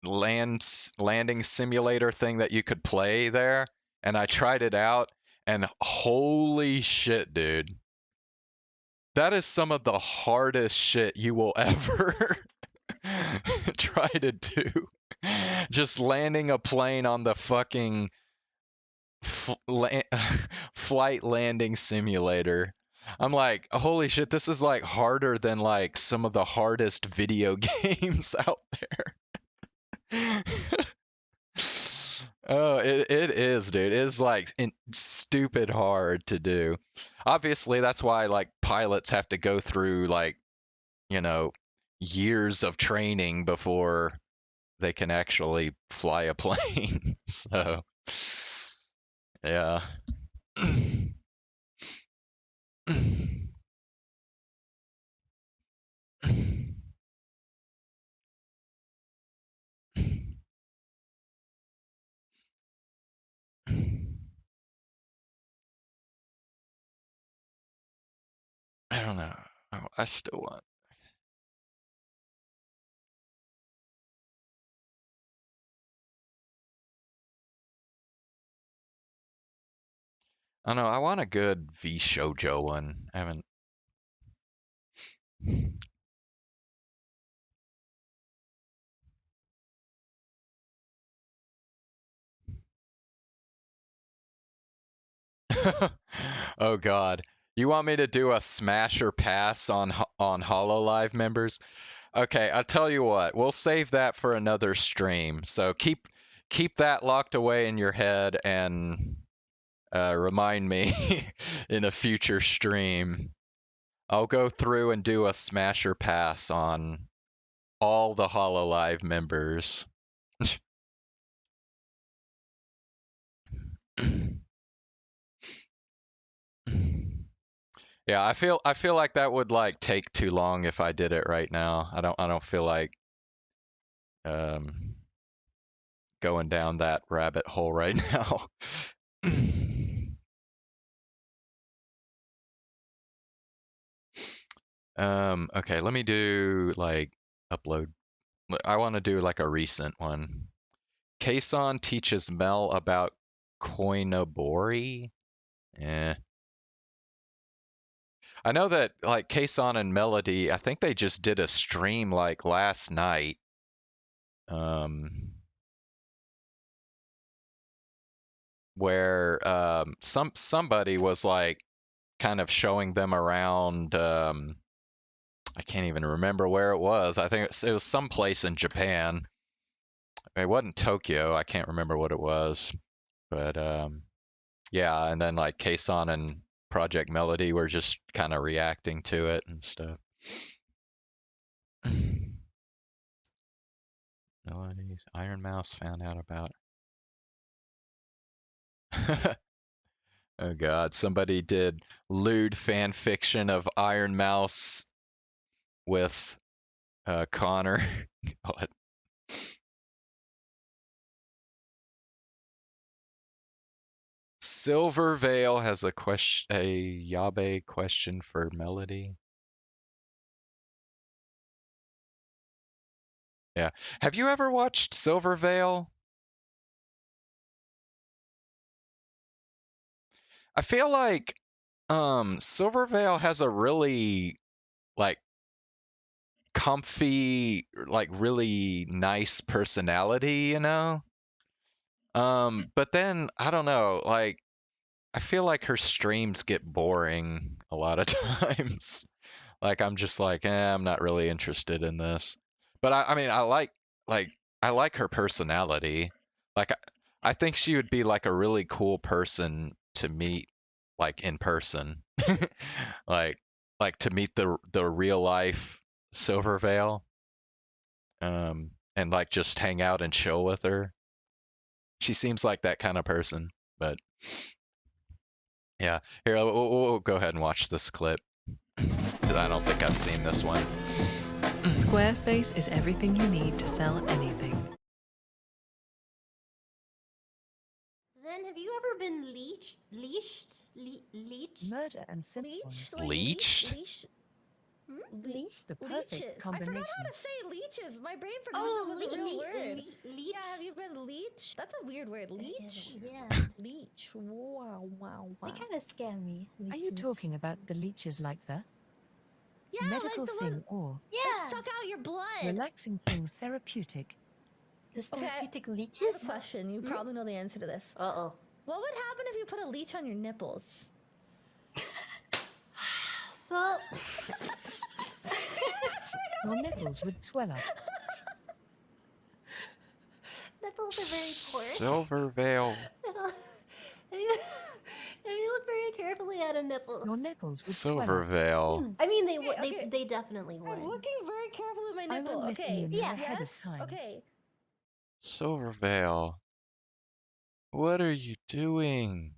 landing simulator thing that you could play there, and I tried it out, and holy shit, dude. That is some of the hardest shit you will ever try to do. Just landing a plane on the fucking flight landing simulator. I'm like, holy shit, this is like harder than like some of the hardest video games out there. Oh, it is, dude. It is like stupid hard to do. Obviously, that's why like pilots have to go through like, you know, years of training before they can actually fly a plane. So, yeah. I don't know. I still want. I don't know. I want a good V Shoujo one. I haven't. Oh God. You want me to do a smash or pass on HoloLive members? Okay, I'll tell you what. We'll save that for another stream. So keep that locked away in your head and remind me in a future stream. I'll go through and do a smash or pass on all the HoloLive members. Yeah, I feel like that would like take too long if I did it right now. I don't feel like going down that rabbit hole right now. Okay, let me do like upload. I want to do like a recent one. Kason teaches Mel about Koinobori. Eh. I know that like Kason and Melody, I think they just did a stream like last night. Where somebody was like kind of showing them around. I can't even remember where it was. I think it was someplace in Japan. It wasn't Tokyo. I can't remember what it was. But yeah, and then like Kason and Project Melody were just kind of reacting to it and stuff. Melody's Iron Mouse found out about it. Oh god, somebody did lewd fan fiction of Iron Mouse with Connor. God. Silver Veil has a Yabe question for Melody. Yeah. Have you ever watched Silver Veil? I feel like Silver Veil has a really like comfy, like really nice personality, you know? But then I don't know, like I feel like her streams get boring a lot of times. Like I'm just like, I'm not really interested in this. But I mean, I like her personality. Like I think she would be like a really cool person to meet, like in person, like to meet the real life Silvervale, and like just hang out and chill with her. She seems like that kind of person. But yeah, here we'll go ahead and watch this clip because I don't think I've seen this one. Squarespace is everything you need to sell anything. Then have you ever been leached? Murder and simple. Leached? Leech, the perfect Leeches. combination. I forgot how to say leeches. My brain forgot that was a real word. Leech. Yeah, have you been leech? That's a weird word. Leech? Yeah. Leech. Wow. They kind of scare me. Are you talking about the leeches like the Yeah, medical like the thing one or that suck out your blood. relaxing things therapeutic? This therapeutic I have leeches? a question. You probably know the answer to this. Uh-oh. What would happen if you put a leech on your nipples? So... Your nipples would swell up. Nipples are very porous. Silvervale. If you look very carefully at a nipple. Your nipples would swell up. Silvervale. I mean, they definitely would. I'm looking very carefully at my I nipple. will let Okay. you know ahead of time. Okay. Silvervale. What are you doing?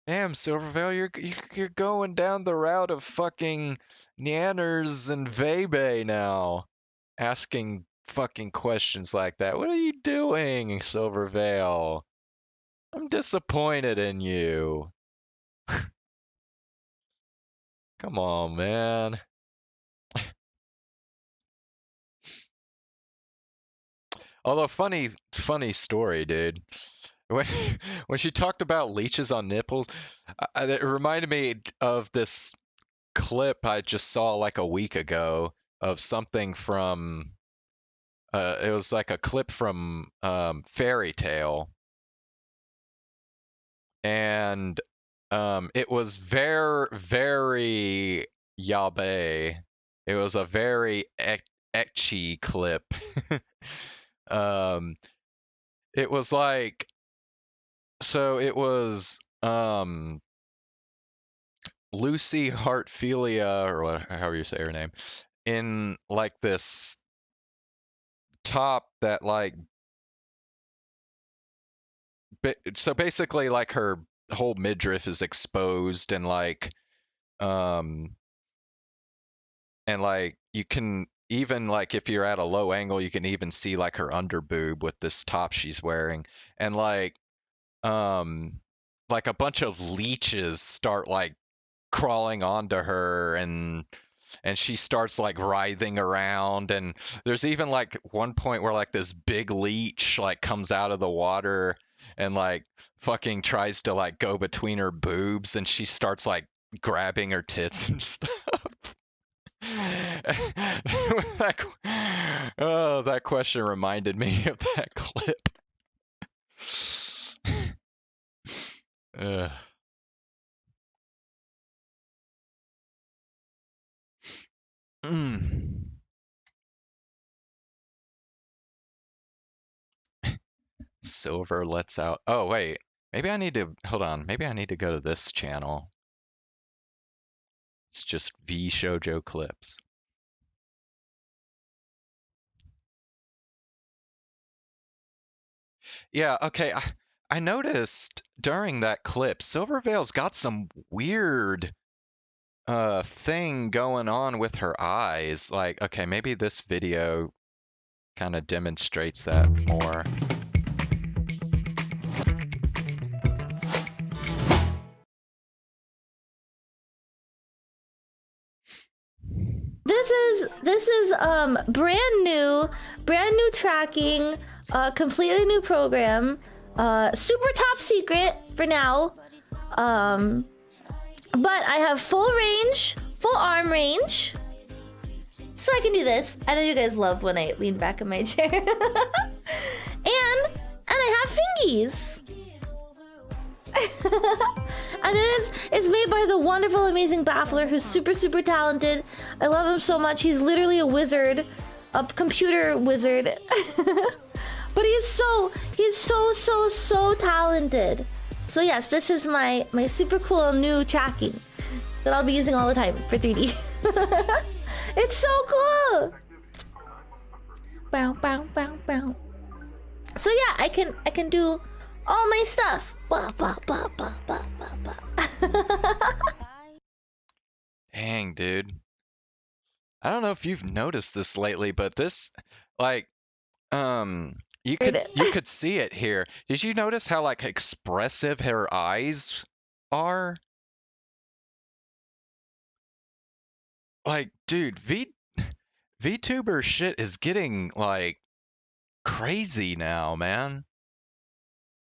Damn, Silvervale, you're going down the route of fucking Nanners and Vebe now, asking fucking questions like that. What are you doing, Silvervale? I'm disappointed in you. Come on, man. Although funny story, dude. When she talked about leeches on nipples, it reminded me of this clip I just saw like a week ago of something from. It was like a clip from Fairy Tale, and it was very yabe. It was a very ecchi clip. It was like, so it was Lucy Hartfilia, or however you say her name, in like this top that like, so basically like her whole midriff is exposed, and like you can even like if you're at a low angle you can even see like her under boob with this top she's wearing, and like a bunch of leeches start like crawling onto her, and and she starts like writhing around, and there's even like one point where like this big leech like comes out of the water and like fucking tries to like go between her boobs, and she starts like grabbing her tits and stuff. Oh, that question reminded me of that clip. Ugh. Silver lets out. Oh, wait. Maybe I need to. Hold on. Maybe I need to go to this channel. It's just V Shoujo clips. Yeah, okay. I noticed during that clip, Silverveil's got some weird thing going on with her eyes. Like, okay, maybe this video kind of demonstrates that more. This is brand new tracking, completely new program, super top secret for now. But I have full range, full arm range, so I can do this. I know you guys love when I lean back in my chair. and I have fingies. And it's made by the wonderful, amazing Baffler, who's super talented. I love him so much. He's literally a wizard, a computer wizard. But he's so talented. So yes, this is my super cool new tracking that I'll be using all the time for 3D. It's so cool. Bow bow bow bow. So yeah, I can do all my stuff. Bah, bah, bah, bah, bah, bah, bah. Dang, dude. I don't know if you've noticed this lately, but this, like, you could see it here. Did you notice how like expressive her eyes are? Like, dude, VTuber shit is getting like crazy now, man.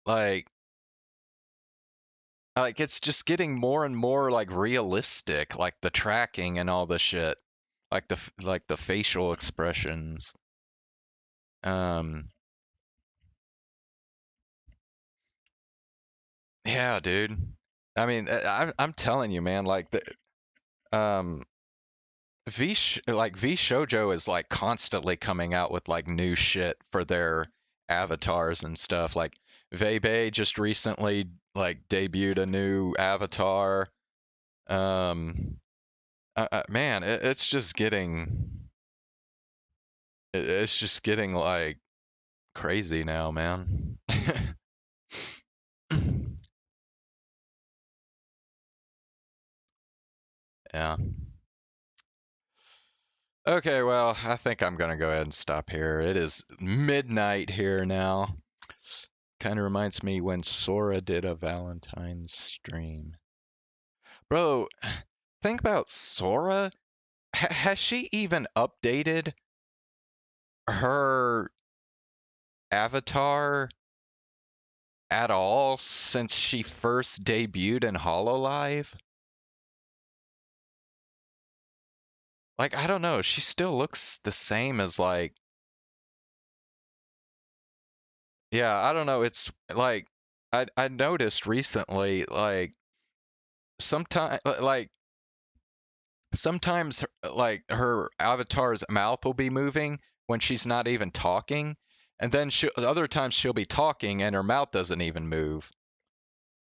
Like it's just getting more and more like realistic, like the tracking and all the shit, like the facial expressions. Yeah, dude. I mean, I'm telling you, man. Like the V Shoujo is like constantly coming out with like new shit for their avatars and stuff. Like Vebe just recently like debuted a new avatar. Man, it's just getting like crazy now, man. Yeah. Okay, well, I think I'm gonna go ahead and stop here. It is midnight here now. Kind of reminds me when Sora did a Valentine's stream. Bro, think about Sora. Has she even updated her avatar at all since she first debuted in HoloLive? Like, I don't know. She still looks the same as like... Yeah, I don't know. It's like I noticed recently, like sometimes like her avatar's mouth will be moving when she's not even talking, and then other times she'll be talking and her mouth doesn't even move.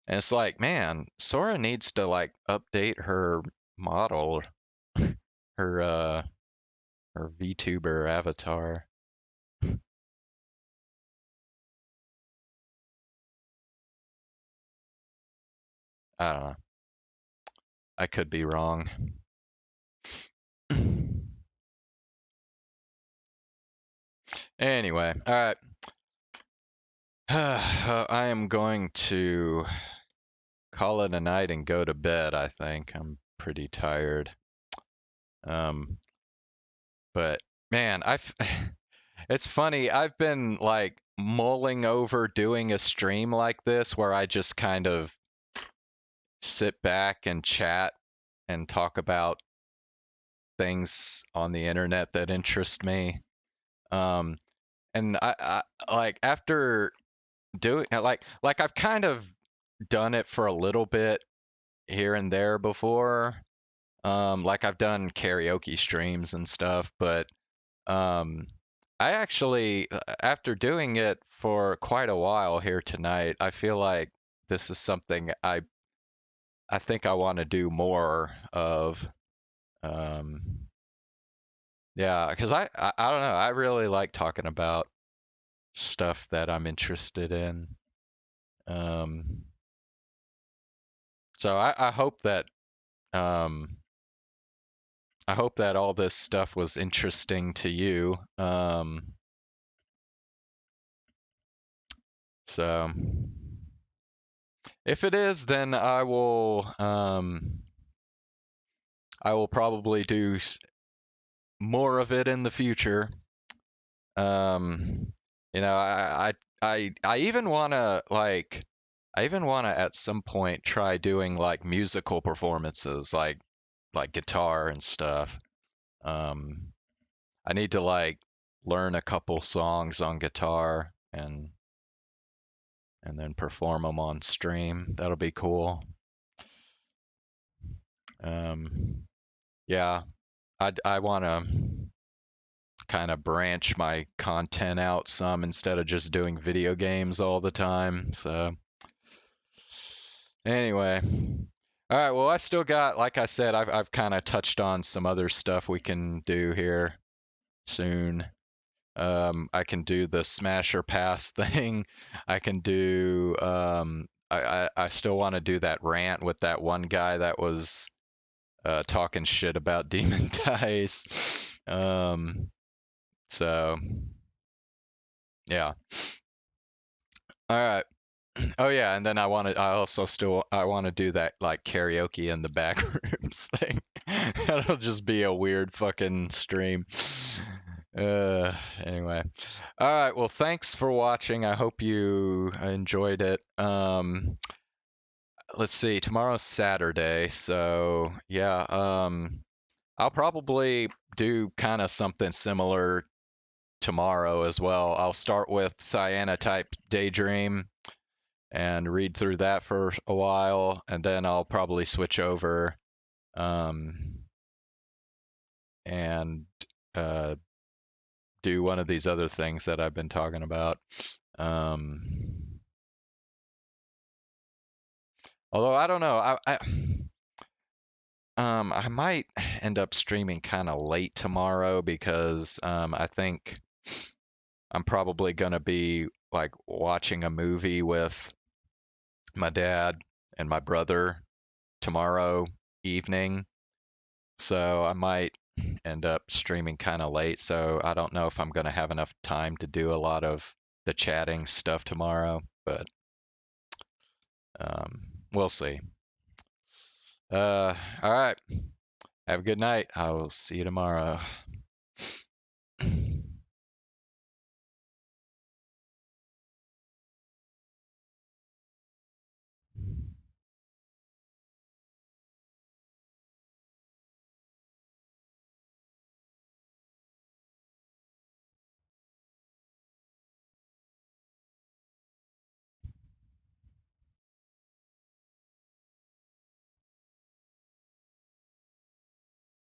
And it's like, man, Sora needs to like update her model, her VTuber avatar. I don't know. I could be wrong. Anyway, all right. I am going to call it a night and go to bed, I think. I'm pretty tired. But man, it's funny. I've been like mulling over doing a stream like this where I just kind of sit back and chat and talk about things on the internet that interest me. And I like after doing like I've kind of done it for a little bit here and there before. Like I've done karaoke streams and stuff, but I actually, after doing it for quite a while here tonight, I feel like this is something I think I want to do more of. Yeah, because I don't know, I really like talking about stuff that I'm interested in. So I hope that I hope that all this stuff was interesting to you. So if it is, then I will probably do more of it in the future. You know, I even want to at some point try doing like musical performances, like guitar and stuff. I need to like learn a couple songs on guitar and then perform them on stream. That'll be cool. Yeah, I want to kind of branch my content out some instead of just doing video games all the time. So anyway, all right. Well, I still got, like I said, I've kind of touched on some other stuff we can do here soon. I can do the smash or pass thing. I can do. I still want to do that rant with that one guy that was talking shit about Demon Dice. So yeah. All right. Oh yeah, and then I want to do that like karaoke in the back rooms thing. That'll just be a weird fucking stream. Anyway. All right, well thanks for watching. I hope you enjoyed it. Let's see, tomorrow's Saturday, so yeah, I'll probably do kind of something similar tomorrow as well. I'll start with CYANOTYPE Daydream and read through that for a while, and then I'll probably switch over and do one of these other things that I've been talking about. Although I don't know, I might end up streaming kind of late tomorrow because I think I'm probably gonna be like watching a movie with my dad and my brother tomorrow evening. So I might end up streaming kind of late. So I don't know if I'm going to have enough time to do a lot of the chatting stuff tomorrow, but we'll see. All right. Have a good night. I will see you tomorrow.